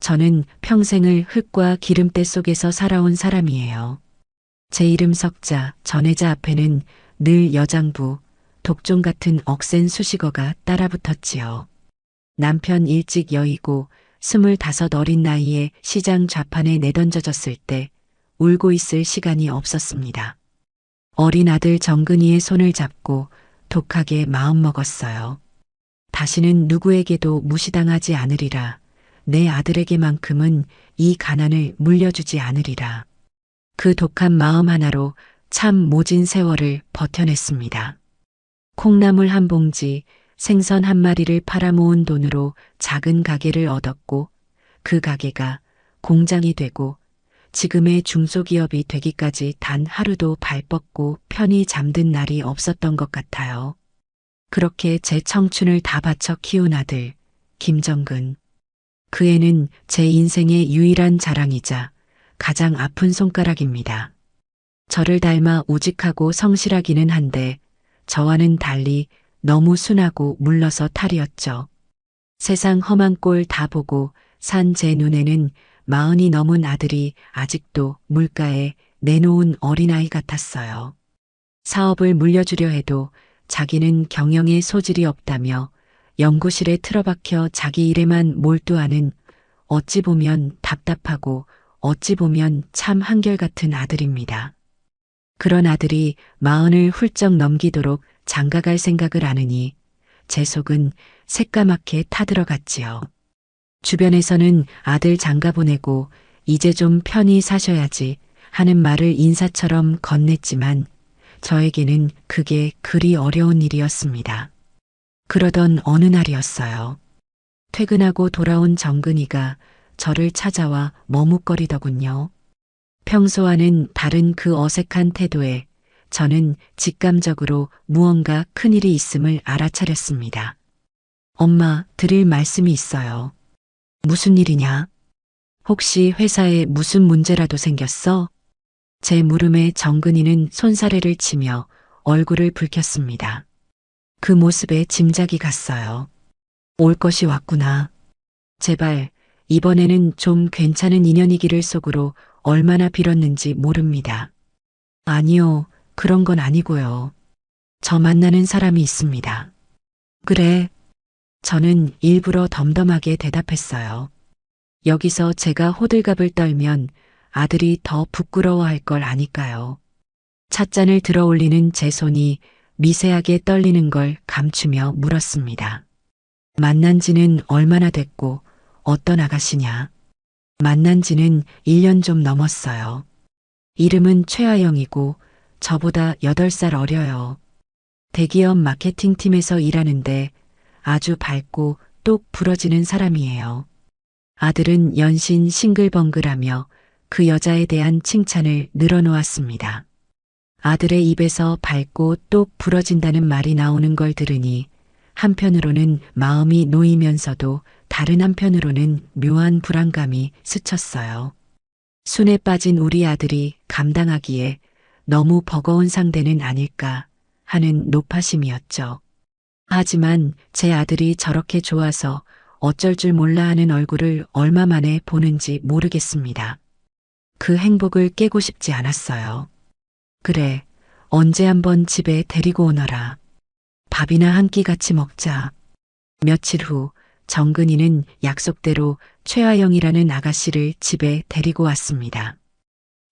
저는 평생을 흙과 기름때 속에서 살아온 사람이에요. 제 이름 석자, 전혜자 앞에는 늘 여장부, 독종 같은 억센 수식어가 따라붙었지요. 남편 일찍 여의고 25 어린 나이에 시장 좌판에 내던져졌을 때 울고 있을 시간이 없었습니다. 어린 아들 정근이의 손을 잡고 독하게 마음먹었어요. 다시는 누구에게도 무시당하지 않으리라. 내 아들에게만큼은 이 가난을 물려주지 않으리라. 그 독한 마음 하나로 참 모진 세월을 버텨냈습니다. 콩나물 한 봉지, 생선 한 마리를 팔아 모은 돈으로 작은 가게를 얻었고 그 가게가 공장이 되고 지금의 중소기업이 되기까지 단 하루도 발 뻗고 편히 잠든 날이 없었던 것 같아요. 그렇게 제 청춘을 다 바쳐 키운 아들, 김정근. 그 애는 제 인생의 유일한 자랑이자 가장 아픈 손가락입니다. 저를 닮아 우직하고 성실하기는 한데 저와는 달리 너무 순하고 물러서 탈이었죠. 세상 험한 꼴 다 보고 산 제 눈에는 40이 넘은 아들이 아직도 물가에 내놓은 어린아이 같았어요. 사업을 물려주려 해도 자기는 경영에 소질이 없다며 연구실에 틀어박혀 자기 일에만 몰두하는 어찌 보면 답답하고 어찌 보면 참 한결같은 아들입니다. 그런 아들이 40을 훌쩍 넘기도록 장가갈 생각을 하느니 제 속은 새까맣게 타들어갔지요. 주변에서는 아들 장가 보내고 이제 좀 편히 사셔야지 하는 말을 인사처럼 건넸지만 저에게는 그게 그리 어려운 일이었습니다. 그러던 어느 날이었어요. 퇴근하고 돌아온 정근이가 저를 찾아와 머뭇거리더군요. 평소와는 다른 그 어색한 태도에 저는 직감적으로 무언가 큰일이 있음을 알아차렸습니다. 엄마, 드릴 말씀이 있어요. 무슨 일이냐? 혹시 회사에 무슨 문제라도 생겼어? 제 물음에 정근이는 손사래를 치며 얼굴을 붉혔습니다. 그 모습에 짐작이 갔어요. 올 것이 왔구나. 제발 이번에는 좀 괜찮은 인연이기를 속으로 얼마나 빌었는지 모릅니다. 아니요, 그런 건 아니고요. 저 만나는 사람이 있습니다. 그래. 저는 일부러 덤덤하게 대답했어요. 여기서 제가 호들갑을 떨면 아들이 더 부끄러워할 걸 아니까요. 찻잔을 들어 올리는 제 손이 미세하게 떨리는 걸 감추며 물었습니다. 만난 지는 얼마나 됐고 어떤 아가씨냐? 만난 지는 1년 좀 넘었어요. 이름은 최아영이고 저보다 8살 어려요. 대기업 마케팅팀에서 일하는데 아주 밝고 똑 부러지는 사람이에요. 아들은 연신 싱글벙글하며 그 여자에 대한 칭찬을 늘어놓았습니다. 아들의 입에서 밝고 똑 부러진다는 말이 나오는 걸 들으니 한편으로는 마음이 놓이면서도 다른 한편으로는 묘한 불안감이 스쳤어요. 순에 빠진 우리 아들이 감당하기에 너무 버거운 상대는 아닐까 하는 노파심이었죠. 하지만 제 아들이 저렇게 좋아서 어쩔 줄 몰라 하는 얼굴을 얼마 만에 보는지 모르겠습니다. 그 행복을 깨고 싶지 않았어요. 그래, 언제 한번 집에 데리고 오너라. 밥이나 한 끼 같이 먹자. 며칠 후 정근이는 약속대로 최아영이라는 아가씨를 집에 데리고 왔습니다.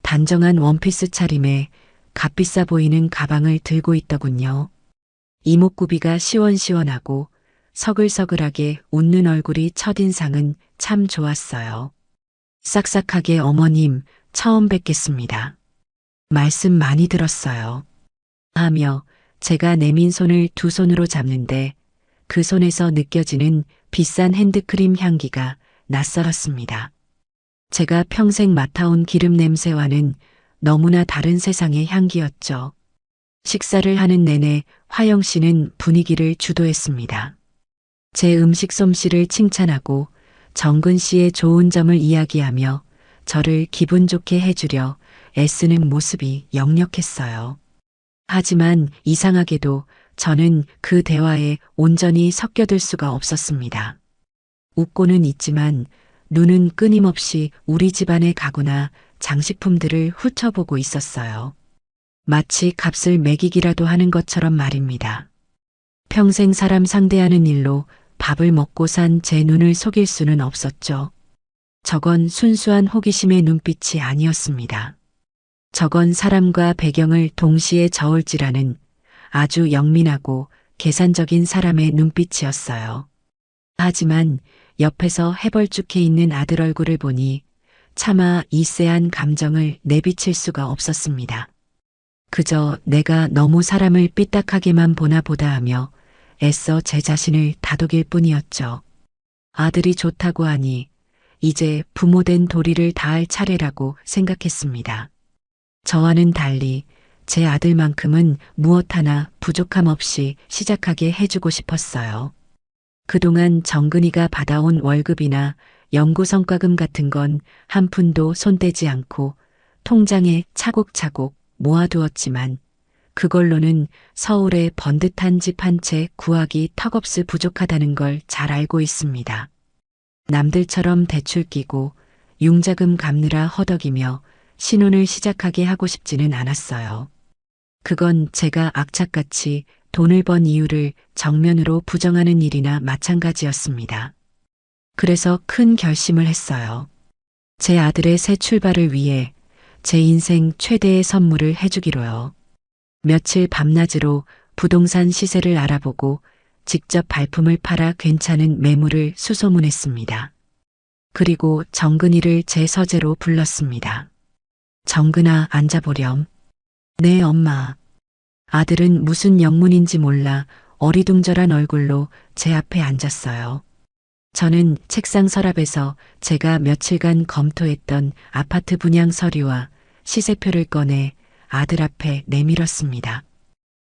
단정한 원피스 차림에 값비싸 보이는 가방을 들고 있더군요. 이목구비가 시원시원하고 서글서글하게 웃는 얼굴이 첫인상은 참 좋았어요. 싹싹하게 어머님, 처음 뵙겠습니다. 말씀 많이 들었어요. 하며 제가 내민 손을 두 손으로 잡는데 그 손에서 느껴지는 비싼 핸드크림 향기가 낯설었습니다. 제가 평생 맡아온 기름 냄새와는 너무나 다른 세상의 향기였죠. 식사를 하는 내내 화영 씨는 분위기를 주도했습니다. 제 음식 솜씨를 칭찬하고 정근 씨의 좋은 점을 이야기하며 저를 기분 좋게 해주려 애쓰는 모습이 역력했어요. 하지만 이상하게도 저는 그 대화에 온전히 섞여들 수가 없었습니다. 웃고는 있지만 눈은 끊임없이 우리 집안의 가구나 장식품들을 훑어보고 있었어요. 마치 값을 매기기라도 하는 것처럼 말입니다. 평생 사람 상대하는 일로 밥을 먹고 산 제 눈을 속일 수는 없었죠. 저건 순수한 호기심의 눈빛이 아니었습니다. 저건 사람과 배경을 동시에 저울질하는 아주 영민하고 계산적인 사람의 눈빛이었어요. 하지만 옆에서 해벌쭉해 있는 아들 얼굴을 보니 차마 이 쎄한 감정을 내비칠 수가 없었습니다. 그저 내가 너무 사람을 삐딱하게만 보나 보다 하며 애써 제 자신을 다독일 뿐이었죠. 아들이 좋다고 하니 이제 부모된 도리를 다할 차례라고 생각했습니다. 저와는 달리 제 아들만큼은 무엇 하나 부족함 없이 시작하게 해주고 싶었어요. 그동안 정근이가 받아온 월급이나 연구 성과금 같은 건 한 푼도 손대지 않고 통장에 차곡차곡 모아두었지만 그걸로는 서울에 번듯한 집 한 채 구하기 턱없이 부족하다는 걸 잘 알고 있습니다. 남들처럼 대출 끼고 융자금 갚느라 허덕이며 신혼을 시작하게 하고 싶지는 않았어요. 그건 제가 악착같이 돈을 번 이유를 정면으로 부정하는 일이나 마찬가지였습니다. 그래서 큰 결심을 했어요. 제 아들의 새 출발을 위해 제 인생 최대의 선물을 해주기로요. 며칠 밤낮으로 부동산 시세를 알아보고 직접 발품을 팔아 괜찮은 매물을 수소문했습니다. 그리고 정근이를 제 서재로 불렀습니다. 정근아, 앉아보렴. 네, 엄마. 아들은 무슨 영문인지 몰라 어리둥절한 얼굴로 제 앞에 앉았어요. 저는 책상 서랍에서 제가 며칠간 검토했던 아파트 분양 서류와 시세표를 꺼내 아들 앞에 내밀었습니다.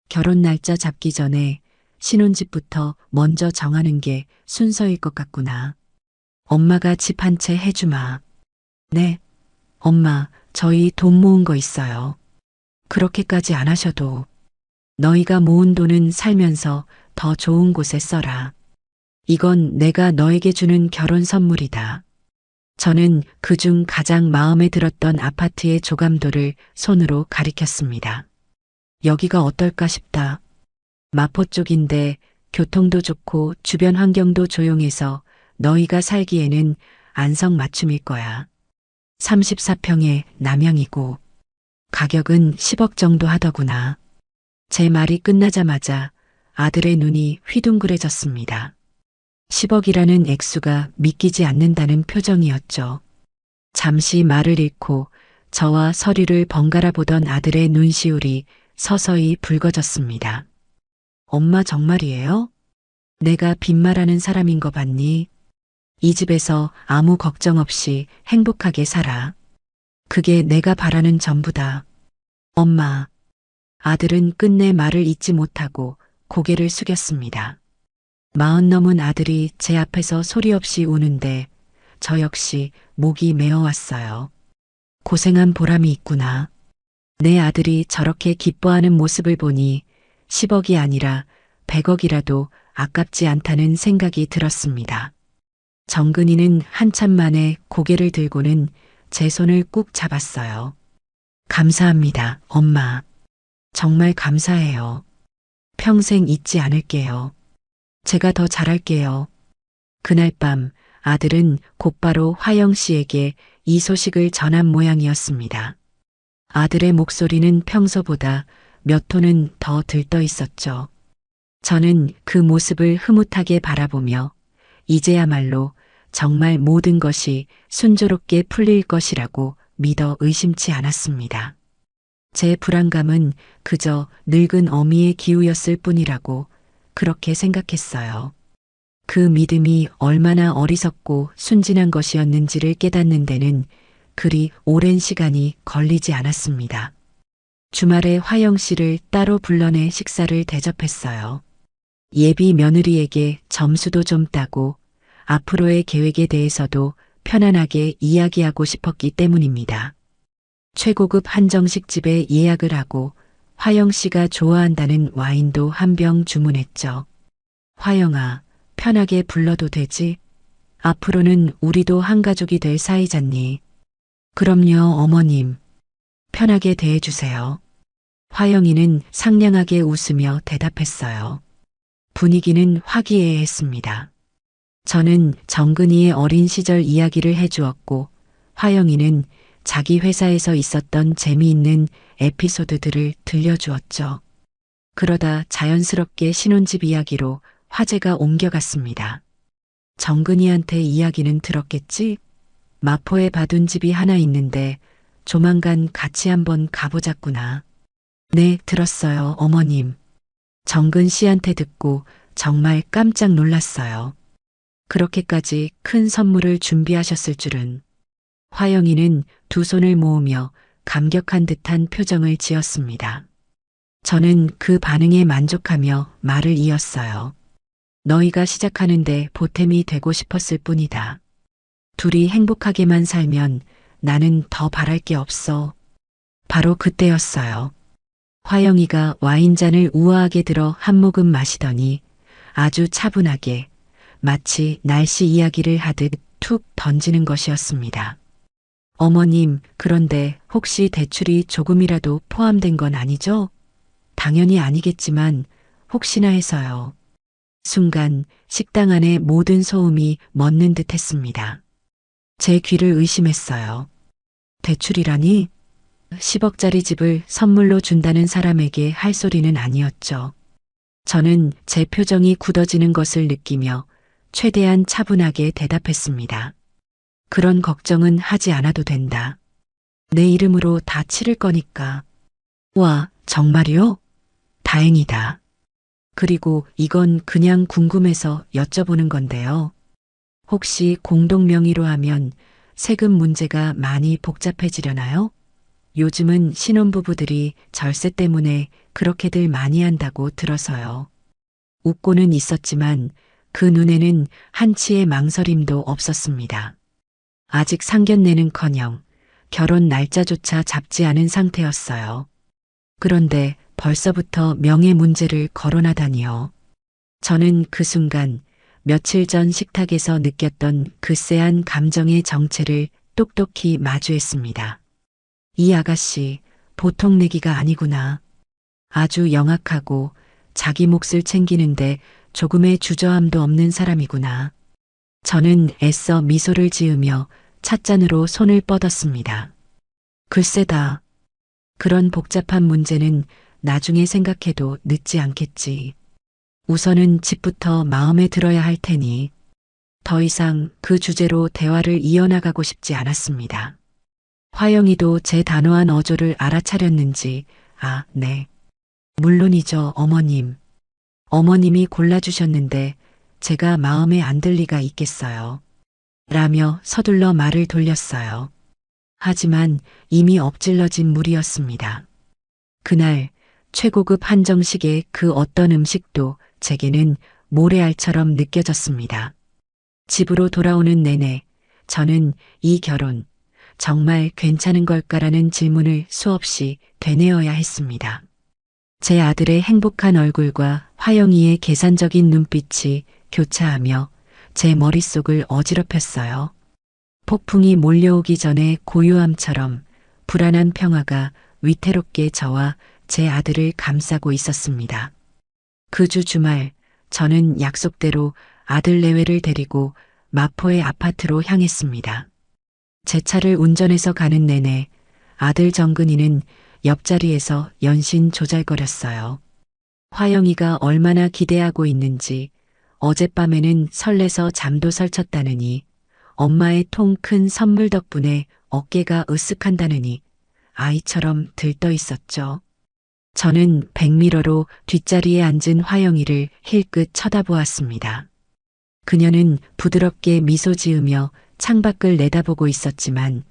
결혼 날짜 잡기 전에 신혼집부터 먼저 정하는 게 순서일 것 같구나. 엄마가 집 한 채 해주마. 네, 엄마, 저희 돈 모은 거 있어요. 그렇게까지 안 하셔도 너희가 모은 돈은 살면서 더 좋은 곳에 써라. 이건 내가 너에게 주는 결혼 선물이다. 저는 그중 가장 마음에 들었던 아파트의 조감도를 손으로 가리켰습니다. 여기가 어떨까 싶다. 마포 쪽인데 교통도 좋고 주변 환경도 조용해서 너희가 살기에는 안성맞춤일 거야. 34평에 남양이고 가격은 10억 정도 하더구나. 제 말이 끝나자마자 아들의 눈이 휘둥그레졌습니다. 10억이라는 액수가 믿기지 않는다는 표정이었죠. 잠시 말을 잃고 저와 서류를 번갈아 보던 아들의 눈시울이 서서히 붉어졌습니다. 엄마 정말이에요? 내가 빈말하는 사람인 거 봤니? 이 집에서 아무 걱정 없이 행복하게 살아. 그게 내가 바라는 전부다. 엄마. 아들은 끝내 말을 잇지 못하고 고개를 숙였습니다. 40 넘은 아들이 제 앞에서 소리 없이 우는데 저 역시 목이 메어왔어요. 고생한 보람이 있구나. 내 아들이 저렇게 기뻐하는 모습을 보니 10억이 아니라 100억이라도 아깝지 않다는 생각이 들었습니다. 정근이는 한참 만에 고개를 들고는 제 손을 꾹 잡았어요. 감사합니다, 엄마. 정말 감사해요. 평생 잊지 않을게요. 제가 더 잘할게요. 그날 밤 아들은 곧바로 화영 씨에게 이 소식을 전한 모양이었습니다. 아들의 목소리는 평소보다 몇 톤은 더 들떠 있었죠. 저는 그 모습을 흐뭇하게 바라보며 이제야말로 정말 모든 것이 순조롭게 풀릴 것이라고 믿어 의심치 않았습니다. 제 불안감은 그저 늙은 어미의 기우였을 뿐이라고 그렇게 생각했어요. 그 믿음이 얼마나 어리석고 순진한 것이었는지를 깨닫는 데는 그리 오랜 시간이 걸리지 않았습니다. 주말에 화영 씨를 따로 불러내 식사를 대접했어요. 예비 며느리에게 점수도 좀 따고 앞으로의 계획에 대해서도 편안하게 이야기하고 싶었기 때문입니다. 최고급 한정식 집에 예약을 하고 화영 씨가 좋아한다는 와인도 한 병 주문했죠. 화영아, 편하게 불러도 되지? 앞으로는 우리도 한 가족이 될 사이잖니. 그럼요, 어머님. 편하게 대해주세요. 화영이는 상냥하게 웃으며 대답했어요. 분위기는 화기애애했습니다. 저는 정근이의 어린 시절 이야기를 해주었고, 화영이는 자기 회사에서 있었던 재미있는 에피소드들을 들려주었죠. 그러다 자연스럽게 신혼집 이야기로 화제가 옮겨갔습니다. 정근이한테 이야기는 들었겠지? 마포에 봐둔 집이 하나 있는데 조만간 같이 한번 가보자꾸나. 네, 들었어요, 어머님. 정근 씨한테 듣고 정말 깜짝 놀랐어요. 그렇게까지 큰 선물을 준비하셨을 줄은. 화영이는 두 손을 모으며 감격한 듯한 표정을 지었습니다. 저는 그 반응에 만족하며 말을 이었어요. 너희가 시작하는데 보탬이 되고 싶었을 뿐이다. 둘이 행복하게만 살면 나는 더 바랄 게 없어. 바로 그때였어요. 화영이가 와인잔을 우아하게 들어 한 모금 마시더니 아주 차분하게 마치 날씨 이야기를 하듯 툭 던지는 것이었습니다. 어머님, 그런데 혹시 대출이 조금이라도 포함된 건 아니죠? 당연히 아니겠지만 혹시나 해서요. 순간 식당 안의 모든 소음이 멎는 듯 했습니다. 제 귀를 의심했어요. 대출이라니? 10억짜리 집을 선물로 준다는 사람에게 할 소리는 아니었죠. 저는 제 표정이 굳어지는 것을 느끼며 최대한 차분하게 대답했습니다. 그런 걱정은 하지 않아도 된다. 내 이름으로 다 치를 거니까. 와, 정말이요? 다행이다. 그리고 이건 그냥 궁금해서 여쭤보는 건데요. 혹시 공동 명의로 하면 세금 문제가 많이 복잡해지려나요? 요즘은 신혼부부들이 절세 때문에 그렇게들 많이 한다고 들어서요. 웃고는 있었지만 그 눈에는 한치의 망설임도 없었습니다. 아직 상견례는커녕 결혼 날짜조차 잡지 않은 상태였어요. 그런데 벌써부터 명예 문제를 거론하다니요. 저는 그 순간 며칠 전 식탁에서 느꼈던 글쎄한 감정의 정체를 똑똑히 마주했습니다. 이 아가씨, 보통 내기가 아니구나. 아주 영악하고 자기 몫을 챙기는데 조금의 주저함도 없는 사람이구나. 저는 애써 미소를 지으며 찻잔으로 손을 뻗었습니다. 글쎄다. 그런 복잡한 문제는 나중에 생각해도 늦지 않겠지. 우선은 집부터 마음에 들어야 할 테니 더 이상 그 주제로 대화를 이어나가고 싶지 않았습니다. 화영이도 제 단호한 어조를 알아차렸는지, 아, 네. 물론이죠, 어머님. 어머님이 골라주셨는데 제가 마음에 안 들 리가 있겠어요. 라며 서둘러 말을 돌렸어요. 하지만 이미 엎질러진 물이었습니다. 그날 최고급 한정식의 그 어떤 음식도 제게는 모래알처럼 느껴졌습니다. 집으로 돌아오는 내내 저는 이 결혼 정말 괜찮은 걸까라는 질문을 수없이 되뇌어야 했습니다. 제 아들의 행복한 얼굴과 화영이의 계산적인 눈빛이 교차하며 제 머릿속을 어지럽혔어요. 폭풍이 몰려오기 전에 고요함처럼 불안한 평화가 위태롭게 저와 제 아들을 감싸고 있었습니다. 그 주 주말 저는 약속대로 아들 내외를 데리고 마포의 아파트로 향했습니다. 제 차를 운전해서 가는 내내 아들 정근이는 옆자리에서 연신 조잘거렸어요. 화영이가 얼마나 기대하고 있는지 어젯밤에는 설레서 잠도 설쳤다느니 엄마의 통 큰 선물 덕분에 어깨가 으쓱한다느니 아이처럼 들떠 있었죠. 저는 백미러로 뒷자리에 앉은 화영이를 힐끗 쳐다보았습니다. 그녀는 부드럽게 미소 지으며 창밖을 내다보고 있었지만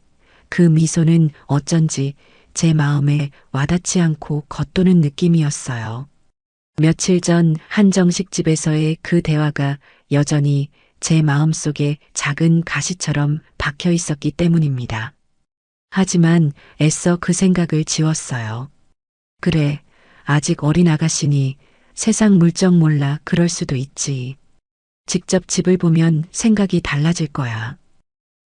그 미소는 어쩐지 제 마음에 와닿지 않고 겉도는 느낌이었어요. 며칠 전 한정식집에서의 그 대화가 여전히 제 마음속에 작은 가시처럼 박혀 있었기 때문입니다. 하지만 애써 그 생각을 지웠어요. 그래, 아직 어린 아가씨니 세상 물정 몰라 그럴 수도 있지. 직접 집을 보면 생각이 달라질 거야.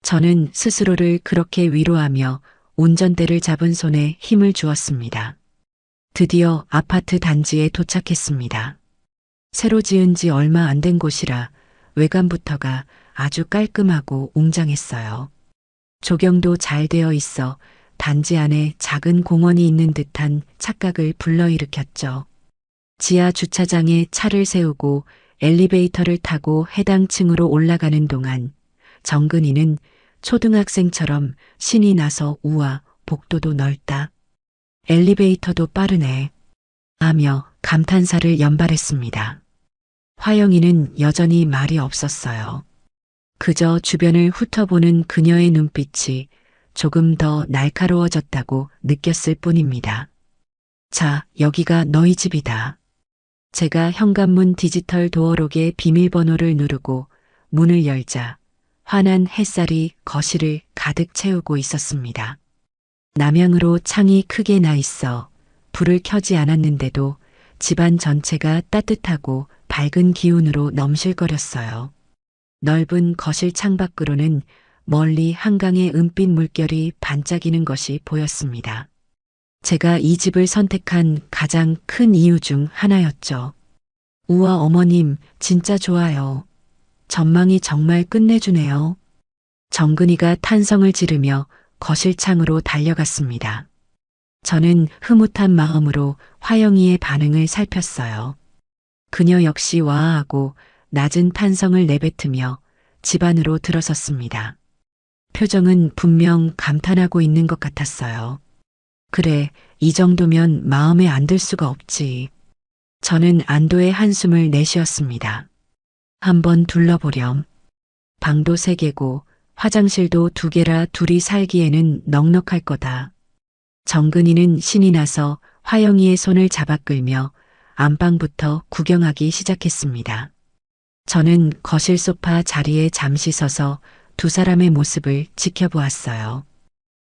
저는 스스로를 그렇게 위로하며 운전대를 잡은 손에 힘을 주었습니다. 드디어 아파트 단지에 도착했습니다. 새로 지은 지 얼마 안 된 곳이라 외관부터가 아주 깔끔하고 웅장했어요. 조경도 잘 되어 있어 단지 안에 작은 공원이 있는 듯한 착각을 불러일으켰죠. 지하 주차장에 차를 세우고 엘리베이터를 타고 해당 층으로 올라가는 동안 정근이는 초등학생처럼 신이 나서 우와, 복도도 넓다. 엘리베이터도 빠르네. 하며 감탄사를 연발했습니다. 화영이는 여전히 말이 없었어요. 그저 주변을 훑어보는 그녀의 눈빛이 조금 더 날카로워졌다고 느꼈을 뿐입니다. 자, 여기가 너희 집이다. 제가 현관문 디지털 도어록의 비밀번호를 누르고 문을 열자 환한 햇살이 거실을 가득 채우고 있었습니다. 남향으로 창이 크게 나 있어 불을 켜지 않았는데도 집안 전체가 따뜻하고 밝은 기운으로 넘실거렸어요. 넓은 거실 창밖으로는 멀리 한강의 은빛 물결이 반짝이는 것이 보였습니다. 제가 이 집을 선택한 가장 큰 이유 중 하나였죠. 우와, 어머님, 진짜 좋아요. 전망이 정말 끝내주네요. 정근이가 탄성을 지르며 거실 창으로 달려갔습니다. 저는 흐뭇한 마음으로 화영이의 반응을 살폈어요. 그녀 역시 와하고 낮은 탄성을 내뱉으며 집 안으로 들어섰습니다. 표정은 분명 감탄하고 있는 것 같았어요. 그래, 이 정도면 마음에 안 들 수가 없지. 저는 안도의 한숨을 내쉬었습니다. 한번 둘러보렴. 방도 3개고 화장실도 2개라 둘이 살기에는 넉넉할 거다. 정근이는 신이 나서 화영이의 손을 잡아 끌며 안방부터 구경하기 시작했습니다. 저는 거실 소파 자리에 잠시 서서 두 사람의 모습을 지켜보았어요.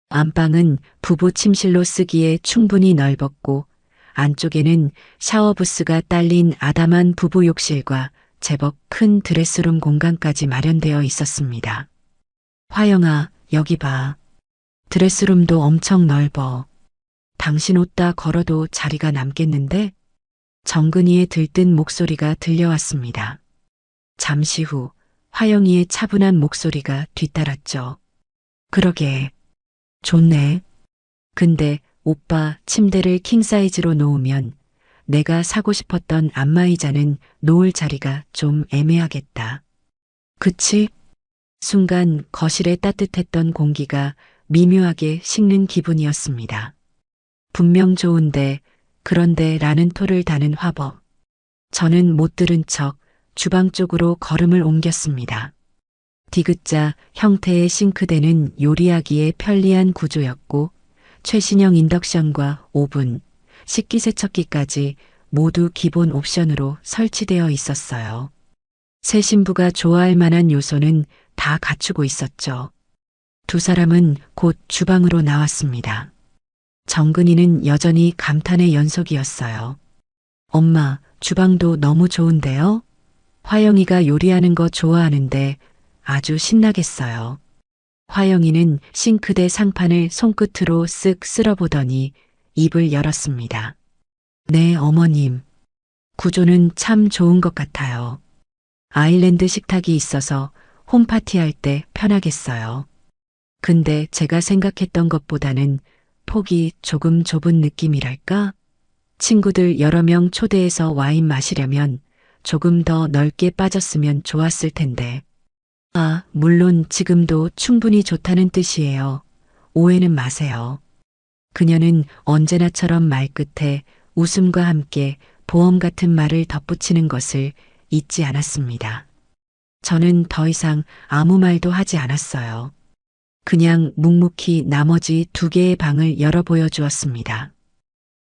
안방은 부부 침실로 쓰기에 충분히 넓었고 안쪽에는 샤워부스가 딸린 아담한 부부 욕실과 제법 큰 드레스룸 공간까지 마련되어 있었습니다. 화영아, 여기 봐. 드레스룸도 엄청 넓어. 당신 옷 다 걸어도 자리가 남겠는데? 정근이의 들뜬 목소리가 들려왔습니다. 잠시 후 화영이의 차분한 목소리가 뒤따랐죠. 그러게. 좋네. 근데 오빠 침대를 킹사이즈로 놓으면 내가 사고 싶었던 안마의자는 놓을 자리가 좀 애매하겠다. 그치? 순간 거실에 따뜻했던 공기가 미묘하게 식는 기분이었습니다. 분명 좋은데 그런데 라는 토를 다는 화법. 저는 못 들은 척 주방 쪽으로 걸음을 옮겼습니다. 디귿자 형태의 싱크대는 요리하기에 편리한 구조였고 최신형 인덕션과 오븐, 식기세척기까지 모두 기본 옵션으로 설치되어 있었어요. 새 신부가 좋아할 만한 요소는 다 갖추고 있었죠. 두 사람은 곧 주방으로 나왔습니다. 정근이는 여전히 감탄의 연속이었어요. 엄마, 주방도 너무 좋은데요? 화영이가 요리하는 거 좋아하는데 아주 신나겠어요. 화영이는 싱크대 상판을 손끝으로 쓱 쓸어보더니 입을 열었습니다. 네, 어머님. 구조는 참 좋은 것 같아요. 아일랜드 식탁이 있어서 홈파티할 때 편하겠어요. 근데 제가 생각했던 것보다는 폭이 조금 좁은 느낌이랄까? 친구들 여러 명 초대해서 와인 마시려면 조금 더 넓게 빠졌으면 좋았을 텐데. 아, 물론 지금도 충분히 좋다는 뜻이에요. 오해는 마세요. 그녀는 언제나처럼 말끝에 웃음과 함께 보험 같은 말을 덧붙이는 것을 잊지 않았습니다. 저는 더 이상 아무 말도 하지 않았어요. 그냥 묵묵히 나머지 2개의 방을 열어 보여주었습니다.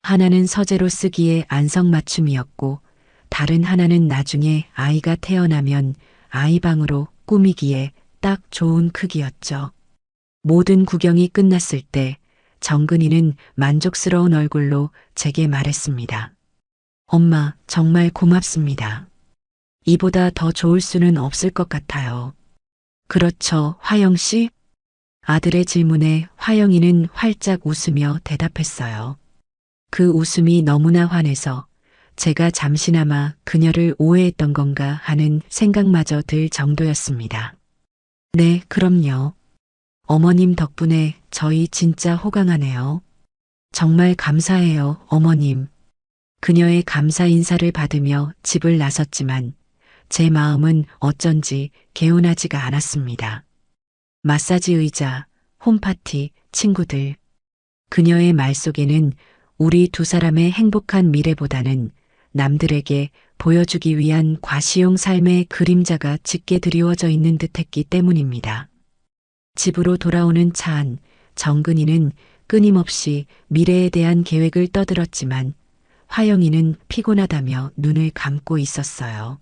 하나는 서재로 쓰기에 안성맞춤이었고 다른 하나는 나중에 아이가 태어나면 아이방으로 꾸미기에 딱 좋은 크기였죠. 모든 구경이 끝났을 때 정근이는 만족스러운 얼굴로 제게 말했습니다. 엄마, 정말 고맙습니다. 이보다 더 좋을 수는 없을 것 같아요. 그렇죠, 화영 씨? 아들의 질문에 화영이는 활짝 웃으며 대답했어요. 그 웃음이 너무나 환해서 제가 잠시나마 그녀를 오해했던 건가 하는 생각마저 들 정도였습니다. 네, 그럼요. 어머님 덕분에 저희 진짜 호강하네요. 정말 감사해요, 어머님. 그녀의 감사 인사를 받으며 집을 나섰지만 제 마음은 어쩐지 개운하지가 않았습니다. 마사지 의자, 홈파티, 친구들. 그녀의 말 속에는 우리 두 사람의 행복한 미래보다는 남들에게 보여주기 위한 과시용 삶의 그림자가 짙게 드리워져 있는 듯했기 때문입니다. 집으로 돌아오는 차 안, 정근이는 끊임없이 미래에 대한 계획을 떠들었지만 화영이는 피곤하다며 눈을 감고 있었어요.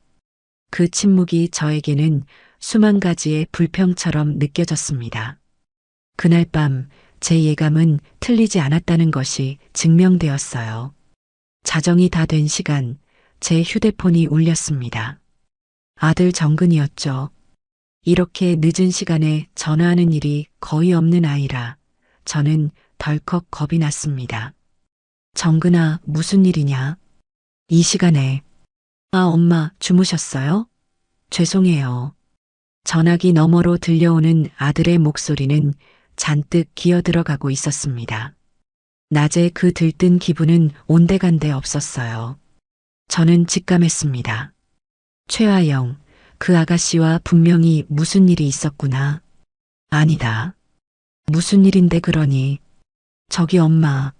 그 침묵이 저에게는 수만 가지의 불평처럼 느껴졌습니다. 그날 밤 제 예감은 틀리지 않았다는 것이 증명되었어요. 자정이 다 된 시간, 제 휴대폰이 울렸습니다. 아들 정근이었죠. 이렇게 늦은 시간에 전화하는 일이 거의 없는 아이라 저는 덜컥 겁이 났습니다. 정근아, 무슨 일이냐? 이 시간에. 아, 엄마, 주무셨어요? 죄송해요. 전화기 너머로 들려오는 아들의 목소리는 잔뜩 기어 들어가고 있었습니다. 낮에 그 들뜬 기분은 온데간데 없었어요. 저는 직감했습니다. 최하영, 그 아가씨와 분명히 무슨 일이 있었구나. 아니다. 무슨 일인데 그러니. 저기 엄마.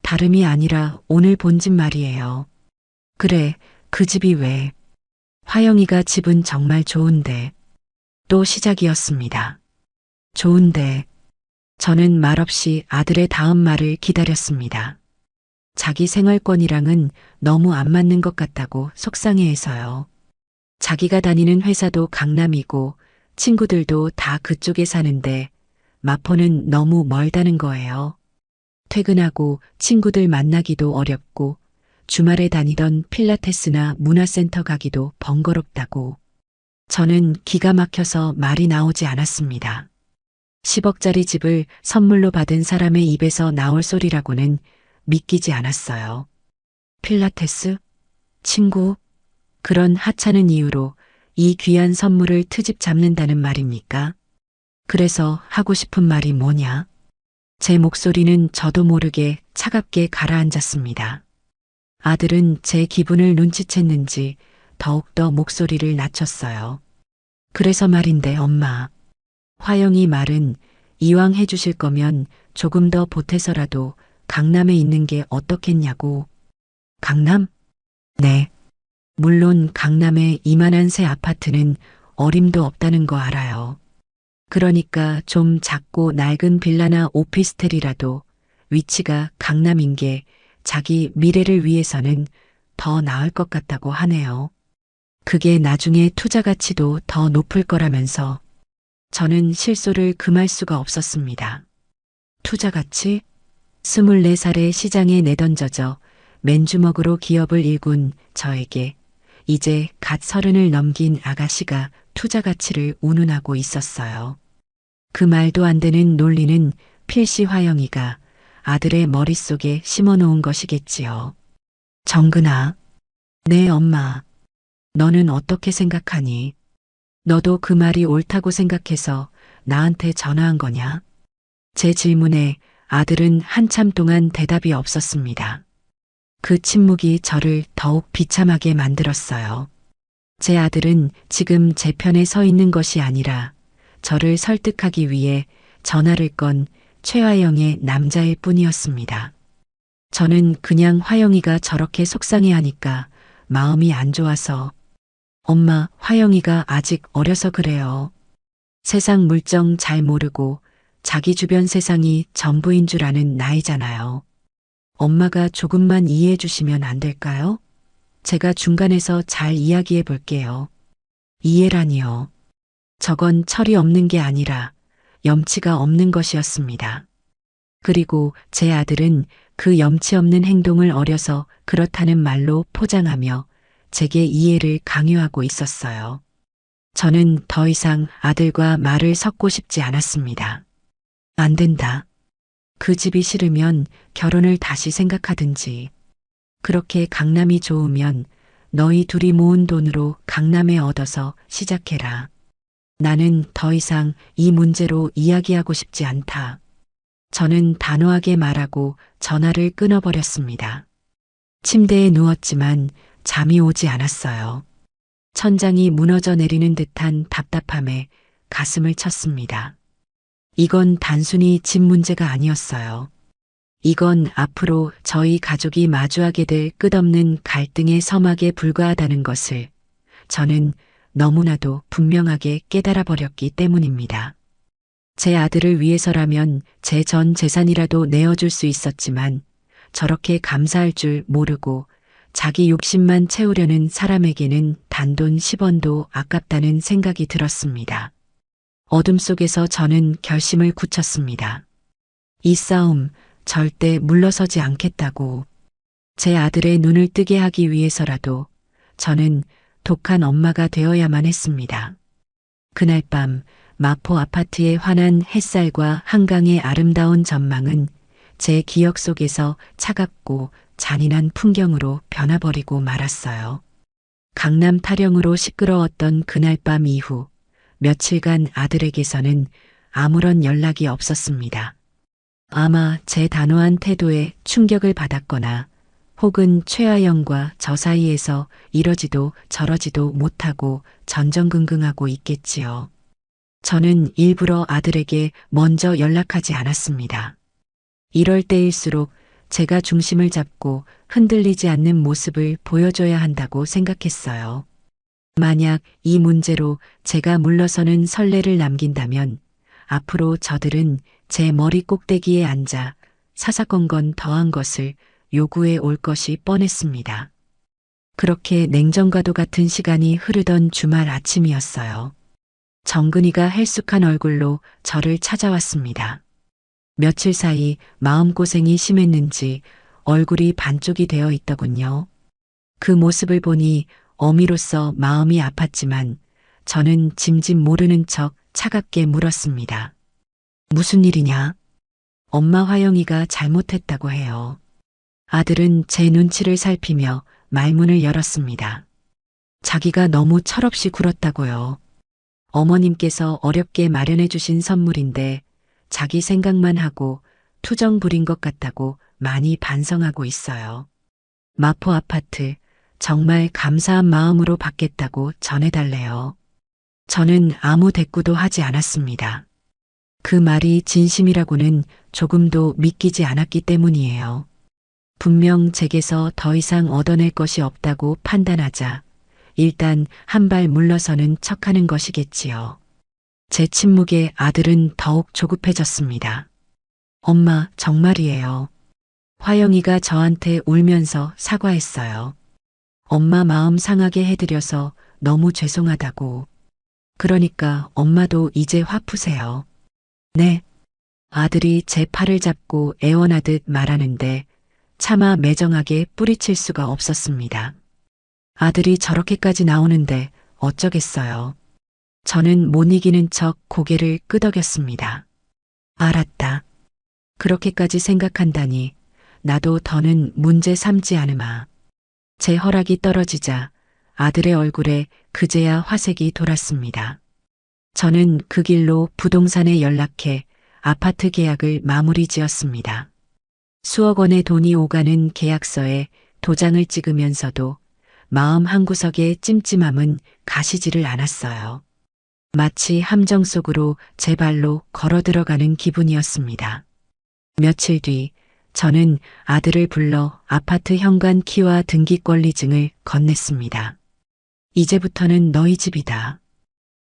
다름이 아니라 오늘 본 집 말이에요. 그래, 그 집이 왜. 화영이가 집은 정말 좋은데. 또 시작이었습니다. 좋은데. 저는 말없이 아들의 다음 말을 기다렸습니다. 자기 생활권이랑은 너무 안 맞는 것 같다고 속상해해서요. 자기가 다니는 회사도 강남이고 친구들도 다 그쪽에 사는데 마포는 너무 멀다는 거예요. 퇴근하고 친구들 만나기도 어렵고 주말에 다니던 필라테스나 문화센터 가기도 번거롭다고. 저는 기가 막혀서 말이 나오지 않았습니다. 10억짜리 집을 선물로 받은 사람의 입에서 나올 소리라고는 믿기지 않았어요. 필라테스? 친구? 그런 하찮은 이유로 이 귀한 선물을 트집 잡는다는 말입니까? 그래서 하고 싶은 말이 뭐냐? 제 목소리는 저도 모르게 차갑게 가라앉았습니다. 아들은 제 기분을 눈치챘는지 더욱더 목소리를 낮췄어요. 그래서 말인데 엄마. 화영이 말은 이왕 해주실 거면 조금 더 보태서라도 강남에 있는 게 어떻겠냐고. 강남? 네. 물론 강남에 이만한 새 아파트는 어림도 없다는 거 알아요. 그러니까 좀 작고 낡은 빌라나 오피스텔이라도 위치가 강남인 게 자기 미래를 위해서는 더 나을 것 같다고 하네요. 그게 나중에 투자 가치도 더 높을 거라면서. 저는 실소를 금할 수가 없었습니다. 투자 가치? 24살에 시장에 내던져져 맨주먹으로 기업을 일군 저에게 이제 갓 30을 넘긴 아가씨가 투자 가치를 운운하고 있었어요. 그 말도 안 되는 논리는 필시 화영이가 아들의 머릿속에 심어놓은 것이겠지요. 정근아. 네, 엄마. 너는 어떻게 생각하니? 너도 그 말이 옳다고 생각해서 나한테 전화한 거냐? 제 질문에 아들은 한참 동안 대답이 없었습니다. 그 침묵이 저를 더욱 비참하게 만들었어요. 제 아들은 지금 제 편에 서 있는 것이 아니라 저를 설득하기 위해 전화를 건 최화영의 남자일 뿐이었습니다. 저는 그냥 화영이가 저렇게 속상해하니까 마음이 안 좋아서 엄마, 화영이가 아직 어려서 그래요. 세상 물정 잘 모르고 자기 주변 세상이 전부인 줄 아는 나이잖아요. 엄마가 조금만 이해해 주시면 안 될까요? 제가 중간에서 잘 이야기해 볼게요. 이해라니요. 저건 철이 없는 게 아니라 염치가 없는 것이었습니다. 그리고 제 아들은 그 염치 없는 행동을 어려서 그렇다는 말로 포장하며 제게 이해를 강요하고 있었어요. 저는 더 이상 아들과 말을 섞고 싶지 않았습니다. 안 된다. 그 집이 싫으면 결혼을 다시 생각하든지. 그렇게 강남이 좋으면 너희 둘이 모은 돈으로 강남에 얻어서 시작해라. 나는 더 이상 이 문제로 이야기하고 싶지 않다. 저는 단호하게 말하고 전화를 끊어버렸습니다. 침대에 누웠지만 잠이 오지 않았어요. 천장이 무너져 내리는 듯한 답답함에 가슴을 쳤습니다. 이건 단순히 집 문제가 아니었어요. 이건 앞으로 저희 가족이 마주하게 될 끝없는 갈등의 서막에 불과하다는 것을 저는 너무나도 분명하게 깨달아 버렸기 때문입니다. 제 아들을 위해서라면 제 전 재산이라도 내어줄 수 있었지만 저렇게 감사할 줄 모르고 자기 욕심만 채우려는 사람에게는 단돈 10원도 아깝다는 생각이 들었습니다. 어둠 속에서 저는 결심을 굳혔습니다. 이 싸움 절대 물러서지 않겠다고. 제 아들의 눈을 뜨게 하기 위해서라도 저는 독한 엄마가 되어야만 했습니다. 그날 밤 마포 아파트의 환한 햇살과 한강의 아름다운 전망은 제 기억 속에서 차갑고 잔인한 풍경으로 변화버리고 말았어요. 강남 타령으로 시끄러웠던 그날 밤 이후 며칠간 아들에게서는 아무런 연락이 없었습니다. 아마 제 단호한 태도에 충격을 받았거나 혹은 최아영과 저 사이에서 이러지도 저러지도 못하고 전전긍긍하고 있겠지요. 저는 일부러 아들에게 먼저 연락하지 않았습니다. 이럴 때일수록 제가 중심을 잡고 흔들리지 않는 모습을 보여줘야 한다고 생각했어요. 만약 이 문제로 제가 물러서는 선례를 남긴다면 앞으로 저들은 제 머리 꼭대기에 앉아 사사건건 더한 것을 요구해 올 것이 뻔했습니다. 그렇게 냉정과도 같은 시간이 흐르던 주말 아침이었어요. 정근이가 헬쑥한 얼굴로 저를 찾아왔습니다. 며칠 사이 마음고생이 심했는지 얼굴이 반쪽이 되어 있더군요. 그 모습을 보니 어미로서 마음이 아팠지만 저는 짐짓 모르는 척 차갑게 물었습니다. 무슨 일이냐? 엄마 화영이가 잘못했다고 해요. 아들은 제 눈치를 살피며 말문을 열었습니다. 자기가 너무 철없이 굴었다고요. 어머님께서 어렵게 마련해 주신 선물인데 자기 생각만 하고 투정 부린 것 같다고 많이 반성하고 있어요. 마포 아파트 정말 감사한 마음으로 받겠다고 전해달래요. 저는 아무 대꾸도 하지 않았습니다. 그 말이 진심이라고는 조금도 믿기지 않았기 때문이에요. 분명 제게서 더 이상 얻어낼 것이 없다고 판단하자 일단 한 발 물러서는 척하는 것이겠지요. 제 침묵에 아들은 더욱 조급해졌습니다. 엄마, 정말이에요. 화영이가 저한테 울면서 사과했어요. 엄마 마음 상하게 해드려서 너무 죄송하다고. 그러니까 엄마도 이제 화 푸세요. 네. 아들이 제 팔을 잡고 애원하듯 말하는데 차마 매정하게 뿌리칠 수가 없었습니다. 아들이 저렇게까지 나오는데 어쩌겠어요. 저는 못 이기는 척 고개를 끄덕였습니다. 알았다. 그렇게까지 생각한다니 나도 더는 문제 삼지 않으마. 제 허락이 떨어지자 아들의 얼굴에 그제야 화색이 돌았습니다. 저는 그 길로 부동산에 연락해 아파트 계약을 마무리 지었습니다. 수억 원의 돈이 오가는 계약서에 도장을 찍으면서도 마음 한구석의 찜찜함은 가시지를 않았어요. 마치 함정 속으로 제 발로 걸어 들어가는 기분이었습니다. 며칠 뒤 저는 아들을 불러 아파트 현관 키와 등기권리증을 건넸습니다. 이제부터는 너희 집이다.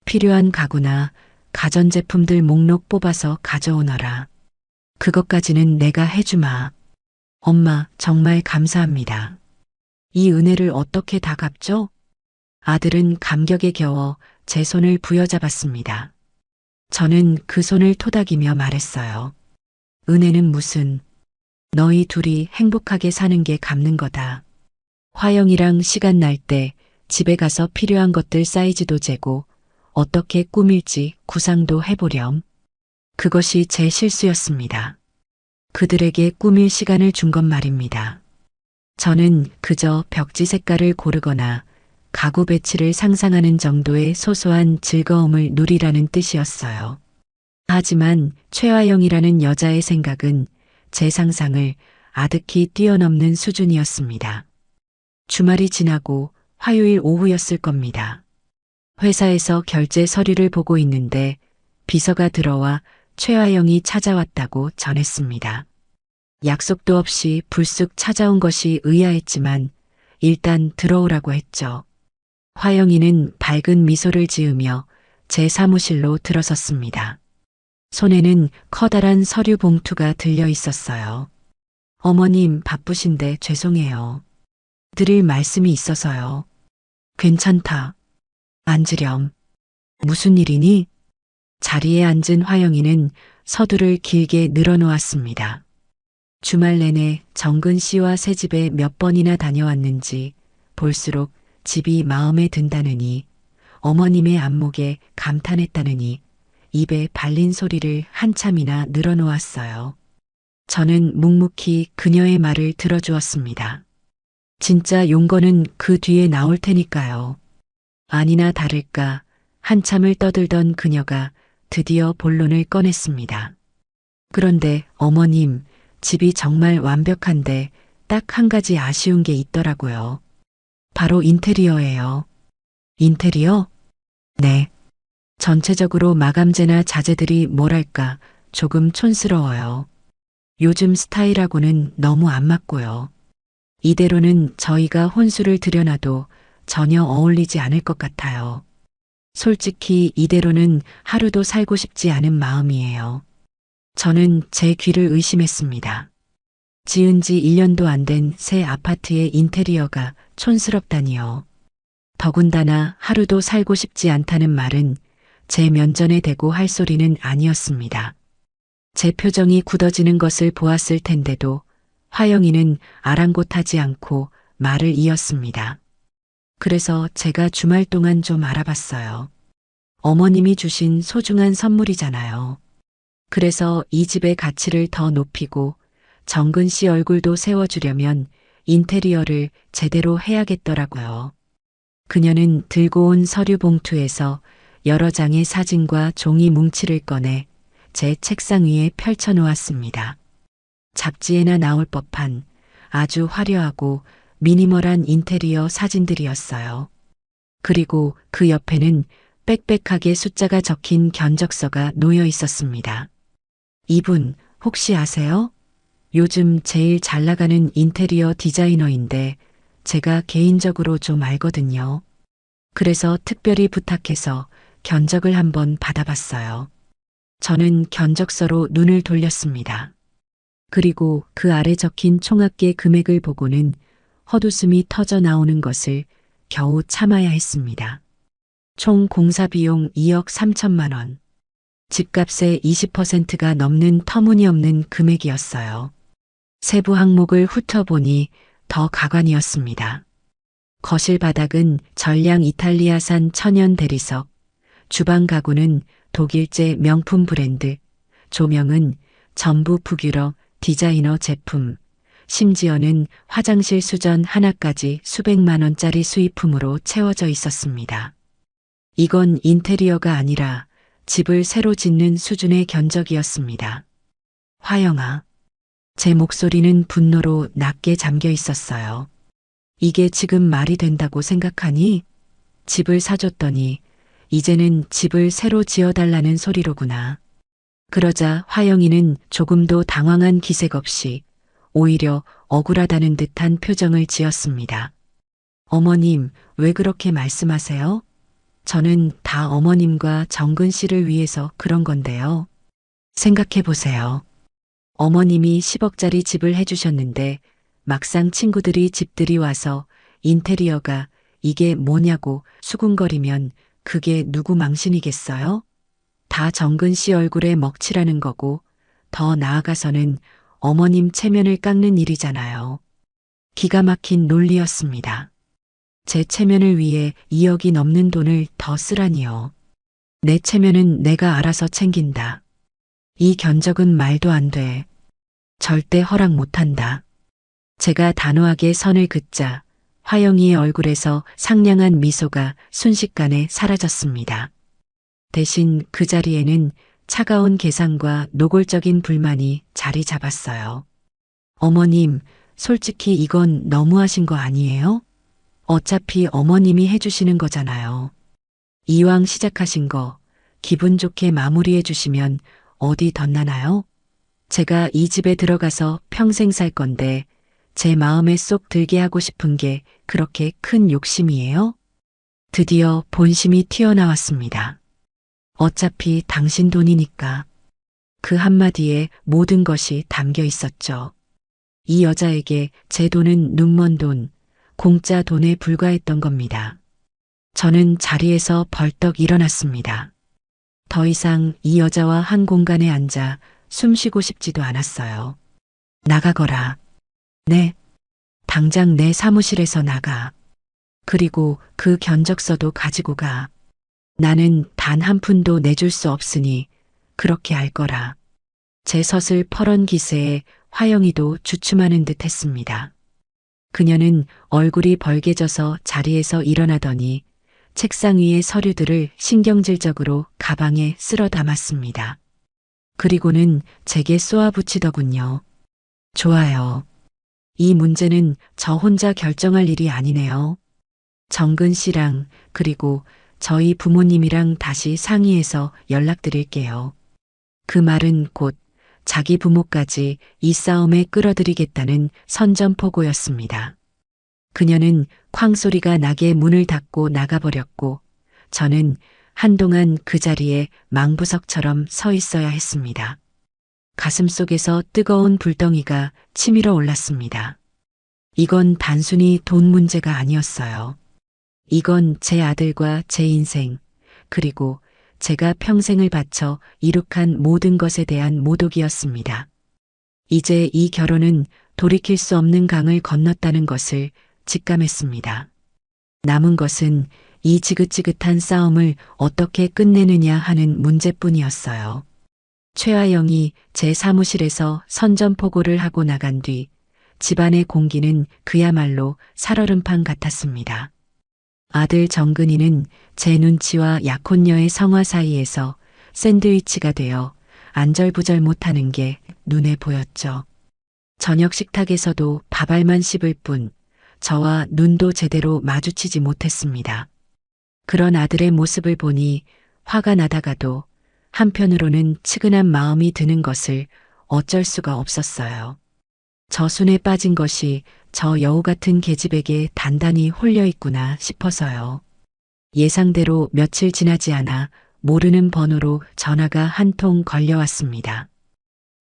필요한 가구나 가전제품들 목록 뽑아서 가져오너라. 그것까지는 내가 해주마. 엄마, 정말 감사합니다. 이 은혜를 어떻게 다 갚죠? 아들은 감격에 겨워 제 손을 부여잡았습니다. 저는 그 손을 토닥이며 말했어요. 은혜는 무슨, 너희 둘이 행복하게 사는 게 갚는 거다. 화영이랑 시간 날 때 집에 가서 필요한 것들 사이즈도 재고 어떻게 꾸밀지 구상도 해보렴. 그것이 제 실수였습니다. 그들에게 꾸밀 시간을 준 건 말입니다. 저는 그저 벽지 색깔을 고르거나 가구 배치를 상상하는 정도의 소소한 즐거움을 누리라는 뜻이었어요. 하지만 최화영이라는 여자의 생각은 제 상상을 아득히 뛰어넘는 수준이었습니다. 주말이 지나고 화요일 오후였을 겁니다. 회사에서 결제 서류를 보고 있는데 비서가 들어와 최화영이 찾아왔다고 전했습니다. 약속도 없이 불쑥 찾아온 것이 의아했지만 일단 들어오라고 했죠. 화영이는 밝은 미소를 지으며 제 사무실로 들어섰습니다. 손에는 커다란 서류 봉투가 들려 있었어요. 어머님 바쁘신데 죄송해요. 드릴 말씀이 있어서요. 괜찮다. 앉으렴. 무슨 일이니? 자리에 앉은 화영이는 서두를 길게 늘어놓았습니다. 주말 내내 정근 씨와 새 집에 몇 번이나 다녀왔는지 볼수록 집이 마음에 든다느니 어머님의 안목에 감탄했다느니 입에 발린 소리를 한참이나 늘어놓았어요. 저는 묵묵히 그녀의 말을 들어주었습니다. 진짜 용건은 그 뒤에 나올 테니까요. 아니나 다를까 한참을 떠들던 그녀가 드디어 본론을 꺼냈습니다. 그런데 어머님, 집이 정말 완벽한데 딱 한 가지 아쉬운 게 있더라고요. 바로 인테리어예요. 인테리어? 네. 전체적으로 마감재나 자재들이 뭐랄까 조금 촌스러워요. 요즘 스타일하고는 너무 안 맞고요. 이대로는 저희가 혼수를 들여놔도 전혀 어울리지 않을 것 같아요. 솔직히 이대로는 하루도 살고 싶지 않은 마음이에요. 저는 제 귀를 의심했습니다. 지은 지 1년도 안 된 새 아파트의 인테리어가 촌스럽다니요. 더군다나 하루도 살고 싶지 않다는 말은 제 면전에 대고 할 소리는 아니었습니다. 제 표정이 굳어지는 것을 보았을 텐데도 화영이는 아랑곳하지 않고 말을 이었습니다. 그래서 제가 주말 동안 좀 알아봤어요. 어머님이 주신 소중한 선물이잖아요. 그래서 이 집의 가치를 더 높이고 정근 씨 얼굴도 세워주려면 인테리어를 제대로 해야겠더라고요. 그녀는 들고 온 서류 봉투에서 여러 장의 사진과 종이 뭉치를 꺼내 제 책상 위에 펼쳐 놓았습니다. 잡지에나 나올 법한 아주 화려하고 미니멀한 인테리어 사진들이었어요. 그리고 그 옆에는 빽빽하게 숫자가 적힌 견적서가 놓여 있었습니다. 이분 혹시 아세요? 요즘 제일 잘 나가는 인테리어 디자이너인데 제가 개인적으로 좀 알거든요. 그래서 특별히 부탁해서 견적을 한번 받아봤어요. 저는 견적서로 눈을 돌렸습니다. 그리고 그 아래 적힌 총합계 금액을 보고는 헛웃음이 터져 나오는 것을 겨우 참아야 했습니다. 총 공사비용 2억 3천만 원. 집값의 20%가 넘는 터무니없는 금액이었어요. 세부 항목을 훑어보니 더 가관이었습니다. 거실 바닥은 전량 이탈리아산 천연 대리석, 주방 가구는 독일제 명품 브랜드, 조명은 전부 북유럽 디자이너 제품, 심지어는 화장실 수전 하나까지 수백만 원짜리 수입품으로 채워져 있었습니다. 이건 인테리어가 아니라 집을 새로 짓는 수준의 견적이었습니다. 화영아. 제 목소리는 분노로 낮게 잠겨 있었어요. 이게 지금 말이 된다고 생각하니? 집을 사줬더니 이제는 집을 새로 지어달라는 소리로구나. 그러자 화영이는 조금도 당황한 기색 없이 오히려 억울하다는 듯한 표정을 지었습니다. 어머님, 왜 그렇게 말씀하세요? 저는 다 어머님과 정근 씨를 위해서 그런 건데요. 생각해 보세요. 어머님이 10억짜리 집을 해주셨는데 막상 친구들이 집들이 와서 인테리어가 이게 뭐냐고 수군거리면 그게 누구 망신이겠어요? 다 정근 씨 얼굴에 먹칠하는 거고 더 나아가서는 어머님 체면을 깎는 일이잖아요. 기가 막힌 논리였습니다. 제 체면을 위해 2억이 넘는 돈을 더 쓰라니요. 내 체면은 내가 알아서 챙긴다. 이 견적은 말도 안 돼. 절대 허락 못한다. 제가 단호하게 선을 긋자 화영이의 얼굴에서 상냥한 미소가 순식간에 사라졌습니다. 대신 그 자리에는 차가운 계산과 노골적인 불만이 자리 잡았어요. 어머님, 솔직히 이건 너무하신 거 아니에요? 어차피 어머님이 해주시는 거잖아요. 이왕 시작하신 거 기분 좋게 마무리해 주시면 어디 덧나나요? 제가 이 집에 들어가서 평생 살 건데 제 마음에 쏙 들게 하고 싶은 게 그렇게 큰 욕심이에요? 드디어 본심이 튀어나왔습니다. 어차피 당신 돈이니까. 그 한마디에 모든 것이 담겨 있었죠. 이 여자에게 제 돈은 눈먼 돈, 공짜 돈에 불과했던 겁니다. 저는 자리에서 벌떡 일어났습니다. 더 이상 이 여자와 한 공간에 앉아 숨 쉬고 싶지도 않았어요. 나가거라. 네. 당장 내 사무실에서 나가. 그리고 그 견적서도 가지고 가. 나는 단 한 푼도 내줄 수 없으니 그렇게 알 거라. 제 섯을 퍼런 기세에 화영이도 주춤하는 듯 했습니다. 그녀는 얼굴이 벌개져서 자리에서 일어나더니 책상 위의 서류들을 신경질적으로 가방에 쓸어 담았습니다. 그리고는 제게 쏘아붙이더군요. 좋아요. 이 문제는 저 혼자 결정할 일이 아니네요. 정근 씨랑 그리고 저희 부모님이랑 다시 상의해서 연락드릴게요. 그 말은 곧 자기 부모까지 이 싸움에 끌어들이겠다는 선전포고였습니다. 그녀는 쾅 소리가 나게 문을 닫고 나가버렸고 저는 한동안 그 자리에 망부석처럼 서 있어야 했습니다. 가슴속에서 뜨거운 불덩이가 치밀어 올랐습니다. 이건 단순히 돈 문제가 아니었어요. 이건 제 아들과 제 인생, 그리고 제가 평생을 바쳐 이룩한 모든 것에 대한 모독이었습니다. 이제 이 결혼은 돌이킬 수 없는 강을 건넜다는 것을 직감했습니다. 남은 것은 이 지긋지긋한 싸움을 어떻게 끝내느냐 하는 문제뿐이었어요. 최하영이 제 사무실에서 선전포고를 하고 나간 뒤 집안의 공기는 그야말로 살얼음판 같았습니다. 아들 정근이는 제 눈치와 약혼녀의 성화 사이에서 샌드위치가 되어 안절부절 못하는 게 눈에 보였죠. 저녁 식탁에서도 밥알만 씹을 뿐 저와 눈도 제대로 마주치지 못했습니다. 그런 아들의 모습을 보니 화가 나다가도 한편으로는 측은한 마음이 드는 것을 어쩔 수가 없었어요. 저 순에 빠진 것이 저 여우 같은 계집에게 단단히 홀려 있구나 싶어서요. 예상대로 며칠 지나지 않아 모르는 번호로 전화가 한 통 걸려왔습니다.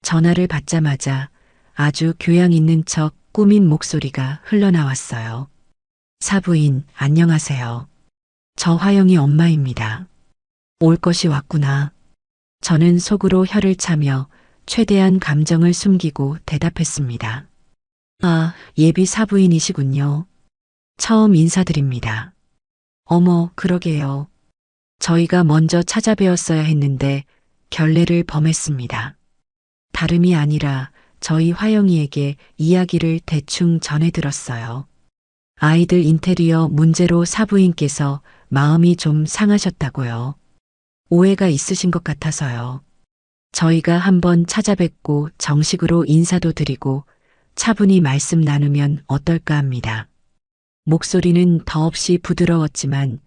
전화를 받자마자 아주 교양 있는 척 꾸민 목소리가 흘러나왔어요. 사부인, 안녕하세요. 저 화영이 엄마입니다. 올 것이 왔구나. 저는 속으로 혀를 차며 최대한 감정을 숨기고 대답했습니다. 아, 예비 사부인이시군요. 처음 인사드립니다. 어머, 그러게요. 저희가 먼저 찾아뵈었어야 했는데 결례를 범했습니다. 다름이 아니라 저희 화영이에게 이야기를 대충 전해들었어요. 아이들 인테리어 문제로 사부인께서 마음이 좀 상하셨다고요. 오해가 있으신 것 같아서요. 저희가 한번 찾아뵙고 정식으로 인사도 드리고 차분히 말씀 나누면 어떨까 합니다. 목소리는 더없이 부드러웠지만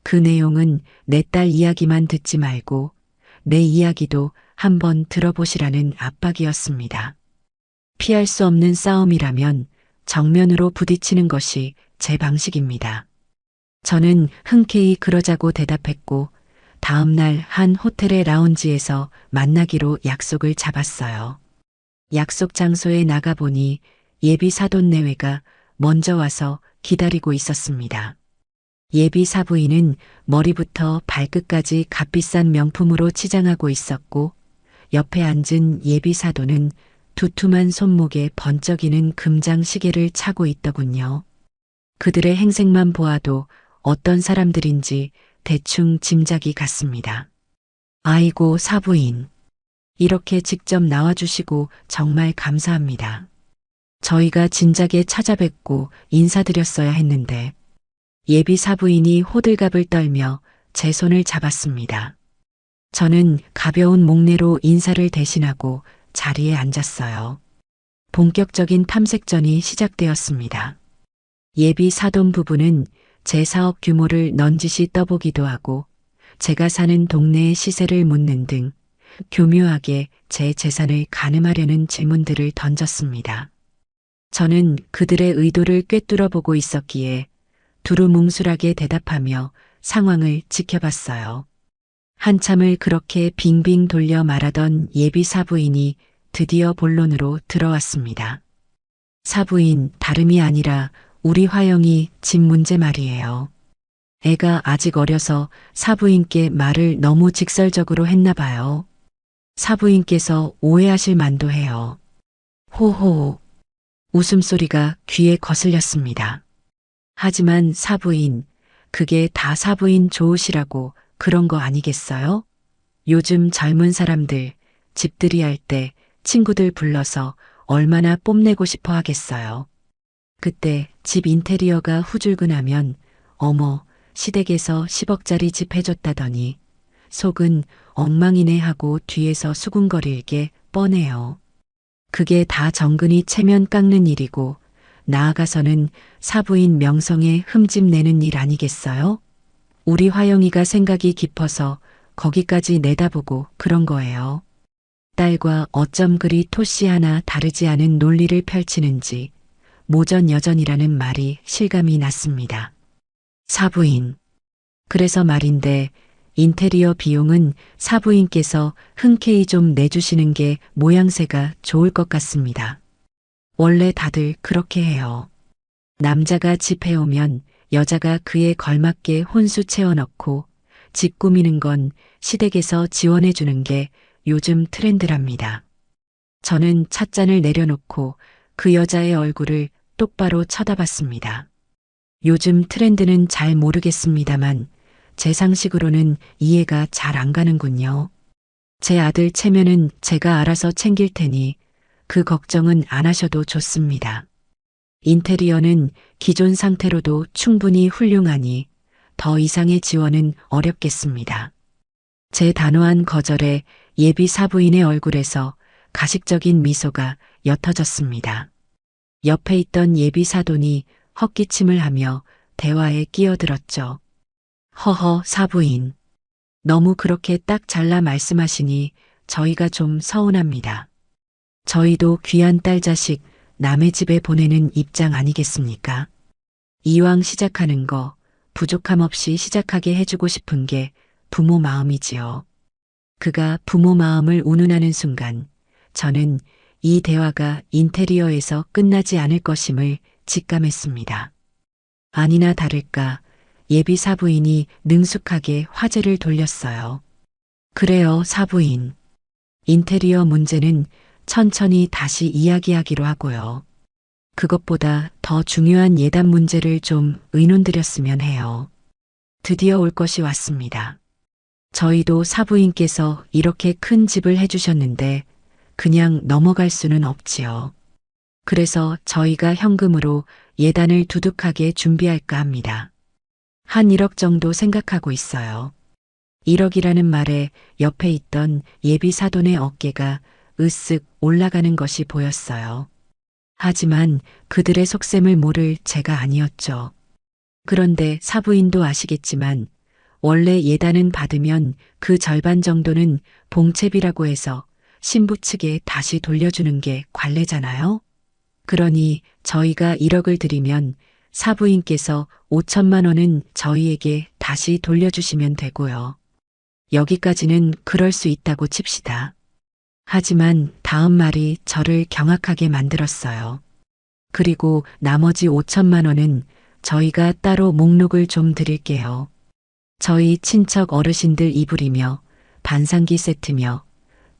그 내용은 내 딸 이야기만 듣지 말고 내 이야기도 한번 들어보시라는 압박이었습니다. 피할 수 없는 싸움이라면 정면으로 부딪히는 것이 제 방식입니다. 저는 흔쾌히 그러자고 대답했고 다음 날 한 호텔의 라운지에서 만나기로 약속을 잡았어요. 약속 장소에 나가보니 예비 사돈내외가 먼저 와서 기다리고 있었습니다. 예비 사부인은 머리부터 발끝까지 값비싼 명품으로 치장하고 있었고 옆에 앉은 예비 사돈은 두툼한 손목에 번쩍이는 금장 시계를 차고 있더군요. 그들의 행색만 보아도 어떤 사람들인지 대충 짐작이 갔습니다. 아이고 사부인. 이렇게 직접 나와주시고 정말 감사합니다. 저희가 진작에 찾아뵙고 인사드렸어야 했는데 예비 사부인이 호들갑을 떨며 제 손을 잡았습니다. 저는 가벼운 목례로 인사를 대신하고 자리에 앉았어요. 본격적인 탐색전이 시작되었습니다. 예비 사돈 부부는 제 사업 규모를 넌지시 떠보기도 하고 제가 사는 동네의 시세를 묻는 등 교묘하게 제 재산을 가늠하려는 질문들을 던졌습니다. 저는 그들의 의도를 꿰뚫어 보고 있었기에 두루뭉술하게 대답하며 상황을 지켜봤어요. 한참을 그렇게 빙빙 돌려 말하던 예비 사부인이 드디어 본론으로 들어왔습니다. 사부인, 다름이 아니라 우리 화영이 집 문제 말이에요. 애가 아직 어려서 사부인께 말을 너무 직설적으로 했나 봐요. 사부인께서 오해하실 만도 해요. 호호. 웃음소리가 귀에 거슬렸습니다. 하지만 사부인, 그게 다 사부인 좋으시라고 그런 거 아니겠어요? 요즘 젊은 사람들 집들이 할 때 친구들 불러서 얼마나 뽐내고 싶어 하겠어요. 그때 집 인테리어가 후줄근하면 어머 시댁에서 10억짜리 집 해줬다더니 속은 엉망이네 하고 뒤에서 수군거릴 게 뻔해요. 그게 다 정근이 체면 깎는 일이고 나아가서는 사부인 명성에 흠집 내는 일 아니겠어요? 우리 화영이가 생각이 깊어서 거기까지 내다보고 그런 거예요. 딸과 어쩜 그리 토씨 하나 다르지 않은 논리를 펼치는지 모전여전이라는 말이 실감이 났습니다. 사부인. 그래서 말인데 인테리어 비용은 사부인께서 흔쾌히 좀 내주시는 게 모양새가 좋을 것 같습니다. 원래 다들 그렇게 해요. 남자가 집 해오면 여자가 그에 걸맞게 혼수 채워넣고 집 꾸미는 건 시댁에서 지원해 주는 게 요즘 트렌드랍니다. 저는 찻잔을 내려놓고 그 여자의 얼굴을 똑바로 쳐다봤습니다. 요즘 트렌드는 잘 모르겠습니다만 제 상식으로는 이해가 잘 안 가는군요. 제 아들 체면은 제가 알아서 챙길 테니 그 걱정은 안 하셔도 좋습니다. 인테리어는 기존 상태로도 충분히 훌륭하니 더 이상의 지원은 어렵겠습니다. 제 단호한 거절에 예비 사부인의 얼굴에서 가식적인 미소가 옅어졌습니다. 옆에 있던 예비 사돈이 헛기침을 하며 대화에 끼어들었죠. 허허 사부인. 너무 그렇게 딱 잘라 말씀하시니 저희가 좀 서운합니다. 저희도 귀한 딸 자식 남의 집에 보내는 입장 아니겠습니까? 이왕 시작하는 거 부족함 없이 시작하게 해주고 싶은 게 부모 마음이지요. 그가 부모 마음을 운운하는 순간 저는 이 대화가 인테리어에서 끝나지 않을 것임을 직감했습니다. 아니나 다를까 예비 사부인이 능숙하게 화제를 돌렸어요. 그래요, 사부인. 인테리어 문제는 천천히 다시 이야기하기로 하고요. 그것보다 더 중요한 예단 문제를 좀 의논드렸으면 해요. 드디어 올 것이 왔습니다. 저희도 사부인께서 이렇게 큰 집을 해주셨는데 그냥 넘어갈 수는 없지요. 그래서 저희가 현금으로 예단을 두둑하게 준비할까 합니다. 한 1억 정도 생각하고 있어요. 1억이라는 말에 옆에 있던 예비 사돈의 어깨가 으쓱 올라가는 것이 보였어요. 하지만 그들의 속셈을 모를 제가 아니었죠. 그런데 사부인도 아시겠지만 원래 예단은 받으면 그 절반 정도는 봉채비라고 해서 신부 측에 다시 돌려주는 게 관례잖아요. 그러니 저희가 1억을 드리면 사부인께서 5천만 원은 저희에게 다시 돌려주시면 되고요. 여기까지는 그럴 수 있다고 칩시다. 하지만 다음 말이 저를 경악하게 만들었어요. 그리고 나머지 5천만 원은 저희가 따로 목록을 좀 드릴게요. 저희 친척 어르신들 이불이며 반상기 세트며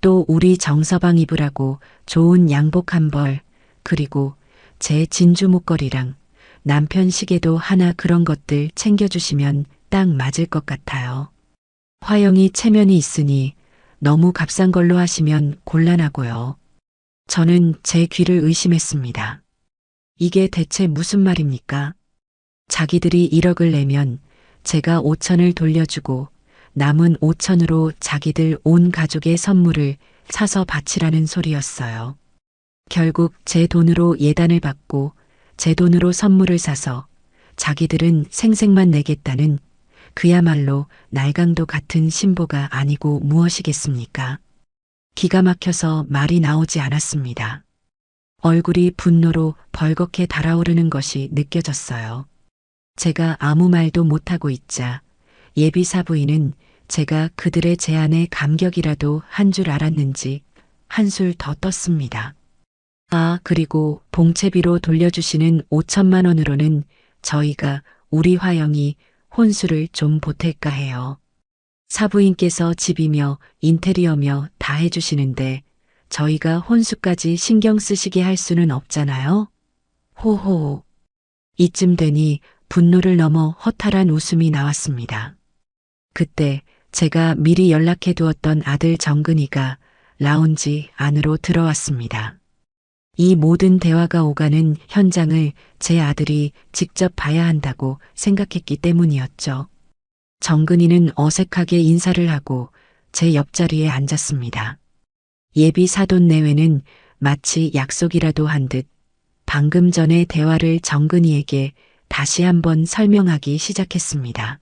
또 우리 정서방 입으라고 좋은 양복 한 벌, 그리고 제 진주 목걸이랑 남편 시계도 하나 그런 것들 챙겨주시면 딱 맞을 것 같아요. 화영이 체면이 있으니 너무 값싼 걸로 하시면 곤란하고요. 저는 제 귀를 의심했습니다. 이게 대체 무슨 말입니까? 자기들이 1억을 내면 제가 5천을 돌려주고 남은 5천으로 자기들 온 가족의 선물을 사서 바치라는 소리였어요. 결국 제 돈으로 예단을 받고 제 돈으로 선물을 사서 자기들은 생색만 내겠다는 그야말로 날강도 같은 신보가 아니고 무엇이겠습니까? 기가 막혀서 말이 나오지 않았습니다. 얼굴이 분노로 벌겋게 달아오르는 것이 느껴졌어요. 제가 아무 말도 못하고 있자 예비 사부인은 제가 그들의 제안에 감격이라도 한 줄 알았는지 한술 더 떴습니다. 아, 그리고 봉채비로 돌려주시는 5천만 원으로는 저희가 우리 화영이 혼수를 좀 보탤까 해요. 사부인께서 집이며 인테리어며 다 해주시는데 저희가 혼수까지 신경 쓰시게 할 수는 없잖아요. 호호. 이쯤 되니 분노를 넘어 허탈한 웃음이 나왔습니다. 그때 제가 미리 연락해 두었던 아들 정근이가 라운지 안으로 들어왔습니다. 이 모든 대화가 오가는 현장을 제 아들이 직접 봐야 한다고 생각했기 때문이었죠. 정근이는 어색하게 인사를 하고 제 옆자리에 앉았습니다. 예비 사돈 내외는 마치 약속이라도 한 듯 방금 전의 대화를 정근이에게 다시 한번 설명하기 시작했습니다.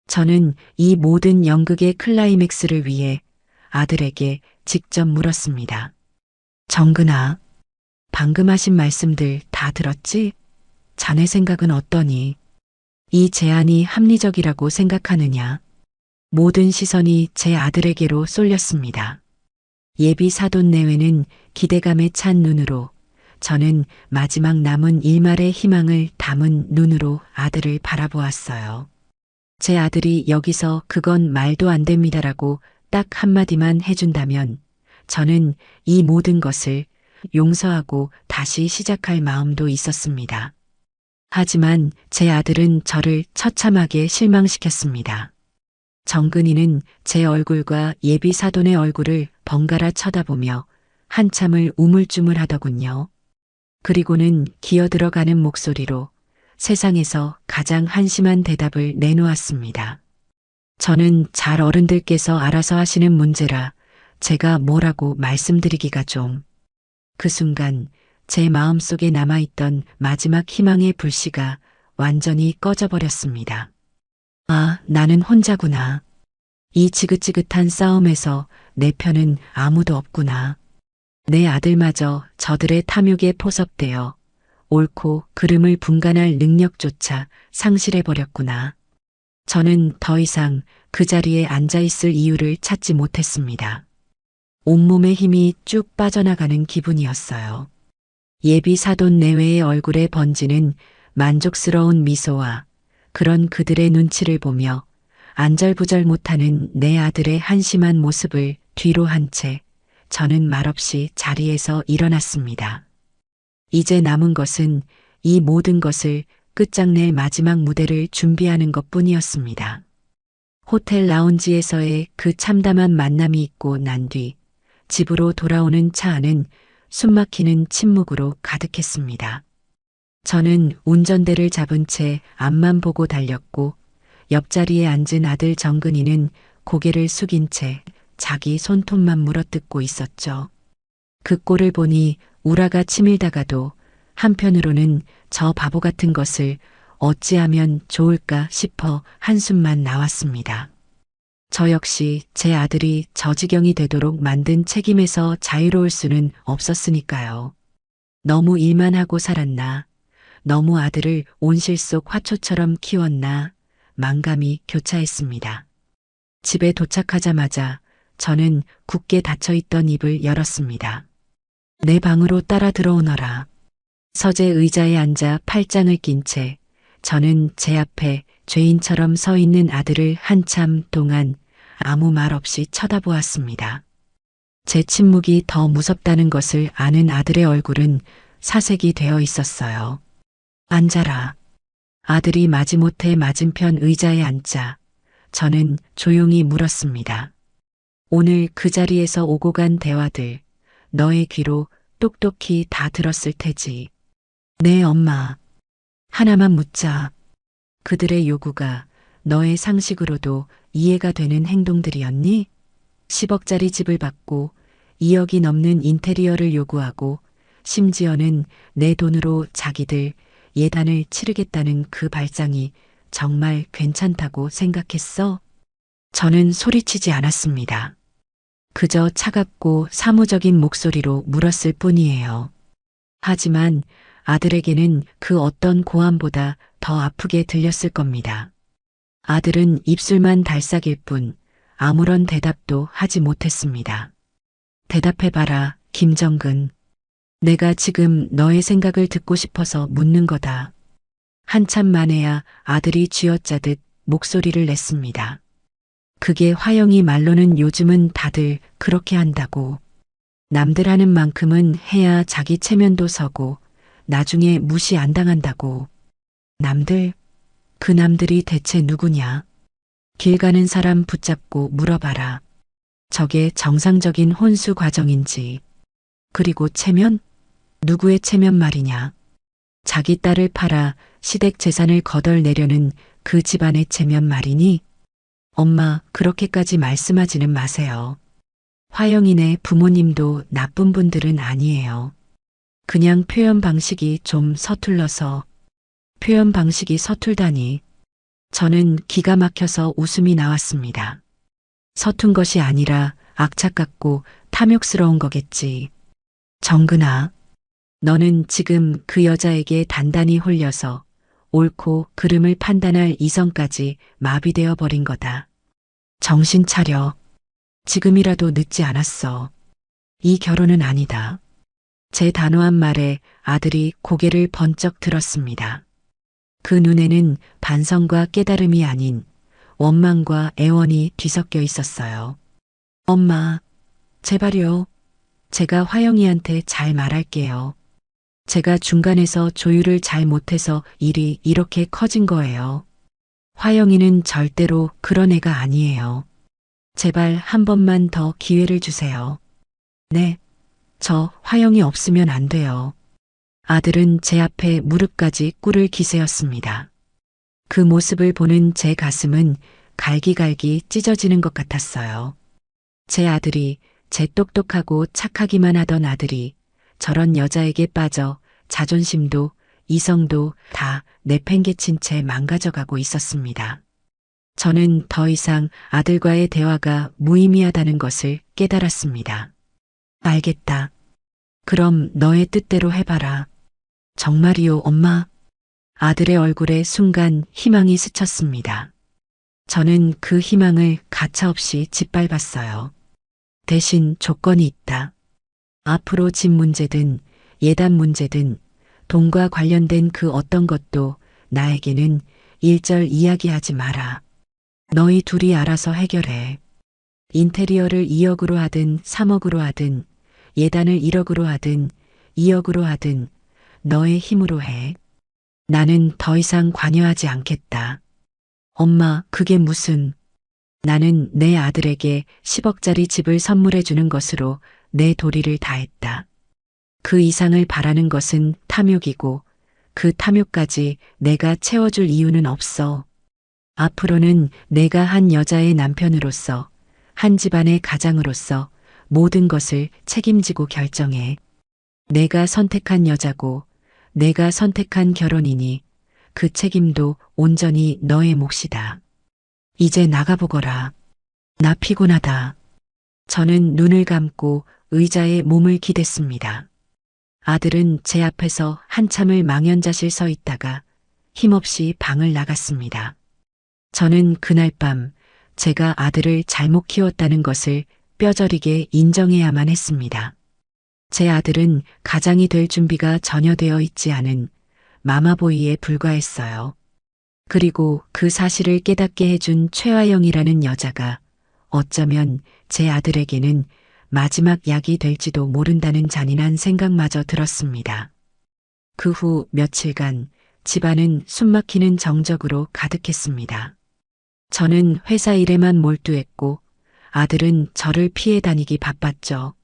저는 이 모든 연극의 클라이맥스를 위해 아들에게 직접 물었습니다. 정근아, 방금 하신 말씀들 다 들었지? 자네 생각은 어떠니? 이 제안이 합리적이라고 생각하느냐? 모든 시선이 제 아들에게로 쏠렸습니다. 예비 사돈 내외는 기대감에 찬 눈으로, 저는 마지막 남은 일말의 희망을 담은 눈으로 아들을 바라보았어요. 제 아들이 여기서 그건 말도 안 됩니다라고 딱 한마디만 해준다면 저는 이 모든 것을 용서하고 다시 시작할 마음도 있었습니다. 하지만 제 아들은 저를 처참하게 실망시켰습니다. 정근이는 제 얼굴과 예비 사돈의 얼굴을 번갈아 쳐다보며 한참을 우물쭈물하더군요. 그리고는 기어들어가는 목소리로 세상에서 가장 한심한 대답을 내놓았습니다. 저는 잘 어른들께서 알아서 하시는 문제라 제가 뭐라고 말씀드리기가 좀. 그 순간 제 마음속에 남아있던 마지막 희망의 불씨가 완전히 꺼져버렸습니다. 아, 나는 혼자구나. 이 지긋지긋한 싸움에서 내 편은 아무도 없구나. 내 아들마저 저들의 탐욕에 포섭되어 옳고 그름을 분간할 능력조차 상실해버렸구나. 저는 더 이상 그 자리에 앉아있을 이유를 찾지 못했습니다. 온몸의 힘이 쭉 빠져나가는 기분이었어요. 예비 사돈 내외의 얼굴에 번지는 만족스러운 미소와 그런 그들의 눈치를 보며 안절부절 못하는 내 아들의 한심한 모습을 뒤로 한 채 저는 말없이 자리에서 일어났습니다. 이제 남은 것은 이 모든 것을 끝장낼 마지막 무대를 준비하는 것뿐이었습니다. 호텔 라운지에서의 그 참담한 만남이 있고 난 뒤 집으로 돌아오는 차 안은 숨막히는 침묵으로 가득했습니다. 저는 운전대를 잡은 채 앞만 보고 달렸고 옆자리에 앉은 아들 정근이는 고개를 숙인 채 자기 손톱만 물어뜯고 있었죠. 그 꼴을 보니 우라가 치밀다가도 한편으로는 저 바보 같은 것을 어찌하면 좋을까 싶어 한숨만 나왔습니다. 저 역시 제 아들이 저 지경이 되도록 만든 책임에서 자유로울 수는 없었으니까요. 너무 일만 하고 살았나, 너무 아들을 온실 속 화초처럼 키웠나, 만감이 교차했습니다. 집에 도착하자마자 저는 굳게 닫혀있던 입을 열었습니다. 내 방으로 따라 들어오너라. 서재 의자에 앉아 팔짱을 낀 채 저는 제 앞에 죄인처럼 서 있는 아들을 한참 동안 아무 말 없이 쳐다보았습니다. 제 침묵이 더 무섭다는 것을 아는 아들의 얼굴은 사색이 되어 있었어요. 앉아라. 아들이 마지못해 맞은편 의자에 앉자 저는 조용히 물었습니다. 오늘 그 자리에서 오고 간 대화들 너의 귀로 똑똑히 다 들었을 테지. 네, 엄마. 하나만 묻자. 그들의 요구가 너의 상식으로도 이해가 되는 행동들이었니? 10억짜리 집을 받고 2억이 넘는 인테리어를 요구하고 심지어는 내 돈으로 자기들 예단을 치르겠다는 그 발상이 정말 괜찮다고 생각했어? 저는 소리치지 않았습니다. 그저 차갑고 사무적인 목소리로 물었을 뿐이에요. 하지만 아들에게는 그 어떤 고함보다 더 아프게 들렸을 겁니다. 아들은 입술만 달싹일 뿐 아무런 대답도 하지 못했습니다. 대답해봐라, 김정근. 내가 지금 너의 생각을 듣고 싶어서 묻는 거다. 한참 만에야 아들이 쥐어짜듯 목소리를 냈습니다. 그게 화영이 말로는 요즘은 다들 그렇게 한다고. 남들 하는 만큼은 해야 자기 체면도 서고 나중에 무시 안 당한다고. 남들? 그 남들이 대체 누구냐? 길 가는 사람 붙잡고 물어봐라. 저게 정상적인 혼수 과정인지. 그리고 체면? 누구의 체면 말이냐? 자기 딸을 팔아 시댁 재산을 거덜내려는 그 집안의 체면 말이니? 엄마, 그렇게까지 말씀하지는 마세요. 화영이네 부모님도 나쁜 분들은 아니에요. 그냥 표현 방식이 좀 서툴러서. 표현 방식이 서툴다니. 저는 기가 막혀서 웃음이 나왔습니다. 서툰 것이 아니라 악착같고 탐욕스러운 거겠지. 정근아, 너는 지금 그 여자에게 단단히 홀려서 옳고 그름을 판단할 이성까지 마비되어 버린 거다. 정신 차려. 지금이라도 늦지 않았어. 이 결혼은 아니다. 제 단호한 말에 아들이 고개를 번쩍 들었습니다. 그 눈에는 반성과 깨달음이 아닌 원망과 애원이 뒤섞여 있었어요. 엄마, 제발요. 제가 화영이한테 잘 말할게요. 제가 중간에서 조율을 잘 못해서 일이 이렇게 커진 거예요. 화영이는 절대로 그런 애가 아니에요. 제발 한 번만 더 기회를 주세요. 네, 저 화영이 없으면 안 돼요. 아들은 제 앞에 무릎까지 꿇을 기세였습니다. 그 모습을 보는 제 가슴은 갈기갈기 찢어지는 것 같았어요. 제 아들이, 제 똑똑하고 착하기만 하던 아들이 저런 여자에게 빠져 자존심도 이성도 다 내팽개친 채 망가져가고 있었습니다. 저는 더 이상 아들과의 대화가 무의미하다는 것을 깨달았습니다. 알겠다. 그럼 너의 뜻대로 해봐라. 정말이요, 엄마? 아들의 얼굴에 순간 희망이 스쳤습니다. 저는 그 희망을 가차없이 짓밟았어요. 대신 조건이 있다. 앞으로 집 문제든 예단 문제든 돈과 관련된 그 어떤 것도 나에게는 일절 이야기하지 마라. 너희 둘이 알아서 해결해. 인테리어를 2억으로 하든 3억으로 하든 예단을 1억으로 하든 2억으로 하든 너의 힘으로 해. 나는 더 이상 관여하지 않겠다. 엄마, 그게 무슨. 나는 내 아들에게 10억짜리 집을 선물해 주는 것으로 내 도리를 다했다. 그 이상을 바라는 것은 탐욕이고 그 탐욕까지 내가 채워줄 이유는 없어. 앞으로는 내가 한 여자의 남편으로서 한 집안의 가장으로서 모든 것을 책임지고 결정해. 내가 선택한 여자고 내가 선택한 결혼이니 그 책임도 온전히 너의 몫이다. 이제 나가보거라. 나 피곤하다. 저는 눈을 감고 의자에 몸을 기댔습니다. 아들은 제 앞에서 한참을 망연자실 서 있다가 힘없이 방을 나갔습니다. 저는 그날 밤 제가 아들을 잘못 키웠다는 것을 뼈저리게 인정해야만 했습니다. 제 아들은 가장이 될 준비가 전혀 되어 있지 않은 마마보이에 불과했어요. 그리고 그 사실을 깨닫게 해준 최화영이라는 여자가 어쩌면 제 아들에게는 마지막 약이 될지도 모른다는 잔인한 생각마저 들었습니다. 그 후 며칠간 집안은 숨막히는 정적으로 가득했습니다. 저는 회사 일에만 몰두했고 아들은 저를 피해 다니기 바빴죠.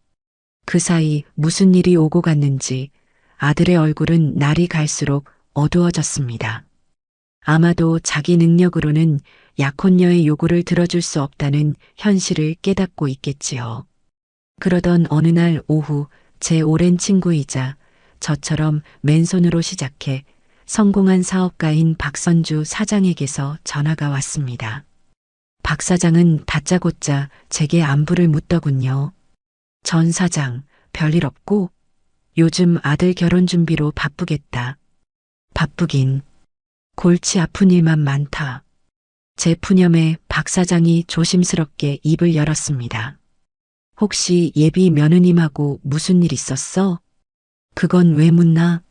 그 사이 무슨 일이 오고 갔는지 아들의 얼굴은 날이 갈수록 어두워졌습니다. 아마도 자기 능력으로는 약혼녀의 요구를 들어줄 수 없다는 현실을 깨닫고 있겠지요. 그러던 어느 날 오후 제 오랜 친구이자 저처럼 맨손으로 시작해 성공한 사업가인 박선주 사장에게서 전화가 왔습니다. 박 사장은 다짜고짜 제게 안부를 묻더군요. 전 사장, 별일 없고? 요즘 아들 결혼 준비로 바쁘겠다. 바쁘긴. 골치 아픈 일만 많다. 제 푸념에 박 사장이 조심스럽게 입을 열었습니다. 혹시 예비 며느님하고 무슨 일 있었어? 그건 왜 묻나?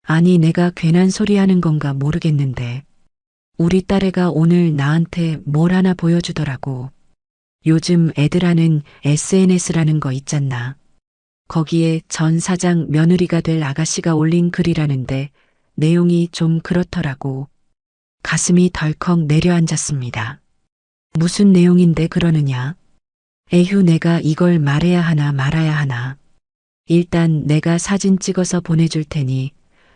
아니 내가 괜한 소리 하는 건가 모르겠는데 우리 딸애가 오늘 나한테 뭘 하나 보여주더라고. 요즘 애들 하는 SNS라는 거 있잖나. 거기에 전 사장 며느리가 될 아가씨가 올린 글이라는데 내용이 좀 그렇더라고. 가슴이 덜컥 내려앉았습니다. 무슨 내용인데 그러느냐? 에휴 내가 이걸 말해야 하나 말아야 하나. 일단 내가 사진 찍어서 보내줄 테니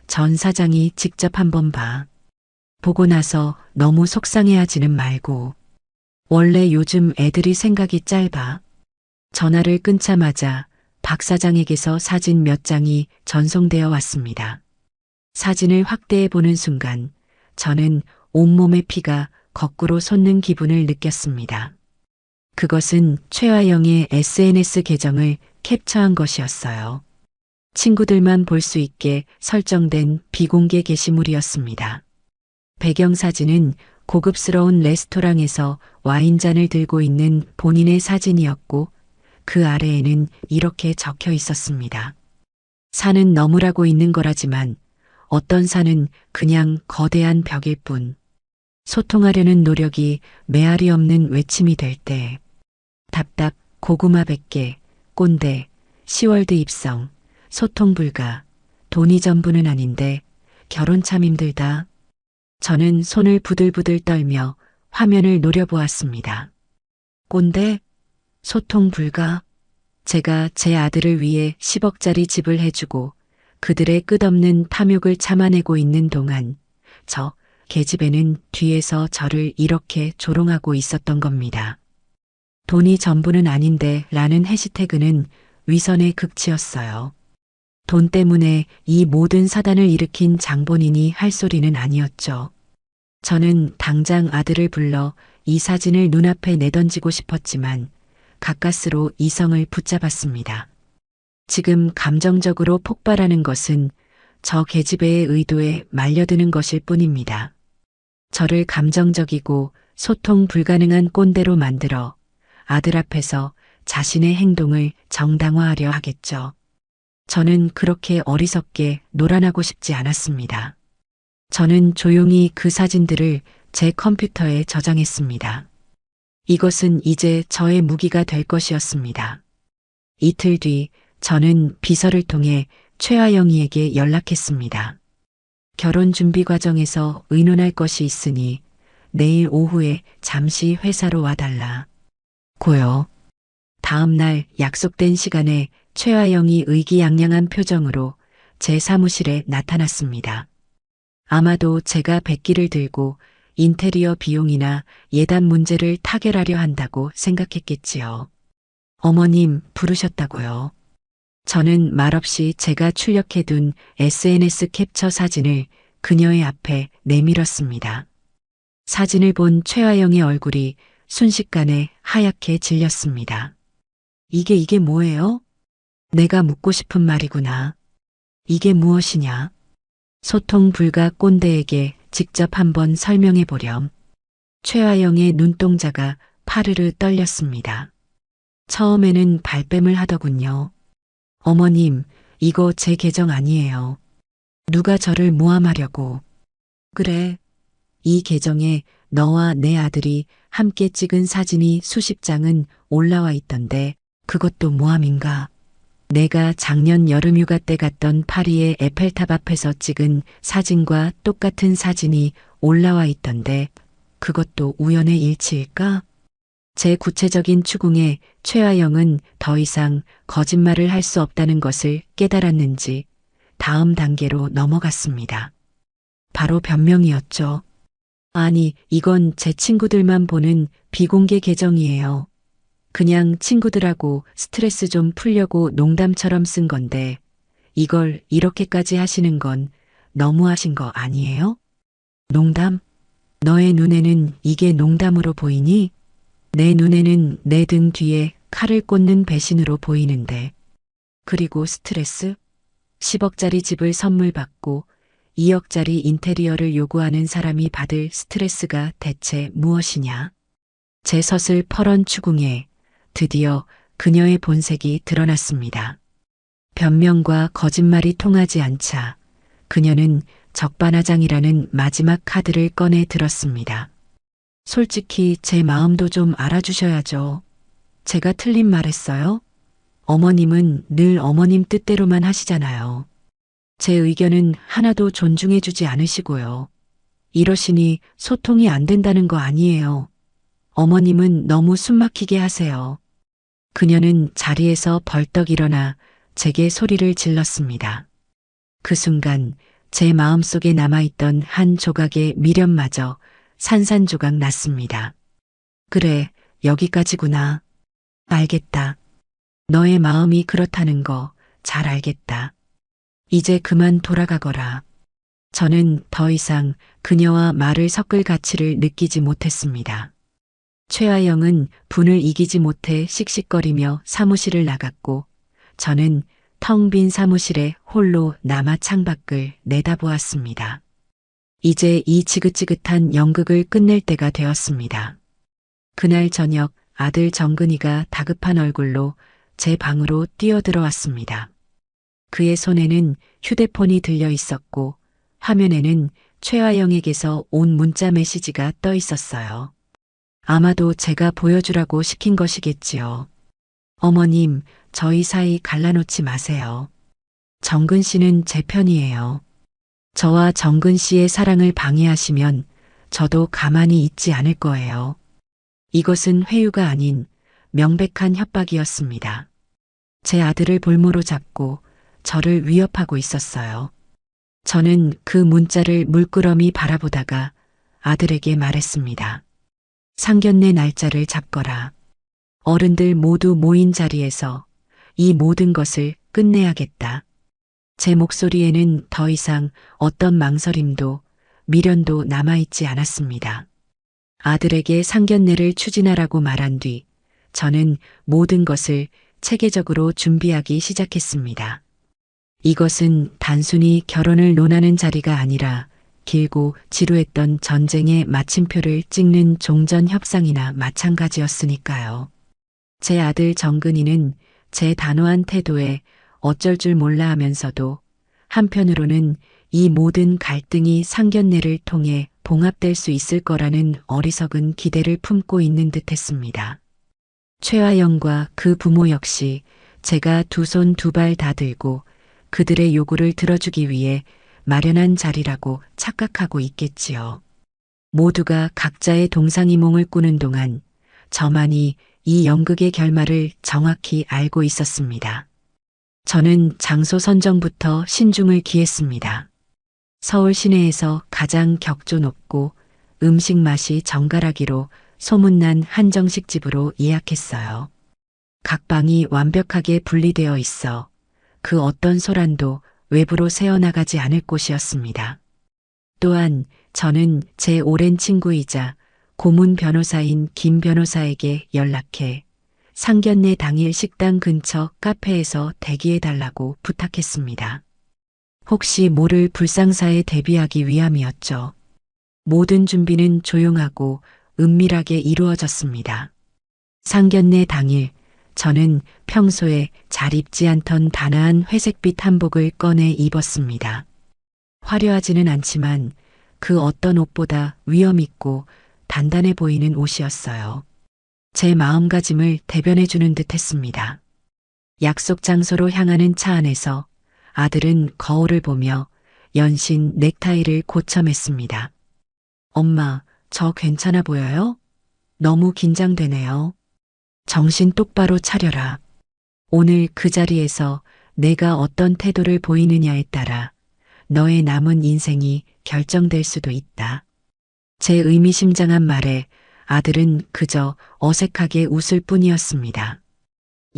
전 사장이 직접 한번 봐. 보고 나서 너무 속상해하지는 말고. 원래 요즘 애들이 생각이 짧아. 전화를 끊자마자 박 사장에게서 사진 몇 장이 전송되어 왔습니다. 사진을 확대해 보는 순간 저는 온몸의 피가 거꾸로 솟는 기분을 느꼈습니다. 그것은 최화영의 SNS 계정을 캡처한 것이었어요. 친구들만 볼 수 있게 설정된 비공개 게시물이었습니다. 배경사진은 고급스러운 레스토랑에서 와인잔을 들고 있는 본인의 사진이었고 그 아래에는 이렇게 적혀 있었습니다. 산은 너무라고 있는 거라지만 어떤 산은 그냥 거대한 벽일 뿐. 소통하려는 노력이 메아리 없는 외침이 될 때. 답답, 고구마 100개, 꼰대, 시월드 입성, 소통 불가, 돈이 전부는 아닌데 결혼 참 힘들다. 저는 손을 부들부들 떨며 화면을 노려보았습니다. 꼰대? 소통 불가? 제가 제 아들을 위해 10억짜리 집을 해주고 그들의 끝없는 탐욕을 참아내고 있는 동안 저 계집애는 뒤에서 저를 이렇게 조롱하고 있었던 겁니다. 돈이 전부는 아닌데 라는 해시태그는 위선의 극치였어요. 돈 때문에 이 모든 사단을 일으킨 장본인이 할 소리는 아니었죠. 저는 당장 아들을 불러 이 사진을 눈앞에 내던지고 싶었지만 가까스로 이성을 붙잡았습니다. 지금 감정적으로 폭발하는 것은 저 계집애의 의도에 말려드는 것일 뿐입니다. 저를 감정적이고 소통 불가능한 꼰대로 만들어 아들 앞에서 자신의 행동을 정당화하려 하겠죠. 저는 그렇게 어리석게 놀아나고 싶지 않았습니다. 저는 조용히 그 사진들을 제 컴퓨터에 저장했습니다. 이것은 이제 저의 무기가 될 것이었습니다. 이틀 뒤 저는 비서를 통해 최하영이에게 연락했습니다. 결혼 준비 과정에서 의논할 것이 있으니 내일 오후에 잠시 회사로 와달라. 고요. 다음 날 약속된 시간에 최하영이 의기양양한 표정으로 제 사무실에 나타났습니다. 아마도 제가 백기를 들고 인테리어 비용이나 예단 문제를 타결하려 한다고 생각했겠지요. 어머님 부르셨다고요. 저는 말없이 제가 출력해둔 SNS 캡처 사진을 그녀의 앞에 내밀었습니다. 사진을 본 최하영의 얼굴이 순식간에 하얗게 질렸습니다. 이게 뭐예요? 내가 묻고 싶은 말이구나. 이게 무엇이냐? 소통 불가 꼰대에게 직접 한번 설명해 보렴. 최하영의 눈동자가 파르르 떨렸습니다. 처음에는 발뺌을 하더군요. 어머님, 이거 제 계정 아니에요. 누가 저를 모함하려고. 그래. 이 계정에 너와 내 아들이 함께 찍은 사진이 수십 장은 올라와 있던데 그것도 모함인가? 내가 작년 여름휴가 때 갔던 파리의 에펠탑 앞에서 찍은 사진과 똑같은 사진이 올라와 있던데 그것도 우연의 일치일까? 제 구체적인 추궁에 최아영은 더 이상 거짓말을 할 수 없다는 것을 깨달았는지 다음 단계로 넘어갔습니다. 바로 변명이었죠. 아니, 이건 제 친구들만 보는 비공개 계정이에요. 그냥 친구들하고 스트레스 좀 풀려고 농담처럼 쓴 건데 이걸 이렇게까지 하시는 건 너무하신 거 아니에요? 농담? 너의 눈에는 이게 농담으로 보이니? 내 눈에는 내 등 뒤에 칼을 꽂는 배신으로 보이는데. 그리고 스트레스? 10억짜리 집을 선물 받고 2억짜리 인테리어를 요구하는 사람이 받을 스트레스가 대체 무엇이냐? 제 서슬 퍼런 추궁에 드디어 그녀의 본색이 드러났습니다. 변명과 거짓말이 통하지 않자 그녀는 적반하장이라는 마지막 카드를 꺼내 들었습니다. 솔직히 제 마음도 좀 알아주셔야죠. 제가 틀린 말했어요? 어머님은 늘 어머님 뜻대로만 하시잖아요. 제 의견은 하나도 존중해주지 않으시고요. 이러시니 소통이 안 된다는 거 아니에요. 어머님은 너무 숨막히게 하세요. 그녀는 자리에서 벌떡 일어나 제게 소리를 질렀습니다. 그 순간 제 마음속에 남아있던 한 조각의 미련마저 산산조각 났습니다. 그래, 여기까지구나. 알겠다. 너의 마음이 그렇다는 거 잘 알겠다. 이제 그만 돌아가거라. 저는 더 이상 그녀와 말을 섞을 가치를 느끼지 못했습니다. 최아영은 분을 이기지 못해 씩씩거리며 사무실을 나갔고 저는 텅 빈 사무실에 홀로 남아 창밖을 내다보았습니다. 이제 이 지긋지긋한 연극을 끝낼 때가 되었습니다. 그날 저녁 아들 정근이가 다급한 얼굴로 제 방으로 뛰어들어왔습니다. 그의 손에는 휴대폰이 들려 있었고 화면에는 최아영에게서 온 문자 메시지가 떠 있었어요. 아마도 제가 보여주라고 시킨 것이겠지요. 어머님, 저희 사이 갈라놓지 마세요. 정근 씨는 제 편이에요. 저와 정근 씨의 사랑을 방해하시면 저도 가만히 있지 않을 거예요. 이것은 회유가 아닌 명백한 협박이었습니다. 제 아들을 볼모로 잡고 저를 위협하고 있었어요. 저는 그 문자를 물끄러미 바라보다가 아들에게 말했습니다. 상견례 날짜를 잡거라. 어른들 모두 모인 자리에서 이 모든 것을 끝내야겠다. 제 목소리에는 더 이상 어떤 망설임도 미련도 남아있지 않았습니다. 아들에게 상견례를 추진하라고 말한 뒤 저는 모든 것을 체계적으로 준비하기 시작했습니다. 이것은 단순히 결혼을 논하는 자리가 아니라 길고 지루했던 전쟁의 마침표를 찍는 종전 협상이나 마찬가지였으니까요. 제 아들 정근이는 제 단호한 태도에 어쩔 줄 몰라 하면서도 한편으로는 이 모든 갈등이 상견례를 통해 봉합될 수 있을 거라는 어리석은 기대를 품고 있는 듯 했습니다. 최아영과 그 부모 역시 제가 두 손 두 발 다 들고 그들의 요구를 들어주기 위해 마련한 자리라고 착각하고 있겠지요. 모두가 각자의 동상이몽을 꾸는 동안 저만이 이 연극의 결말을 정확히 알고 있었습니다. 저는 장소 선정부터 신중을 기했습니다. 서울 시내에서 가장 격조 높고 음식 맛이 정갈하기로 소문난 한정식집으로 예약했어요. 각 방이 완벽하게 분리되어 있어 그 어떤 소란도 외부로 새어나가지 않을 곳이었습니다. 또한 저는 제 오랜 친구이자 고문 변호사인 김 변호사에게 연락해 상견례 당일 식당 근처 카페에서 대기해달라고 부탁했습니다. 혹시 모를 불상사에 대비하기 위함이었죠. 모든 준비는 조용하고 은밀하게 이루어졌습니다. 상견례 당일 저는 평소에 잘 입지 않던 단아한 회색빛 한복을 꺼내 입었습니다. 화려하지는 않지만 그 어떤 옷보다 위엄있고 단단해 보이는 옷이었어요. 제 마음가짐을 대변해 주는 듯 했습니다. 약속 장소로 향하는 차 안에서 아들은 거울을 보며 연신 넥타이를 고쳐맸습니다. 엄마, 저 괜찮아 보여요? 너무 긴장되네요. 정신 똑바로 차려라. 오늘 그 자리에서 내가 어떤 태도를 보이느냐에 따라 너의 남은 인생이 결정될 수도 있다. 제 의미심장한 말에 아들은 그저 어색하게 웃을 뿐이었습니다.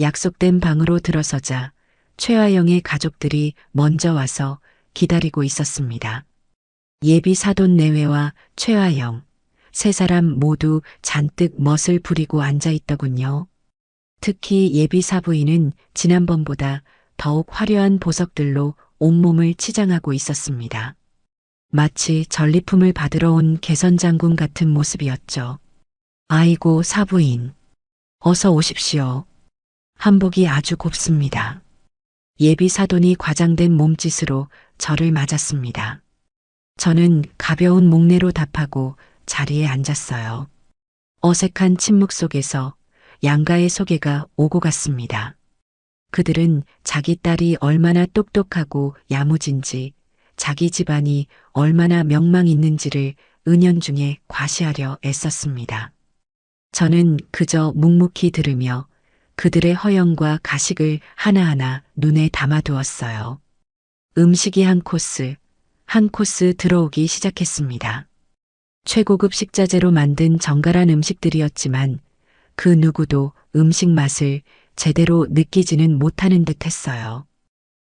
약속된 방으로 들어서자 최화영의 가족들이 먼저 와서 기다리고 있었습니다. 예비 사돈 내외와 최화영, 세 사람 모두 잔뜩 멋을 부리고 앉아 있더군요. 특히 예비 사부인은 지난번보다 더욱 화려한 보석들로 온몸을 치장하고 있었습니다. 마치 전리품을 받으러 온 개선장군 같은 모습이었죠. 아이고 사부인, 어서 오십시오. 한복이 아주 곱습니다. 예비 사돈이 과장된 몸짓으로 저를 맞았습니다. 저는 가벼운 목례로 답하고 자리에 앉았어요. 어색한 침묵 속에서 양가의 소개가 오고 갔습니다. 그들은 자기 딸이 얼마나 똑똑하고 야무진지, 자기 집안이 얼마나 명망 있는지를 은연중에 과시하려 애썼습니다. 저는 그저 묵묵히 들으며 그들의 허영과 가식을 하나하나 눈에 담아두었어요. 음식이 한 코스 들어오기 시작했습니다. 최고급 식자재로 만든 정갈한 음식들이었지만 그 누구도 음식 맛을 제대로 느끼지는 못하는 듯 했어요.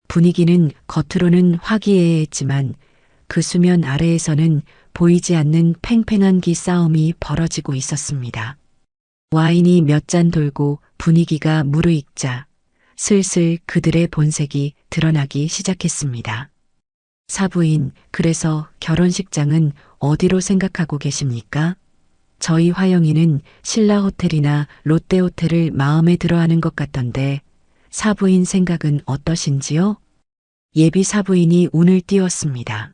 분위기는 겉으로는 화기애애했지만 그 수면 아래에서는 보이지 않는 팽팽한 기싸움이 벌어지고 있었습니다. 와인이 몇 잔 돌고 분위기가 무르익자 슬슬 그들의 본색이 드러나기 시작했습니다. 사부인, 그래서 결혼식장은 어디로 생각하고 계십니까? 저희 화영이는 신라호텔이나 롯데호텔을 마음에 들어하는 것 같던데 사부인 생각은 어떠신지요? 예비 사부인이 운을 띄웠습니다.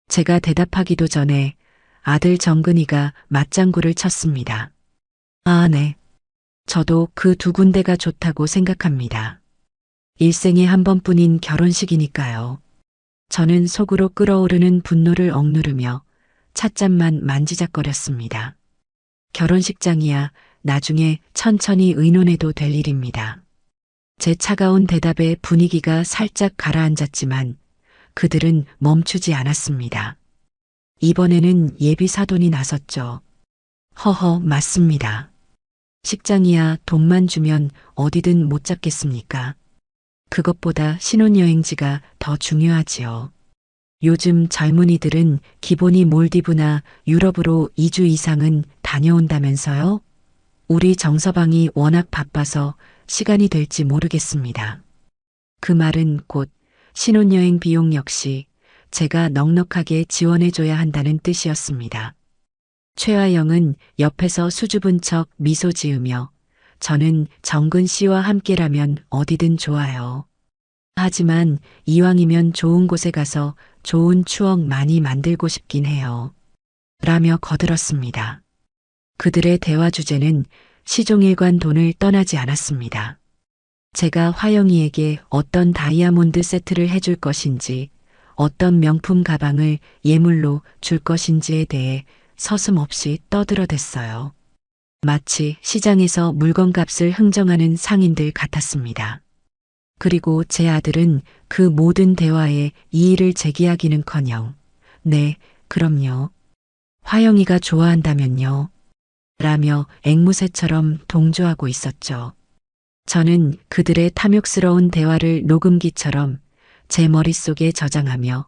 제가 대답하기도 전에 아들 정근이가 맞장구를 쳤습니다. 아, 네. 저도 그 두 군데가 좋다고 생각합니다. 일생에 한 번뿐인 결혼식이니까요. 저는 속으로 끓어오르는 분노를 억누르며 찻잔만 만지작거렸습니다. 결혼식장이야 나중에 천천히 의논해도 될 일입니다. 제 차가운 대답에 분위기가 살짝 가라앉았지만 그들은 멈추지 않았습니다. 이번에는 예비 사돈이 나섰죠. 허허, 맞습니다. 식장이야 돈만 주면 어디든 못 잡겠습니까? 그것보다 신혼여행지가 더 중요하지요. 요즘 젊은이들은 기본이 몰디브나 유럽으로 2주 이상은 다녀온다면서요? 우리 정서방이 워낙 바빠서 시간이 될지 모르겠습니다. 그 말은 곧 신혼여행 비용 역시 제가 넉넉하게 지원해줘야 한다는 뜻이었습니다. 최화영은 옆에서 수줍은 척 미소 지으며 저는 정근 씨와 함께라면 어디든 좋아요. 하지만 이왕이면 좋은 곳에 가서 좋은 추억 많이 만들고 싶긴 해요. 라며 거들었습니다. 그들의 대화 주제는 시종일관 돈을 떠나지 않았습니다. 제가 화영이에게 어떤 다이아몬드 세트를 해줄 것인지, 어떤 명품 가방을 예물로 줄 것인지에 대해 서슴없이 떠들어댔어요. 마치 시장에서 물건값을 흥정하는 상인들 같았습니다. 그리고 제 아들은 그 모든 대화에 이의를 제기하기는커녕 네, 그럼요. 화영이가 좋아한다면요. 라며 앵무새처럼 동조하고 있었죠. 저는 그들의 탐욕스러운 대화를 녹음기처럼 제 머릿속에 저장하며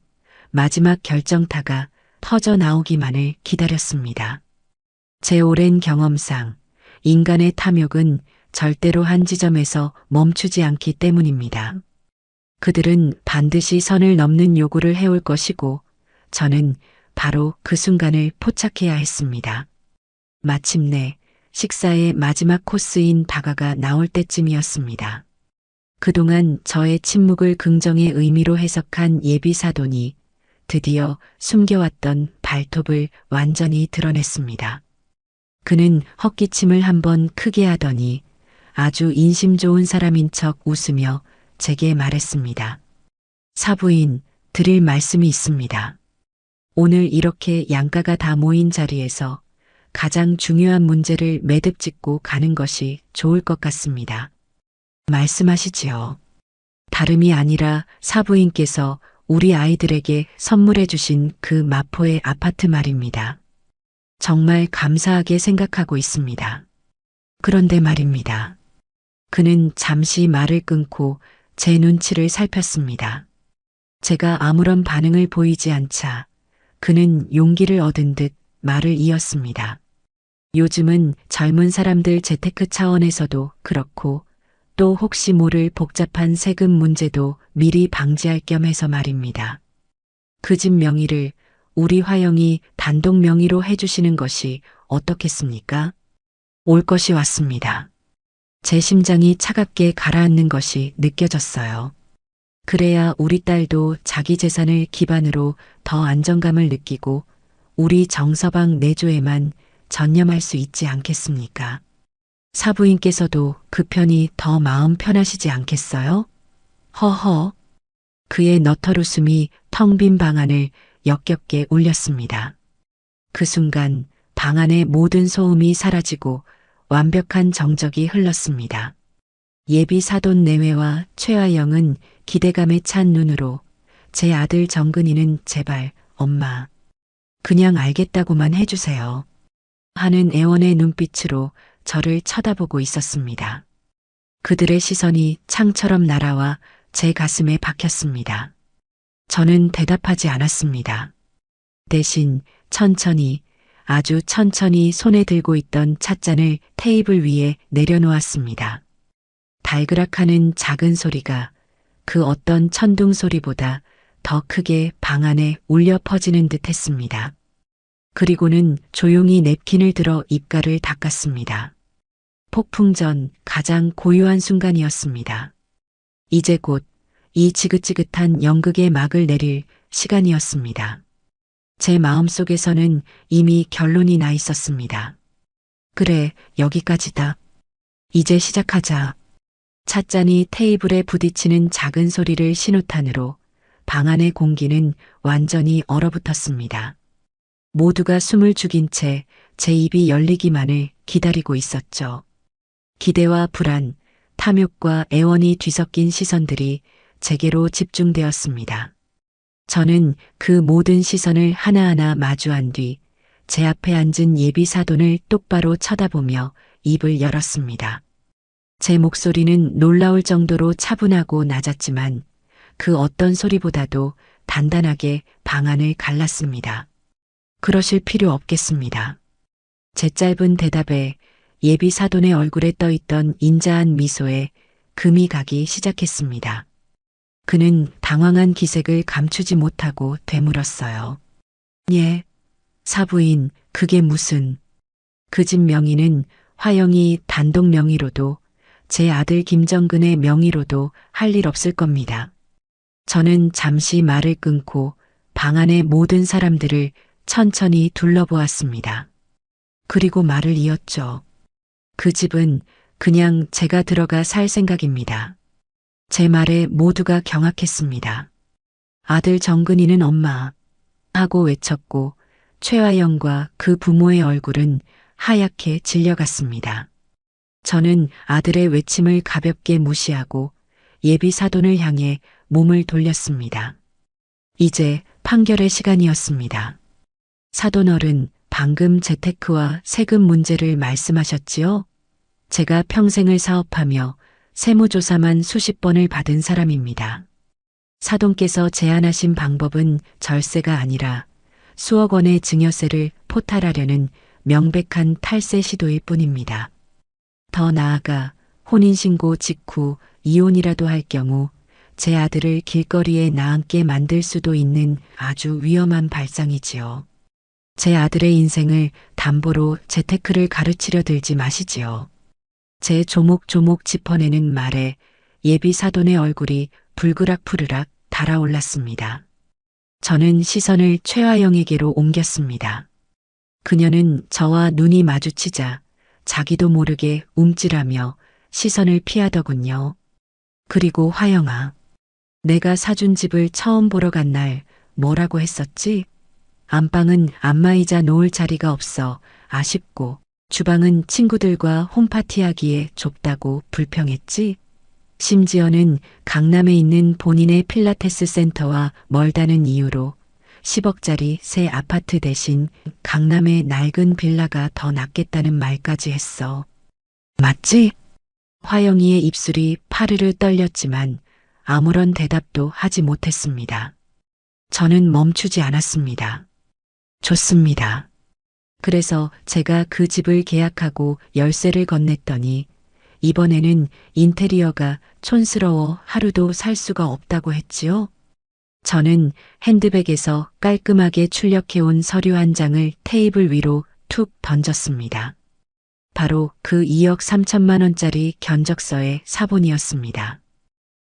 마지막 결정타가 터져 나오기만을 기다렸습니다. 제 오랜 경험상 인간의 탐욕은 절대로 한 지점에서 멈추지 않기 때문입니다. 그들은 반드시 선을 넘는 요구를 해올 것이고 저는 바로 그 순간을 포착해야 했습니다. 마침내 식사의 마지막 코스인 다가가 나올 때쯤이었습니다. 그동안 저의 침묵을 긍정의 의미로 해석한 예비 사돈이 드디어 숨겨왔던 발톱을 완전히 드러냈습니다. 그는 헛기침을 한번 크게 하더니 아주 인심 좋은 사람인 척 웃으며 제게 말했습니다. 사부인, 드릴 말씀이 있습니다. 오늘 이렇게 양가가 다 모인 자리에서 가장 중요한 문제를 매듭 짓고 가는 것이 좋을 것 같습니다. 말씀하시지요. 다름이 아니라 사부인께서 우리 아이들에게 선물해 주신 그 마포의 아파트 말입니다. 정말 감사하게 생각하고 있습니다. 그런데 말입니다. 그는 잠시 말을 끊고 제 눈치를 살폈습니다. 제가 아무런 반응을 보이지 않자 그는 용기를 얻은 듯 말을 이었습니다. 요즘은 젊은 사람들 재테크 차원에서도 그렇고 또 혹시 모를 복잡한 세금 문제도 미리 방지할 겸 해서 말입니다. 그 집 명의를 우리 화영이 단독 명의로 해주시는 것이 어떻겠습니까? 올 것이 왔습니다. 제 심장이 차갑게 가라앉는 것이 느껴졌어요. 그래야 우리 딸도 자기 재산을 기반으로 더 안정감을 느끼고 우리 정서방 내조에만 전념할 수 있지 않겠습니까? 사부인께서도 그 편이 더 마음 편하시지 않겠어요? 허허. 그의 너털웃음이 텅 빈 방 안을 역겹게 울렸습니다. 그 순간 방 안의 모든 소음이 사라지고 완벽한 정적이 흘렀습니다. 예비 사돈 내외와 최아영은 기대감에 찬 눈으로 제 아들 정근이는 제발 엄마 그냥 알겠다고만 해주세요 하는 애원의 눈빛으로 저를 쳐다보고 있었습니다. 그들의 시선이 창처럼 날아와 제 가슴에 박혔습니다. 저는 대답하지 않았습니다. 대신 천천히 아주 천천히 손에 들고 있던 찻잔을 테이블 위에 내려놓았습니다. 달그락하는 작은 소리가 그 어떤 천둥 소리보다 더 크게 방 안에 울려 퍼지는 듯 했습니다. 그리고는 조용히 냅킨을 들어 입가를 닦았습니다. 폭풍 전 가장 고요한 순간이었습니다. 이제 곧 이 지긋지긋한 연극의 막을 내릴 시간이었습니다. 제 마음속에서는 이미 결론이 나 있었습니다. 그래, 여기까지다. 이제 시작하자. 찻잔이 테이블에 부딪히는 작은 소리를 신호탄으로 방 안의 공기는 완전히 얼어붙었습니다. 모두가 숨을 죽인 채 제 입이 열리기만을 기다리고 있었죠. 기대와 불안, 탐욕과 애원이 뒤섞인 시선들이 제게로 집중되었습니다. 저는 그 모든 시선을 하나하나 마주한 뒤 제 앞에 앉은 예비 사돈을 똑바로 쳐다보며 입을 열었습니다. 제 목소리는 놀라울 정도로 차분하고 낮았지만 그 어떤 소리보다도 단단하게 방 안을 갈랐습니다. 그러실 필요 없겠습니다. 제 짧은 대답에 예비 사돈의 얼굴에 떠있던 인자한 미소에 금이 가기 시작했습니다. 그는 당황한 기색을 감추지 못하고 되물었어요. 예, 사부인, 그게 무슨... 그 집 명의는 화영이 단독 명의로도 제 아들 김정근의 명의로도 할 일 없을 겁니다. 저는 잠시 말을 끊고 방 안의 모든 사람들을 천천히 둘러보았습니다. 그리고 말을 이었죠. 그 집은 그냥 제가 들어가 살 생각입니다. 제 말에 모두가 경악했습니다. 아들 정근이는 엄마 하고 외쳤고 최화영과 그 부모의 얼굴은 하얗게 질려갔습니다. 저는 아들의 외침을 가볍게 무시하고 예비 사돈을 향해 몸을 돌렸습니다. 이제 판결의 시간이었습니다. 사돈 어른, 방금 재테크와 세금 문제를 말씀하셨지요? 제가 평생을 사업하며 세무조사만 수십 번을 받은 사람입니다. 사돈께서 제안하신 방법은 절세가 아니라 수억 원의 증여세를 포탈하려는 명백한 탈세 시도일 뿐입니다. 더 나아가 혼인신고 직후 이혼이라도 할 경우 제 아들을 길거리에 나앉게 만들 수도 있는 아주 위험한 발상이지요. 제 아들의 인생을 담보로 재테크를 가르치려 들지 마시지요. 제 조목조목 짚어내는 말에 예비 사돈의 얼굴이 불그락푸르락 달아올랐습니다. 저는 시선을 최화영에게로 옮겼습니다. 그녀는 저와 눈이 마주치자 자기도 모르게 움찔하며 시선을 피하더군요. 그리고 화영아, 내가 사준 집을 처음 보러 간 날 뭐라고 했었지? 안방은 안마의자 놓을 자리가 없어 아쉽고 주방은 친구들과 홈파티하기에 좁다고 불평했지? 심지어는 강남에 있는 본인의 필라테스 센터와 멀다는 이유로 10억짜리 새 아파트 대신 강남의 낡은 빌라가 더 낫겠다는 말까지 했어. 맞지? 화영이의 입술이 파르르 떨렸지만 아무런 대답도 하지 못했습니다. 저는 멈추지 않았습니다. 좋습니다. 그래서 제가 그 집을 계약하고 열쇠를 건넸더니 이번에는 인테리어가 촌스러워 하루도 살 수가 없다고 했지요. 저는 핸드백에서 깔끔하게 출력해온 서류 한 장을 테이블 위로 툭 던졌습니다. 바로 그 2억 3천만 원짜리 견적서의 사본이었습니다.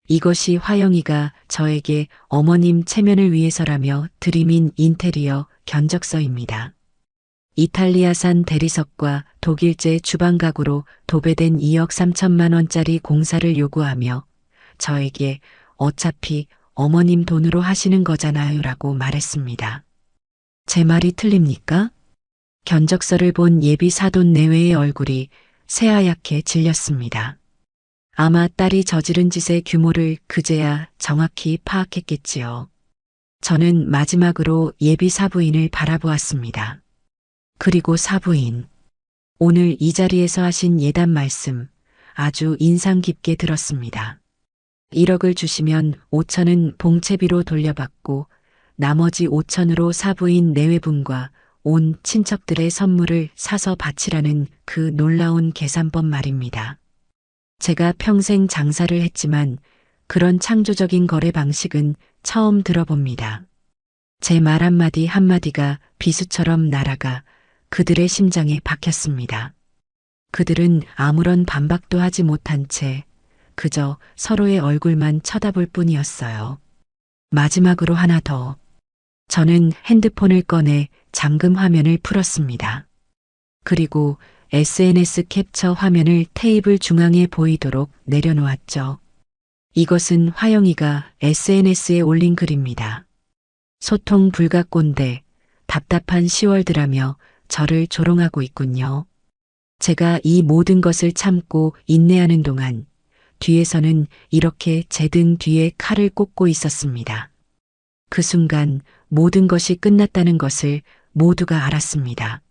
이것이 화영이가 저에게 어머님 체면을 위해서라며 들이민 인테리어 견적서입니다. 이탈리아산 대리석과 독일제 주방 가구로 도배된 2억 3천만 원짜리 공사를 요구하며 저에게 어차피 어머님 돈으로 하시는 거잖아요 라고 말했습니다. 제 말이 틀립니까? 견적서를 본 예비 사돈 내외의 얼굴이 새하얗게 질렸습니다. 아마 딸이 저지른 짓의 규모를 그제야 정확히 파악했겠지요. 저는 마지막으로 예비 사부인을 바라보았습니다. 그리고 사부인, 오늘 이 자리에서 하신 예단 말씀 아주 인상 깊게 들었습니다. 1억을 주시면 5천은 봉채비로 돌려받고 나머지 5천으로 사부인 내외분과 온 친척들의 선물을 사서 바치라는 그 놀라운 계산법 말입니다. 제가 평생 장사를 했지만 그런 창조적인 거래 방식은 처음 들어봅니다. 제 말 한마디 한마디가 비수처럼 날아가 그들의 심장에 박혔습니다. 그들은 아무런 반박도 하지 못한 채 그저 서로의 얼굴만 쳐다볼 뿐이었어요. 마지막으로 하나 더. 저는 핸드폰을 꺼내 잠금 화면을 풀었습니다. 그리고 SNS 캡처 화면을 테이블 중앙에 보이도록 내려놓았죠. 이것은 화영이가 SNS에 올린 글입니다. 소통 불가 꼰대, 답답한 10월드라며 저를 조롱하고 있군요. 제가 이 모든 것을 참고 인내하는 동안 뒤에서는 이렇게 제 등 뒤에 칼을 꽂고 있었습니다. 그 순간 모든 것이 끝났다는 것을 모두가 알았습니다.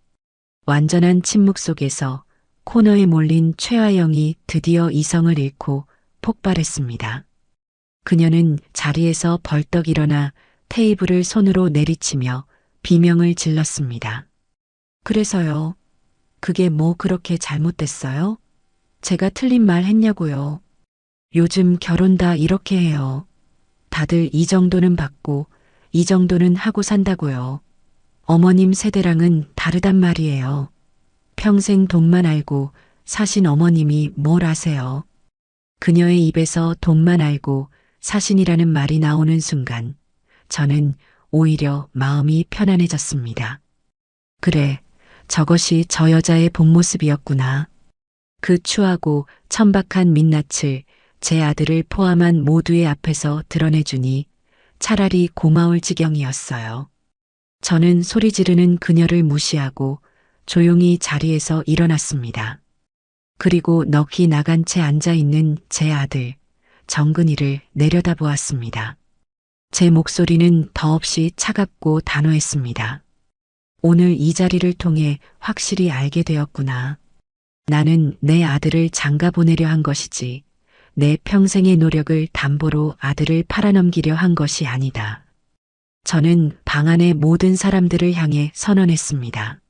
완전한 침묵 속에서 코너에 몰린 최화영이 드디어 이성을 잃고 폭발했습니다. 그녀는 자리에서 벌떡 일어나 테이블을 손으로 내리치며 비명을 질렀습니다. 그래서요. 그게 뭐 그렇게 잘못됐어요? 제가 틀린 말 했냐고요. 요즘 결혼 다 이렇게 해요. 다들 이 정도는 받고 이 정도는 하고 산다고요. 어머님 세대랑은 다르단 말이에요. 평생 돈만 알고 사신 어머님이 뭘 아세요? 그녀의 입에서 돈만 알고 사신이라는 말이 나오는 순간 저는 오히려 마음이 편안해졌습니다. 그래, 저것이 저 여자의 본 모습이었구나. 그 추하고 천박한 민낯을 제 아들을 포함한 모두의 앞에서 드러내주니 차라리 고마울 지경이었어요. 저는 소리 지르는 그녀를 무시하고 조용히 자리에서 일어났습니다. 그리고 넋이 나간 채 앉아있는 제 아들, 정근이를 내려다보았습니다. 제 목소리는 더없이 차갑고 단호했습니다. 오늘 이 자리를 통해 확실히 알게 되었구나. 나는 내 아들을 장가 보내려 한 것이지 내 평생의 노력을 담보로 아들을 팔아넘기려 한 것이 아니다. 저는 방 안의 모든 사람들을 향해 선언했습니다.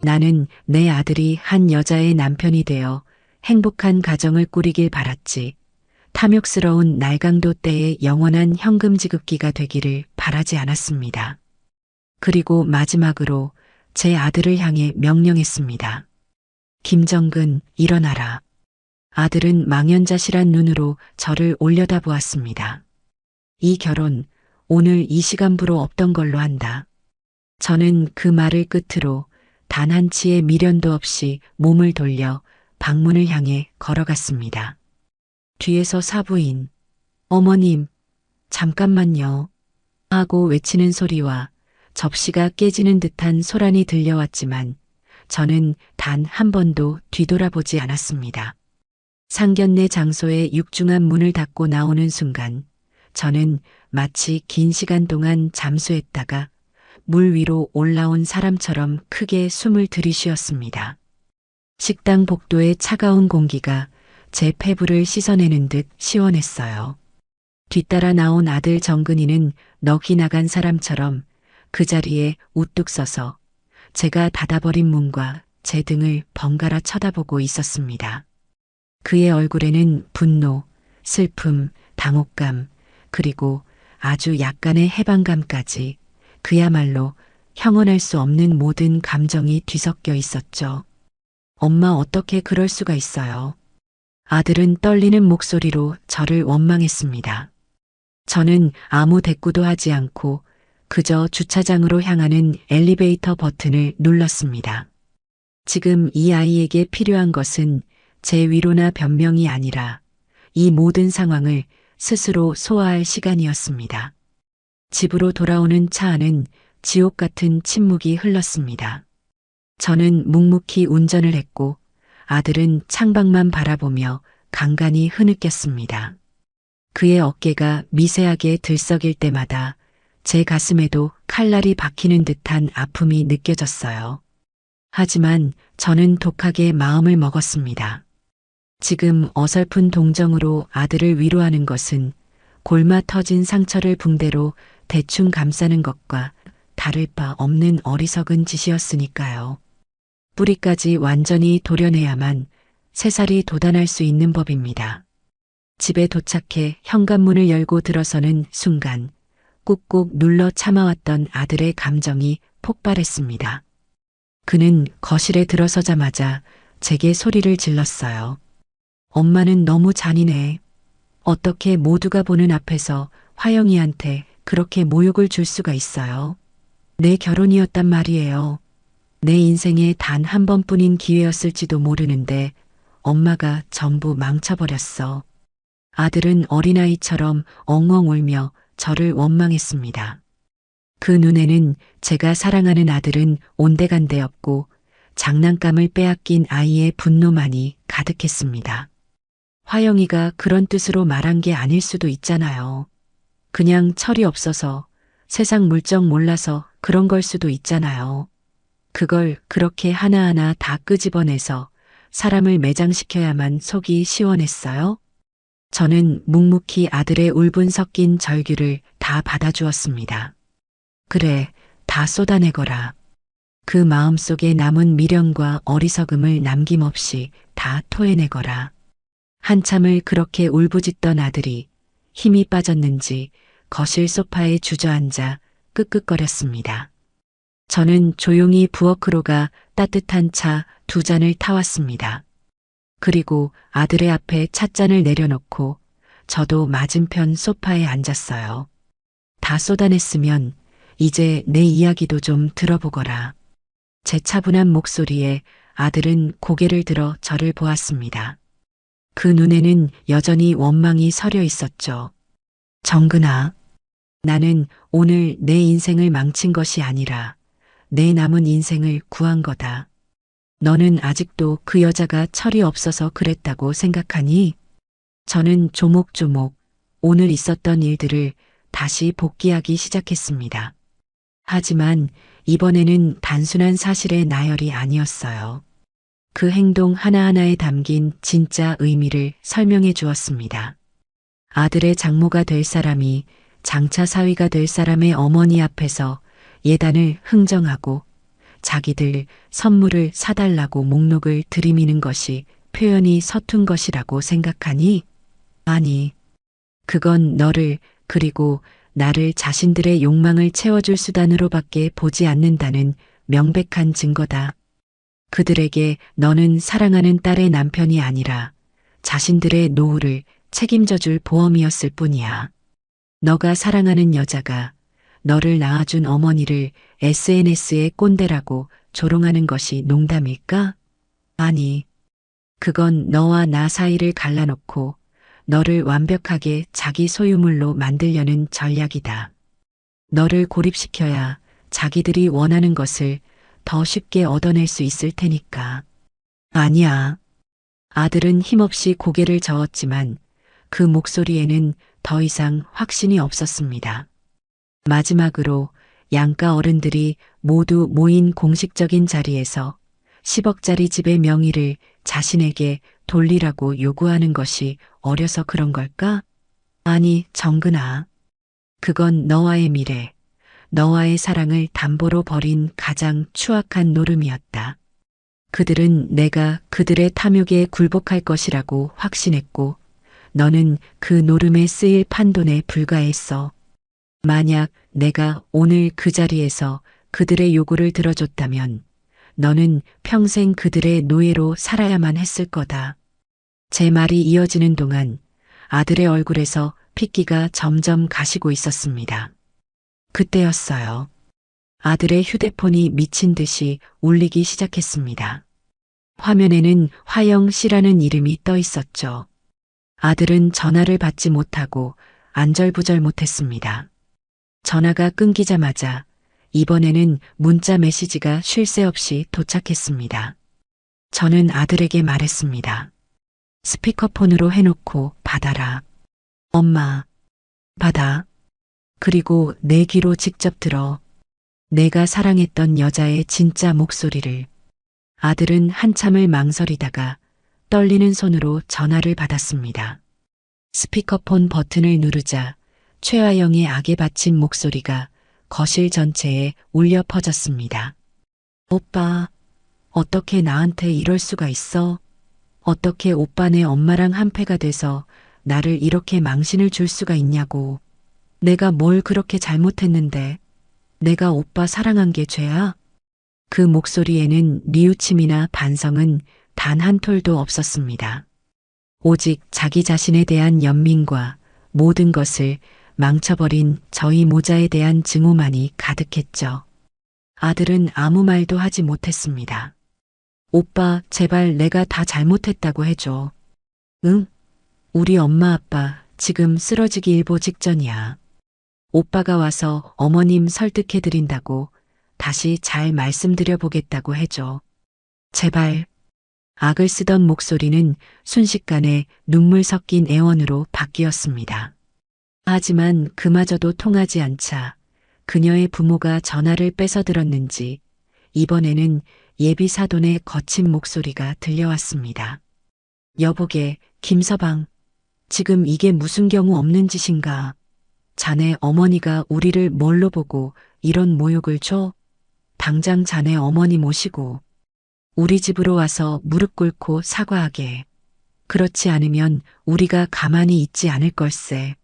나는 내 아들이 한 여자의 남편이 되어 행복한 가정을 꾸리길 바랐지 탐욕스러운 날강도 때의 영원한 현금 지급기가 되기를 바라지 않았습니다. 그리고 마지막으로 제 아들을 향해 명령했습니다. 김정근, 일어나라. 아들은 망연자실한 눈으로 저를 올려다보았습니다. 이 결혼 오늘 이 시간부로 없던 걸로 한다. 저는 그 말을 끝으로 단 한치의 미련도 없이 몸을 돌려 방문을 향해 걸어갔습니다. 뒤에서 사부인, 어머님, 잠깐만요. 하고 외치는 소리와 접시가 깨지는 듯한 소란이 들려왔지만 저는 단 한 번도 뒤돌아보지 않았습니다. 상견례 장소의 육중한 문을 닫고 나오는 순간 저는 마치 긴 시간 동안 잠수했다가 물 위로 올라온 사람처럼 크게 숨을 들이쉬었습니다. 식당 복도의 차가운 공기가 제 폐부를 씻어내는 듯 시원했어요. 뒤따라 나온 아들 정근이는 넋이 나간 사람처럼 그 자리에 우뚝 서서 제가 닫아버린 문과 제 등을 번갈아 쳐다보고 있었습니다. 그의 얼굴에는 분노, 슬픔, 당혹감, 그리고 아주 약간의 해방감까지 그야말로 형언할 수 없는 모든 감정이 뒤섞여 있었죠. 엄마 어떻게 그럴 수가 있어요? 아들은 떨리는 목소리로 저를 원망했습니다. 저는 아무 대꾸도 하지 않고 그저 주차장으로 향하는 엘리베이터 버튼을 눌렀습니다. 지금 이 아이에게 필요한 것은 제 위로나 변명이 아니라 이 모든 상황을 스스로 소화할 시간이었습니다. 집으로 돌아오는 차 안은 지옥 같은 침묵이 흘렀습니다. 저는 묵묵히 운전을 했고 아들은 창밖만 바라보며 간간히 흐느꼈습니다. 그의 어깨가 미세하게 들썩일 때마다 제 가슴에도 칼날이 박히는 듯한 아픔이 느껴졌어요. 하지만 저는 독하게 마음을 먹었습니다. 지금 어설픈 동정으로 아들을 위로하는 것은 골마 터진 상처를 붕대로 대충 감싸는 것과 다를 바 없는 어리석은 짓이었으니까요. 뿌리까지 완전히 도려내야만 새살이 돋아날 수 있는 법입니다. 집에 도착해 현관문을 열고 들어서는 순간 꾹꾹 눌러 참아왔던 아들의 감정이 폭발했습니다. 그는 거실에 들어서자마자 제게 소리를 질렀어요. 엄마는 너무 잔인해. 어떻게 모두가 보는 앞에서 화영이한테 그렇게 모욕을 줄 수가 있어요. 내 결혼이었단 말이에요. 내 인생에 단 한 번뿐인 기회였을지도 모르는데 엄마가 전부 망쳐버렸어. 아들은 어린아이처럼 엉엉 울며 저를 원망했습니다. 그 눈에는 제가 사랑하는 아들은 온데간데 없고 장난감을 빼앗긴 아이의 분노만이 가득했습니다. 화영이가 그런 뜻으로 말한 게 아닐 수도 있잖아요. 그냥 철이 없어서 세상 물정 몰라서 그런 걸 수도 있잖아요. 그걸 그렇게 하나하나 다 끄집어내서 사람을 매장시켜야만 속이 시원했어요? 저는 묵묵히 아들의 울분 섞인 절규를 다 받아주었습니다. 그래, 다 쏟아내거라. 그 마음속에 남은 미련과 어리석음을 남김없이 다 토해내거라. 한참을 그렇게 울부짖던 아들이 힘이 빠졌는지 거실 소파에 주저앉아 끄끄거렸습니다. 저는 조용히 부엌으로 가 따뜻한 차 2잔을 타왔습니다. 그리고 아들의 앞에 찻잔을 내려놓고 저도 맞은편 소파에 앉았어요. 다 쏟아냈으면 이제 내 이야기도 좀 들어보거라. 제 차분한 목소리에 아들은 고개를 들어 저를 보았습니다. 그 눈에는 여전히 원망이 서려 있었죠. 정근아, 나는 오늘 내 인생을 망친 것이 아니라 내 남은 인생을 구한 거다. 너는 아직도 그 여자가 철이 없어서 그랬다고 생각하니? 저는 조목조목 오늘 있었던 일들을 다시 복기하기 시작했습니다. 하지만 이번에는 단순한 사실의 나열이 아니었어요. 그 행동 하나하나에 담긴 진짜 의미를 설명해 주었습니다. 아들의 장모가 될 사람이 장차 사위가 될 사람의 어머니 앞에서 예단을 흥정하고 자기들 선물을 사달라고 목록을 들이미는 것이 표현이 서툰 것이라고 생각하니? 아니, 그건 너를 그리고 나를 자신들의 욕망을 채워줄 수단으로밖에 보지 않는다는 명백한 증거다. 그들에게 너는 사랑하는 딸의 남편이 아니라 자신들의 노후를 책임져줄 보험이었을 뿐이야. 너가 사랑하는 여자가 너를 낳아준 어머니를 SNS에 꼰대라고 조롱하는 것이 농담일까? 아니, 그건 너와 나 사이를 갈라놓고 너를 완벽하게 자기 소유물로 만들려는 전략이다. 너를 고립시켜야 자기들이 원하는 것을 더 쉽게 얻어낼 수 있을 테니까. 아니야. 아들은 힘없이 고개를 저었지만 그 목소리에는 더 이상 확신이 없었습니다. 마지막으로 양가 어른들이 모두 모인 공식적인 자리에서 10억짜리 집의 명의를 자신에게 돌리라고 요구하는 것이 어려서 그런 걸까? 아니, 정근아. 그건 너와의 미래, 너와의 사랑을 담보로 버린 가장 추악한 노름이었다. 그들은 내가 그들의 탐욕에 굴복할 것이라고 확신했고, 너는 그 노름에 쓰일 판돈에 불과했어. 만약 내가 오늘 그 자리에서 그들의 요구를 들어줬다면 너는 평생 그들의 노예로 살아야만 했을 거다. 제 말이 이어지는 동안 아들의 얼굴에서 핏기가 점점 가시고 있었습니다. 그때였어요. 아들의 휴대폰이 미친 듯이 울리기 시작했습니다. 화면에는 화영 씨라는 이름이 떠 있었죠. 아들은 전화를 받지 못하고 안절부절 못했습니다. 전화가 끊기자마자 이번에는 문자 메시지가 쉴 새 없이 도착했습니다. 저는 아들에게 말했습니다. 스피커폰으로 해놓고 받아라. 엄마, 받아. 그리고 내 귀로 직접 들어. 내가 사랑했던 여자의 진짜 목소리를. 아들은 한참을 망설이다가 떨리는 손으로 전화를 받았습니다. 스피커폰 버튼을 누르자 최화영의 악에 바친 목소리가 거실 전체에 울려 퍼졌습니다. 오빠, 어떻게 나한테 이럴 수가 있어? 어떻게 오빠 내 엄마랑 한패가 돼서 나를 이렇게 망신을 줄 수가 있냐고. 내가 뭘 그렇게 잘못했는데 내가 오빠 사랑한 게 죄야? 그 목소리에는 뉘우침이나 반성은 단 한 톨도 없었습니다. 오직 자기 자신에 대한 연민과 모든 것을 망쳐버린 저희 모자에 대한 증오만이 가득했죠. 아들은 아무 말도 하지 못했습니다. 오빠, 제발 내가 다 잘못했다고 해줘. 응? 우리 엄마 아빠 지금 쓰러지기 일보 직전이야. 오빠가 와서 어머님 설득해드린다고 다시 잘 말씀드려 보겠다고 해줘. 제발. 악을 쓰던 목소리는 순식간에 눈물 섞인 애원으로 바뀌었습니다. 하지만 그마저도 통하지 않자 그녀의 부모가 전화를 뺏어들었는지 이번에는 예비 사돈의 거친 목소리가 들려왔습니다. 여보게, 김서방, 지금 이게 무슨 경우 없는 짓인가? 자네 어머니가 우리를 뭘로 보고 이런 모욕을 줘? 당장 자네 어머니 모시고 우리 집으로 와서 무릎 꿇고 사과하게. 그렇지 않으면 우리가 가만히 있지 않을 걸세.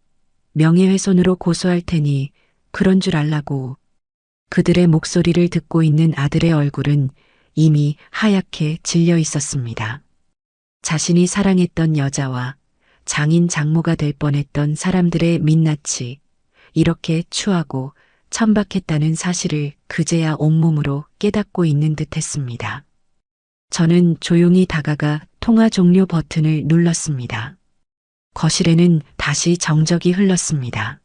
명예훼손으로 고소할 테니 그런 줄 알라고. 그들의 목소리를 듣고 있는 아들의 얼굴은 이미 하얗게 질려 있었습니다. 자신이 사랑했던 여자와 장인 장모가 될 뻔했던 사람들의 민낯이 이렇게 추하고 천박했다는 사실을 그제야 온몸으로 깨닫고 있는 듯했습니다. 저는 조용히 다가가 통화 종료 버튼을 눌렀습니다. 거실에는 다시 정적이 흘렀습니다.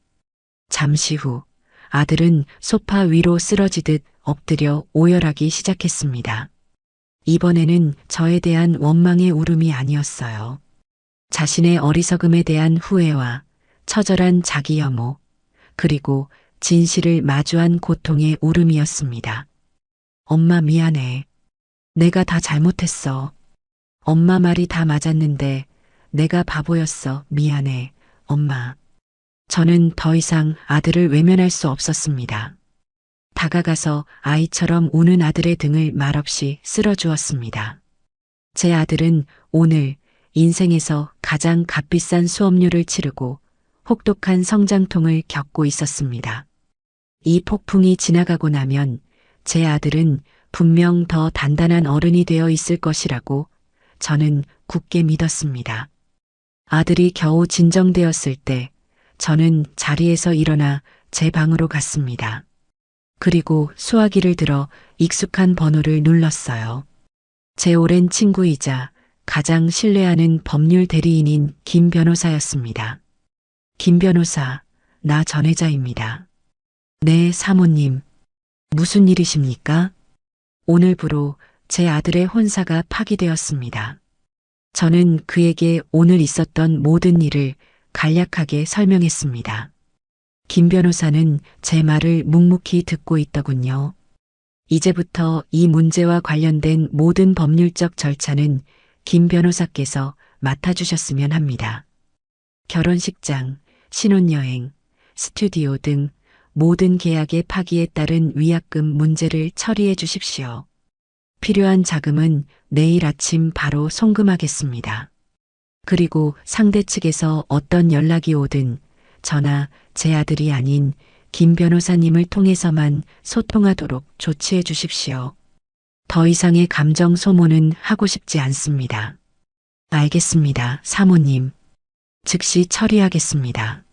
잠시 후 아들은 소파 위로 쓰러지듯 엎드려 오열하기 시작했습니다. 이번에는 저에 대한 원망의 울음이 아니었어요. 자신의 어리석음에 대한 후회와 처절한 자기 혐오, 그리고 진실을 마주한 고통의 울음이었습니다. 엄마 미안해. 내가 다 잘못했어. 엄마 말이 다 맞았는데 내가 바보였어. 미안해, 엄마. 저는 더 이상 아들을 외면할 수 없었습니다. 다가가서 아이처럼 우는 아들의 등을 말없이 쓸어주었습니다. 제 아들은 오늘 인생에서 가장 값비싼 수업료를 치르고 혹독한 성장통을 겪고 있었습니다. 이 폭풍이 지나가고 나면 제 아들은 분명 더 단단한 어른이 되어 있을 것이라고 저는 굳게 믿었습니다. 아들이 겨우 진정되었을 때 저는 자리에서 일어나 제 방으로 갔습니다. 그리고 수화기를 들어 익숙한 번호를 눌렀어요. 제 오랜 친구이자 가장 신뢰하는 법률 대리인인 김 변호사였습니다. 김 변호사, 나 전혜자입니다. 네, 사모님. 무슨 일이십니까? 오늘부로 제 아들의 혼사가 파기되었습니다. 저는 그에게 오늘 있었던 모든 일을 간략하게 설명했습니다. 김 변호사는 제 말을 묵묵히 듣고 있더군요. 이제부터 이 문제와 관련된 모든 법률적 절차는 김 변호사께서 맡아주셨으면 합니다. 결혼식장, 신혼여행, 스튜디오 등 모든 계약의 파기에 따른 위약금 문제를 처리해 주십시오. 필요한 자금은 내일 아침 바로 송금하겠습니다. 그리고 상대 측에서 어떤 연락이 오든 저나 제 아들이 아닌 김 변호사님을 통해서만 소통하도록 조치해 주십시오. 더 이상의 감정 소모는 하고 싶지 않습니다. 알겠습니다, 사모님. 즉시 처리하겠습니다.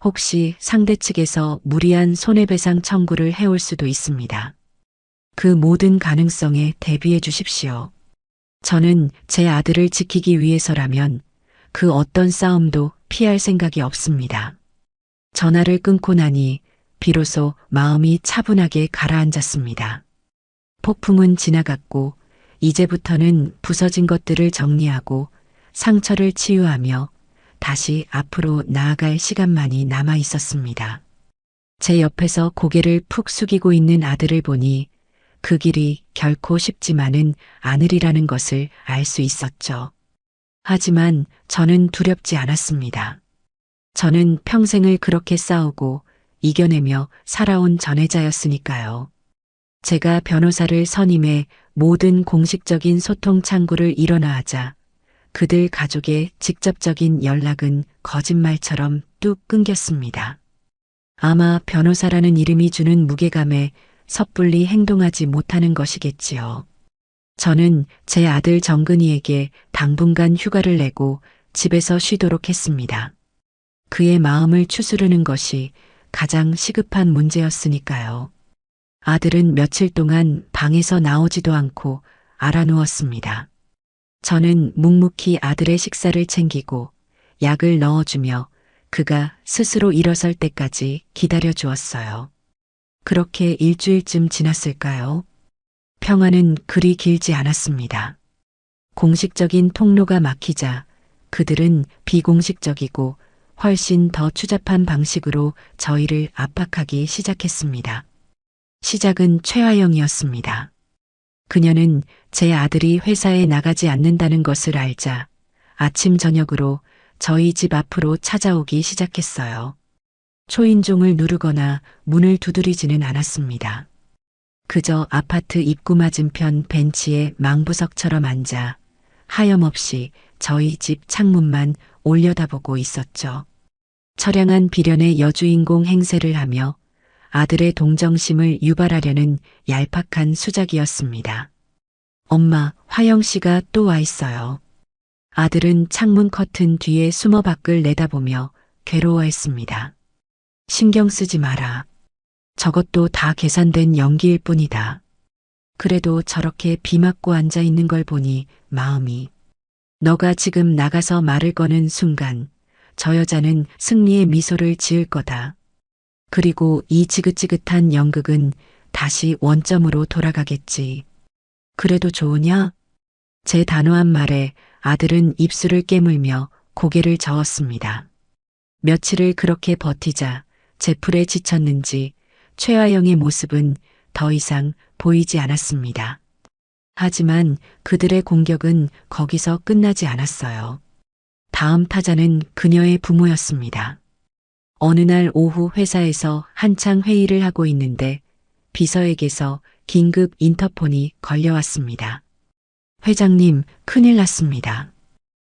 혹시 상대 측에서 무리한 손해배상 청구를 해올 수도 있습니다. 그 모든 가능성에 대비해 주십시오. 저는 제 아들을 지키기 위해서라면 그 어떤 싸움도 피할 생각이 없습니다. 전화를 끊고 나니 비로소 마음이 차분하게 가라앉았습니다. 폭풍은 지나갔고 이제부터는 부서진 것들을 정리하고 상처를 치유하며 다시 앞으로 나아갈 시간만이 남아 있었습니다. 제 옆에서 고개를 푹 숙이고 있는 아들을 보니 그 길이 결코 쉽지만은 않으리라는 것을 알 수 있었죠. 하지만 저는 두렵지 않았습니다. 저는 평생을 그렇게 싸우고 이겨내며 살아온 전혜자였으니까요. 제가 변호사를 선임해 모든 공식적인 소통 창구를 일어나하자 그들 가족의 직접적인 연락은 거짓말처럼 뚝 끊겼습니다. 아마 변호사라는 이름이 주는 무게감에 섣불리 행동하지 못하는 것이겠지요. 저는 제 아들 정근이에게 당분간 휴가를 내고 집에서 쉬도록 했습니다. 그의 마음을 추스르는 것이 가장 시급한 문제였으니까요. 아들은 며칠 동안 방에서 나오지도 않고 알아누웠습니다. 저는 묵묵히 아들의 식사를 챙기고 약을 넣어주며 그가 스스로 일어설 때까지 기다려 주었어요. 그렇게 일주일쯤 지났을까요? 평화는 그리 길지 않았습니다. 공식적인 통로가 막히자 그들은 비공식적이고 훨씬 더 추잡한 방식으로 저희를 압박하기 시작했습니다. 시작은 최하영이었습니다. 그녀는 제 아들이 회사에 나가지 않는다는 것을 알자 아침 저녁으로 저희 집 앞으로 찾아오기 시작했어요. 초인종을 누르거나 문을 두드리지는 않았습니다. 그저 아파트 입구 맞은편 벤치에 망부석처럼 앉아 하염없이 저희 집 창문만 올려다보고 있었죠. 처량한 비련의 여주인공 행세를 하며 아들의 동정심을 유발하려는 얄팍한 수작이었습니다. 엄마, 화영 씨가 또 와 있어요. 아들은 창문 커튼 뒤에 숨어 밖을 내다보며 괴로워했습니다. 신경 쓰지 마라. 저것도 다 계산된 연기일 뿐이다. 그래도 저렇게 비 맞고 앉아 있는 걸 보니 마음이. 너가 지금 나가서 말을 거는 순간 저 여자는 승리의 미소를 지을 거다. 그리고 이 지긋지긋한 연극은 다시 원점으로 돌아가겠지. 그래도 좋으냐? 제 단호한 말에 아들은 입술을 깨물며 고개를 저었습니다. 며칠을 그렇게 버티자 제풀에 지쳤는지 최하영의 모습은 더 이상 보이지 않았습니다. 하지만 그들의 공격은 거기서 끝나지 않았어요. 다음 타자는 그녀의 부모였습니다. 어느 날 오후 회사에서 한창 회의를 하고 있는데 비서에게서 긴급 인터폰이 걸려왔습니다. 회장님, 큰일 났습니다.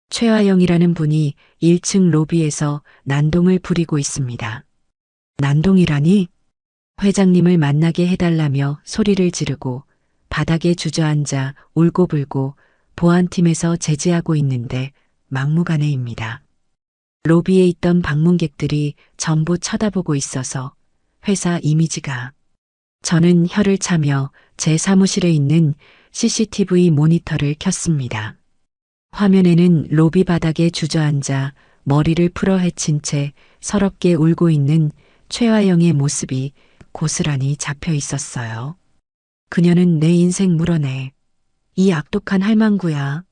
최하영이라는 분이 1층 로비에서 난동을 부리고 있습니다. 난동이라니? 회장님을 만나게 해달라며 소리를 지르고 바닥에 주저앉아 울고불고 보안팀에서 제지하고 있는데 막무가내입니다. 로비에 있던 방문객들이 전부 쳐다보고 있어서 회사 이미지가 저는 혀를 차며 제 사무실에 있는 CCTV 모니터를 켰습니다. 화면에는 로비 바닥에 주저앉아 머리를 풀어 헤친 채 서럽게 울고 있는 최화영의 모습이 고스란히 잡혀 있었어요. 그녀는 내 인생 물어내. 이 악독한 할망구야.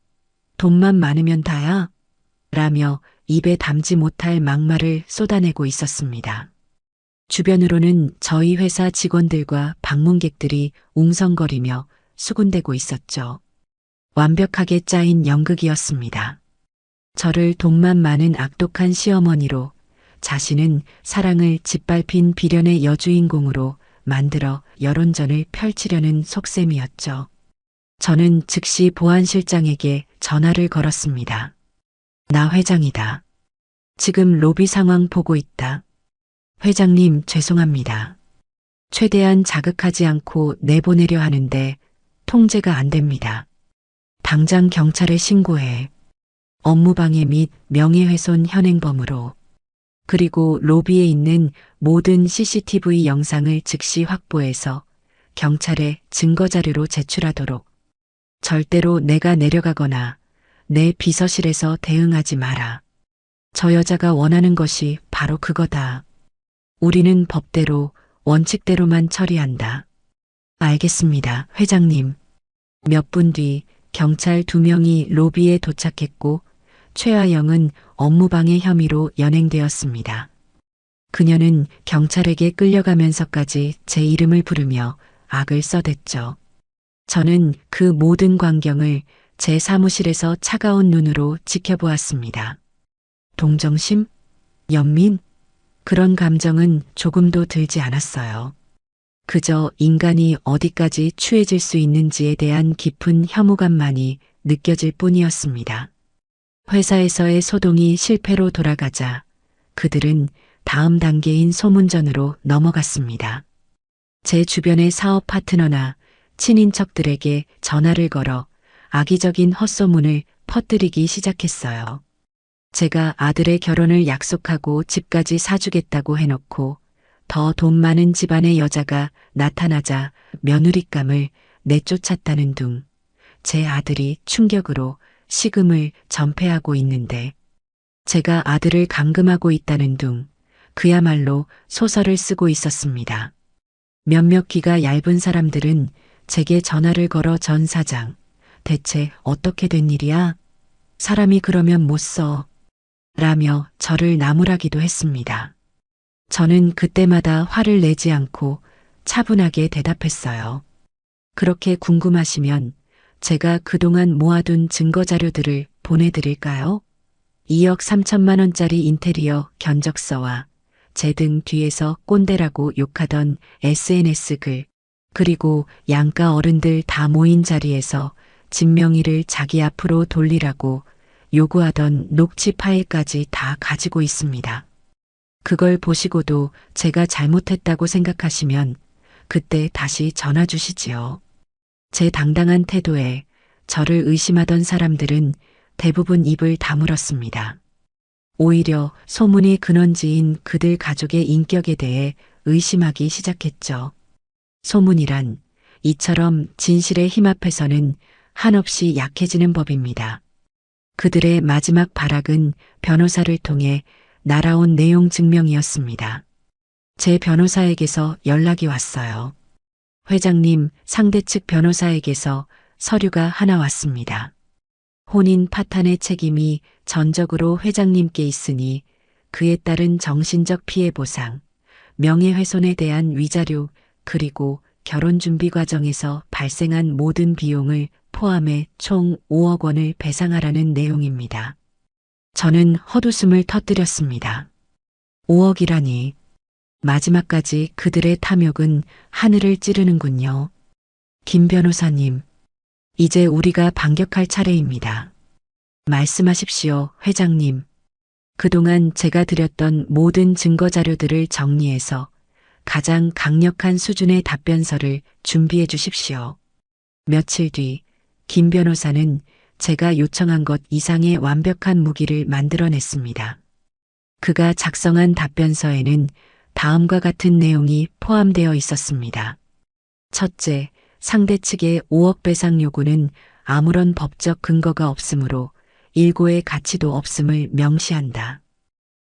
돈만 많으면 다야. 라며 입에 담지 못할 막말을 쏟아내고 있었습니다. 주변으로는 저희 회사 직원들과 방문객들이 웅성거리며 수군대고 있었죠. 완벽하게 짜인 연극이었습니다. 저를 돈만 많은 악독한 시어머니로, 자신은 사랑을 짓밟힌 비련의 여주인공으로 만들어 여론전을 펼치려는 속셈이었죠. 저는 즉시 보안실장에게 전화를 걸었습니다. 나 회장이다. 지금 로비 상황 보고 있다. 회장님, 죄송합니다. 최대한 자극하지 않고 내보내려 하는데 통제가 안 됩니다. 당장 경찰에 신고해. 업무방해 및 명예훼손 현행범으로. 그리고 로비에 있는 모든 CCTV 영상을 즉시 확보해서 경찰에 증거자료로 제출하도록. 절대로 내가 내려가거나 내 비서실에서 대응하지 마라. 저 여자가 원하는 것이 바로 그거다. 우리는 법대로, 원칙대로만 처리한다. 알겠습니다, 회장님. 몇 분 뒤 경찰 2명이 로비에 도착했고 최화영은 업무방해 혐의로 연행되었습니다. 그녀는 경찰에게 끌려가면서까지 제 이름을 부르며 악을 써댔죠. 저는 그 모든 광경을 제 사무실에서 차가운 눈으로 지켜보았습니다. 동정심? 연민? 그런 감정은 조금도 들지 않았어요. 그저 인간이 어디까지 추해질 수 있는지에 대한 깊은 혐오감만이 느껴질 뿐이었습니다. 회사에서의 소동이 실패로 돌아가자 그들은 다음 단계인 소문전으로 넘어갔습니다. 제 주변의 사업 파트너나 친인척들에게 전화를 걸어 악의적인 헛소문을 퍼뜨리기 시작했어요. 제가 아들의 결혼을 약속하고 집까지 사주겠다고 해놓고 더 돈 많은 집안의 여자가 나타나자 며느리감을 내쫓았다는 둥, 제 아들이 충격으로 식음을 전폐하고 있는데 제가 아들을 감금하고 있다는 둥, 그야말로 소설을 쓰고 있었습니다. 몇몇 귀가 얇은 사람들은 제게 전화를 걸어 전 사장, 대체 어떻게 된 일이야? 사람이 그러면 못 써. 라며 저를 나무라기도 했습니다. 저는 그때마다 화를 내지 않고 차분하게 대답했어요. 그렇게 궁금하시면 제가 그동안 모아둔 증거자료들을 보내드릴까요? 2억 3천만 원짜리 인테리어 견적서와 제 등 뒤에서 꼰대라고 욕하던 SNS 글, 그리고 양가 어른들 다 모인 자리에서 진명이를 자기 앞으로 돌리라고 요구하던 녹취 파일까지 다 가지고 있습니다. 그걸 보시고도 제가 잘못했다고 생각하시면 그때 다시 전화 주시지요. 제 당당한 태도에 저를 의심하던 사람들은 대부분 입을 다물었습니다. 오히려 소문의 근원지인 그들 가족의 인격에 대해 의심하기 시작했죠. 소문이란 이처럼 진실에 힘 앞에서는 한없이 약해지는 법입니다. 그들의 마지막 발악은 변호사를 통해 날아온 내용 증명이었습니다. 제 변호사에게서 연락이 왔어요. 회장님, 상대 측 변호사에게서 서류가 하나 왔습니다. 혼인 파탄의 책임이 전적으로 회장님께 있으니 그에 따른 정신적 피해 보상, 명예훼손에 대한 위자료, 그리고 결혼 준비 과정에서 발생한 모든 비용을 포함해 총 5억 원을 배상하라는 내용입니다. 저는 헛웃음을 터뜨렸습니다. 5억이라니. 마지막까지 그들의 탐욕은 하늘을 찌르는군요. 김 변호사님, 이제 우리가 반격할 차례입니다. 말씀하십시오, 회장님. 그동안 제가 드렸던 모든 증거 자료들을 정리해서 가장 강력한 수준의 답변서를 준비해 주십시오. 며칠 뒤 김 변호사는 제가 요청한 것 이상의 완벽한 무기를 만들어냈습니다. 그가 작성한 답변서에는 다음과 같은 내용이 포함되어 있었습니다. 첫째, 상대 측의 5억 배상 요구는 아무런 법적 근거가 없으므로 일고의 가치도 없음을 명시한다.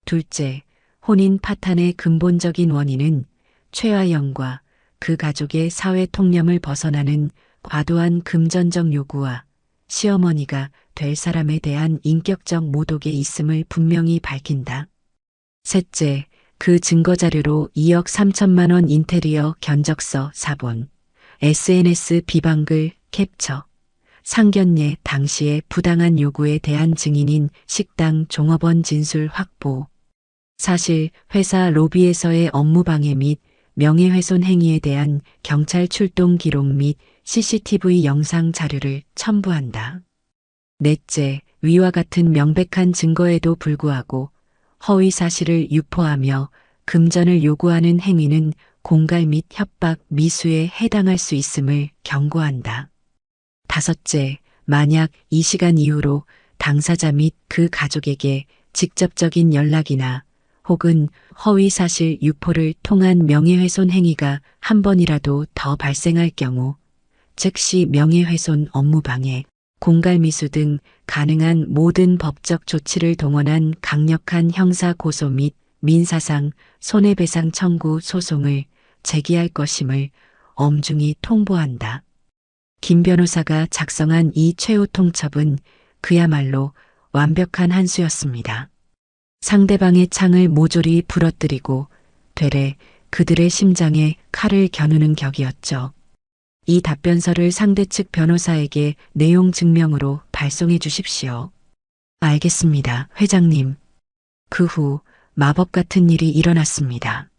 둘째, 혼인 파탄의 근본적인 원인은 최아영과 그 가족의 사회 통념을 벗어나는 과도한 금전적 요구와 시어머니가 될 사람에 대한 인격적 모독에 있음을 분명히 밝힌다. 셋째, 그 증거자료로 2억 3천만 원 인테리어 견적서 사본, SNS 비방글 캡처, 상견례 당시의 부당한 요구에 대한 증인인 식당 종업원 진술 확보, 사실 회사 로비에서의 업무 방해 및 명예훼손 행위에 대한 경찰 출동 기록 및 CCTV 영상 자료를 첨부한다. 넷째, 위와 같은 명백한 증거에도 불구하고 허위 사실을 유포하며 금전을 요구하는 행위는 공갈 및 협박, 미수에 해당할 수 있음을 경고한다. 다섯째, 만약 이 시간 이후로 당사자 및 그 가족에게 직접적인 연락이나 혹은 허위 사실 유포를 통한 명예훼손 행위가 한 번이라도 더 발생할 경우 즉시 명예훼손 업무방해, 공갈미수 등 가능한 모든 법적 조치를 동원한 강력한 형사 고소 및 민사상 손해배상 청구 소송을 제기할 것임을 엄중히 통보한다. 김 변호사가 작성한 이 최후 통첩은 그야말로 완벽한 한 수였습니다. 상대방의 창을 모조리 부러뜨리고 되레 그들의 심장에 칼을 겨누는 격이었죠. 이 답변서를 상대 측 변호사에게 내용 증명으로 발송해 주십시오. 알겠습니다, 회장님. 그 후 마법 같은 일이 일어났습니다.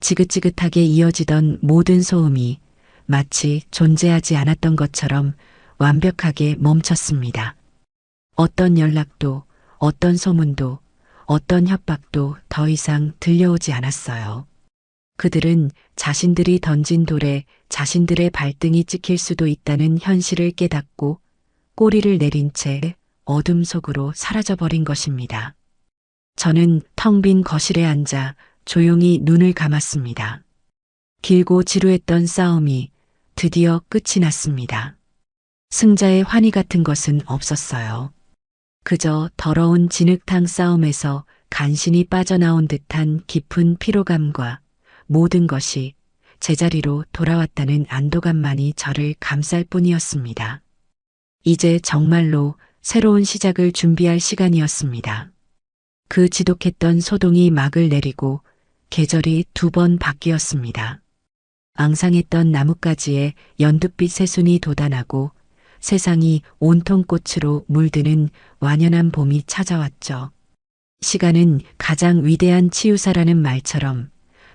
지긋지긋하게 이어지던 모든 소음이 마치 존재하지 않았던 것처럼 완벽하게 멈췄습니다. 어떤 연락도, 어떤 소문도, 어떤 협박도 더 이상 들려오지 않았어요. 그들은 자신들이 던진 돌에 자신들의 발등이 찍힐 수도 있다는 현실을 깨닫고 꼬리를 내린 채 어둠 속으로 사라져버린 것입니다. 저는 텅 빈 거실에 앉아 조용히 눈을 감았습니다. 길고 지루했던 싸움이 드디어 끝이 났습니다. 승자의 환희 같은 것은 없었어요. 그저 더러운 진흙탕 싸움에서 간신히 빠져나온 듯한 깊은 피로감과 모든 것이 제자리로 돌아왔다는 안도감만이 저를 감쌀 뿐이었습니다. 이제 정말로 새로운 시작을 준비할 시간이었습니다. 그 지독했던 소동이 막을 내리고 계절이 2번 바뀌었습니다. 앙상했던 나뭇가지에 연두빛 새순이 돋아나고 세상이 온통 꽃으로 물드는 완연한 봄이 찾아왔죠. 시간은 가장 위대한 치유사라는 말처럼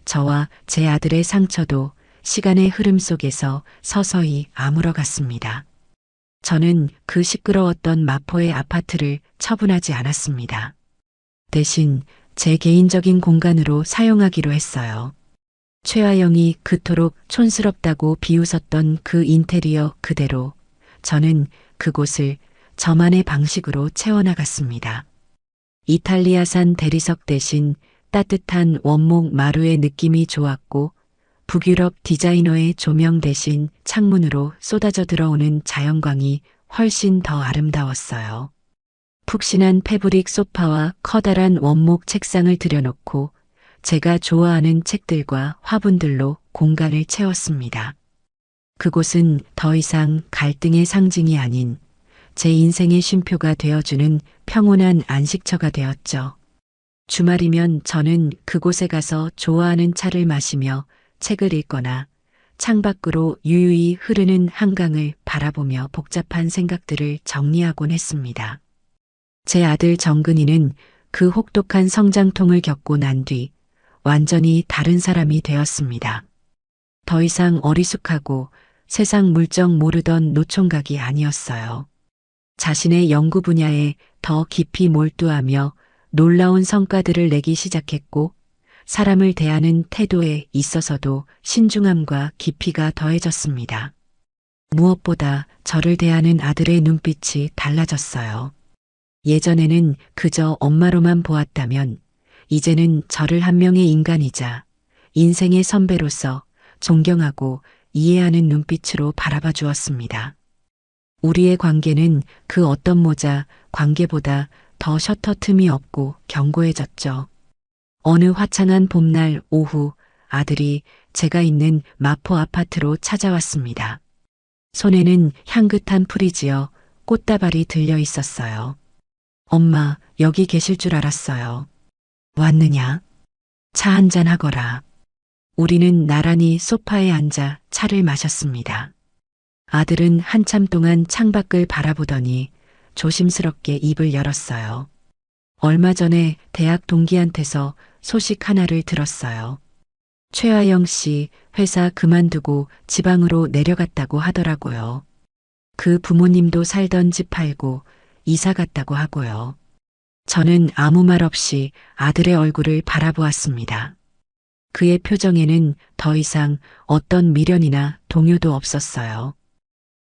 저와 제 아들의 상처도 시간의 흐름 속에서 서서히 아물어갔습니다. 저는 그 시끄러웠던 마포의 아파트를 처분하지 않았습니다. 대신 제 개인적인 공간으로 사용하기로 했어요. 최아영이 그토록 촌스럽다고 비웃었던 그 인테리어 그대로 저는 그곳을 저만의 방식으로 채워나갔습니다. 이탈리아산 대리석 대신 따뜻한 원목 마루의 느낌이 좋았고 북유럽 디자이너의 조명 대신 창문으로 쏟아져 들어오는 자연광이 훨씬 더 아름다웠어요. 푹신한 패브릭 소파와 커다란 원목 책상을 들여놓고 제가 좋아하는 책들과 화분들로 공간을 채웠습니다. 그곳은 더 이상 갈등의 상징이 아닌 제 인생의 쉼표가 되어주는 평온한 안식처가 되었죠. 주말이면 저는 그곳에 가서 좋아하는 차를 마시며 책을 읽거나 창밖으로 유유히 흐르는 한강을 바라보며 복잡한 생각들을 정리하곤 했습니다. 제 아들 정근이는 그 혹독한 성장통을 겪고 난 뒤 완전히 다른 사람이 되었습니다. 더 이상 어리숙하고 세상 물정 모르던 노총각이 아니었어요. 자신의 연구 분야에 더 깊이 몰두하며 놀라운 성과들을 내기 시작했고 사람을 대하는 태도에 있어서도 신중함과 깊이가 더해졌습니다. 무엇보다 저를 대하는 아들의 눈빛이 달라졌어요. 예전에는 그저 엄마로만 보았다면 이제는 저를 한 명의 인간이자 인생의 선배로서 존경하고 이해하는 눈빛으로 바라봐 주었습니다. 우리의 관계는 그 어떤 모자, 관계보다 더 셔터 틈이 없고 견고해졌죠. 어느 화창한 봄날 오후 아들이 제가 있는 마포 아파트로 찾아왔습니다. 손에는 향긋한 풀이지어 꽃다발이 들려 있었어요. 엄마, 여기 계실 줄 알았어요. 왔느냐? 차 한잔 하거라. 우리는 나란히 소파에 앉아 차를 마셨습니다. 아들은 한참 동안 창밖을 바라보더니 조심스럽게 입을 열었어요. 얼마 전에 대학 동기한테서 소식 하나를 들었어요. 최하영 씨 회사 그만두고 지방으로 내려갔다고 하더라고요. 그 부모님도 살던 집 팔고 이사 갔다고 하고요. 저는 아무 말 없이 아들의 얼굴을 바라보았습니다. 그의 표정에는 더 이상 어떤 미련이나 동요도 없었어요.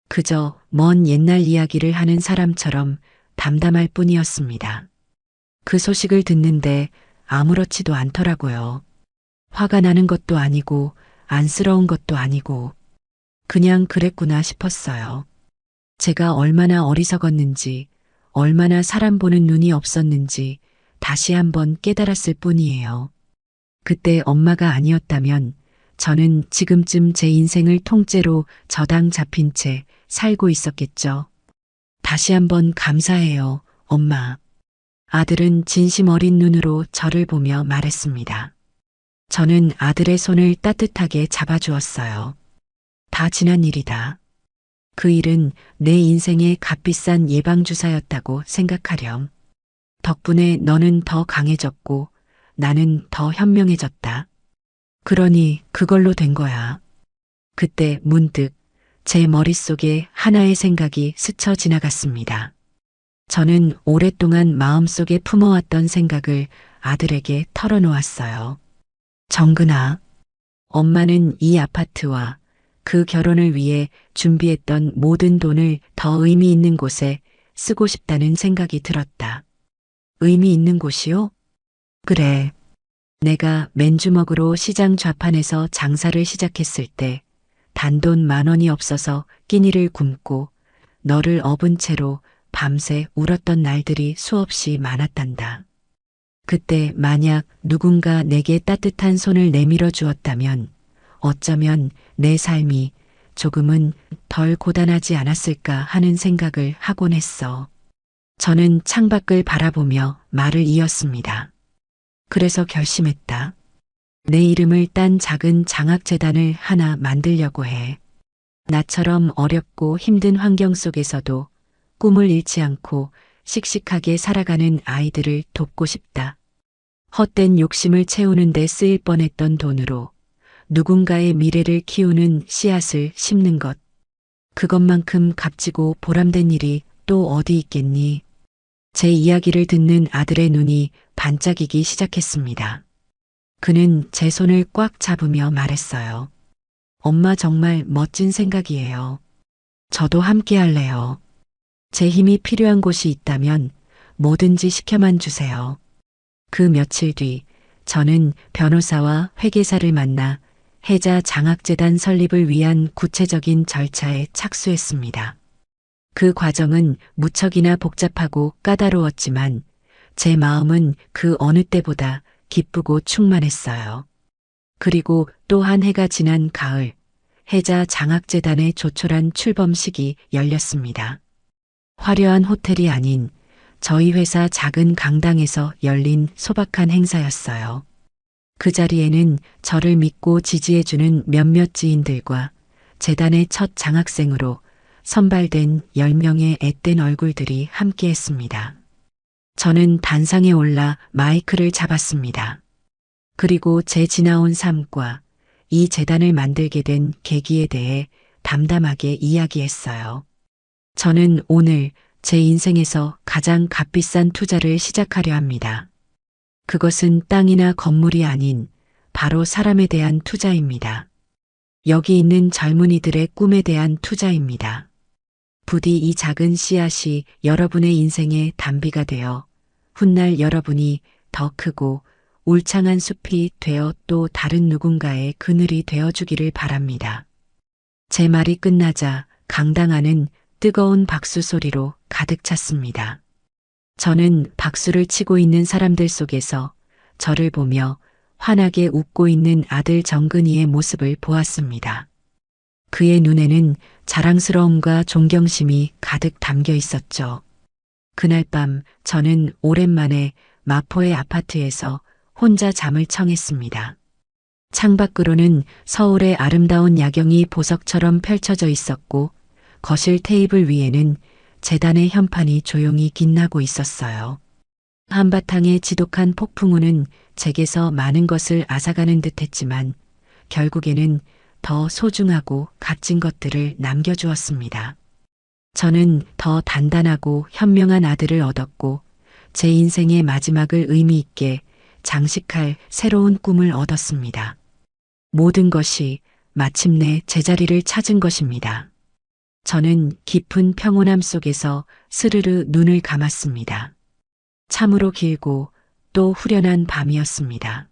그저 먼 옛날 이야기를 하는 사람처럼 담담할 뿐이었습니다. 그 소식을 듣는데 아무렇지도 않더라고요. 화가 나는 것도 아니고 안쓰러운 것도 아니고 그냥 그랬구나 싶었어요. 제가 얼마나 어리석었는지, 얼마나 사람 보는 눈이 없었는지 다시 한번 깨달았을 뿐이에요. 그때 엄마가 아니었다면 저는 지금쯤 제 인생을 통째로 저당 잡힌 채 살고 있었겠죠. 다시 한번 감사해요, 엄마. 아들은 진심 어린 눈으로 저를 보며 말했습니다. 저는 아들의 손을 따뜻하게 잡아주었어요. 다 지난 일이다. 그 일은 내 인생의 값비싼 예방주사였다고 생각하렴. 덕분에 너는 더 강해졌고 나는 더 현명해졌다. 그러니 그걸로 된 거야. 그때 문득 제 머릿속에 하나의 생각이 스쳐 지나갔습니다. 저는 오랫동안 마음속에 품어왔던 생각을 아들에게 털어놓았어요. 정근아, 엄마는 이 아파트와 그 결혼을 위해 준비했던 모든 돈을 더 의미 있는 곳에 쓰고 싶다는 생각이 들었다. 의미 있는 곳이요? 그래. 내가 맨주먹으로 시장 좌판에서 장사를 시작했을 때 단돈 10,000원이 없어서 끼니를 굶고 너를 업은 채로 밤새 울었던 날들이 수없이 많았단다. 그때 만약 누군가 내게 따뜻한 손을 내밀어 주었다면 어쩌면 내 삶이 조금은 덜 고단하지 않았을까 하는 생각을 하곤 했어. 저는 창밖을 바라보며 말을 이었습니다. 그래서 결심했다. 내 이름을 딴 작은 장학재단을 하나 만들려고 해. 나처럼 어렵고 힘든 환경 속에서도 꿈을 잃지 않고 씩씩하게 살아가는 아이들을 돕고 싶다. 헛된 욕심을 채우는 데 쓰일 뻔했던 돈으로 누군가의 미래를 키우는 씨앗을 심는 것. 그것만큼 값지고 보람된 일이 또 어디 있겠니? 제 이야기를 듣는 아들의 눈이 반짝이기 시작했습니다. 그는 제 손을 꽉 잡으며 말했어요. 엄마 정말 멋진 생각이에요. 저도 함께 할래요. 제 힘이 필요한 곳이 있다면 뭐든지 시켜만 주세요. 그 며칠 뒤 저는 변호사와 회계사를 만나 해자 장학재단 설립을 위한 구체적인 절차에 착수했습니다. 그 과정은 무척이나 복잡하고 까다로웠지만 제 마음은 그 어느 때보다 기쁘고 충만했어요. 그리고 또 한 해가 지난 가을, 해자 장학재단의 조촐한 출범식이 열렸습니다. 화려한 호텔이 아닌 저희 회사 작은 강당에서 열린 소박한 행사였어요. 그 자리에는 저를 믿고 지지해주는 몇몇 지인들과 재단의 첫 장학생으로 선발된 10명의 앳된 얼굴들이 함께했습니다. 저는 단상에 올라 마이크를 잡았습니다. 그리고 제 지나온 삶과 이 재단을 만들게 된 계기에 대해 담담하게 이야기했어요. 저는 오늘 제 인생에서 가장 값비싼 투자를 시작하려 합니다. 그것은 땅이나 건물이 아닌 바로 사람에 대한 투자입니다. 여기 있는 젊은이들의 꿈에 대한 투자입니다. 부디 이 작은 씨앗이 여러분의 인생의 단비가 되어 훗날 여러분이 더 크고 울창한 숲이 되어 또 다른 누군가의 그늘이 되어주기를 바랍니다. 제 말이 끝나자 강당안은 뜨거운 박수 소리로 가득 찼습니다. 저는 박수를 치고 있는 사람들 속에서 저를 보며 환하게 웃고 있는 아들 정근이의 모습을 보았습니다. 그의 눈에는 자랑스러움과 존경심이 가득 담겨 있었죠. 그날 밤 저는 오랜만에 마포의 아파트에서 혼자 잠을 청했습니다. 창밖으로는 서울의 아름다운 야경이 보석처럼 펼쳐져 있었고 거실 테이블 위에는 재단의 현판이 조용히 빛나고 있었어요. 한바탕의 지독한 폭풍우는 제게서 많은 것을 앗아가는 듯했지만 결국에는 더 소중하고 값진 것들을 남겨주었습니다. 저는 더 단단하고 현명한 아들을 얻었고 제 인생의 마지막을 의미 있게 장식할 새로운 꿈을 얻었습니다. 모든 것이 마침내 제자리를 찾은 것입니다. 저는 깊은 평온함 속에서 스르르 눈을 감았습니다. 참으로 길고 또 후련한 밤이었습니다.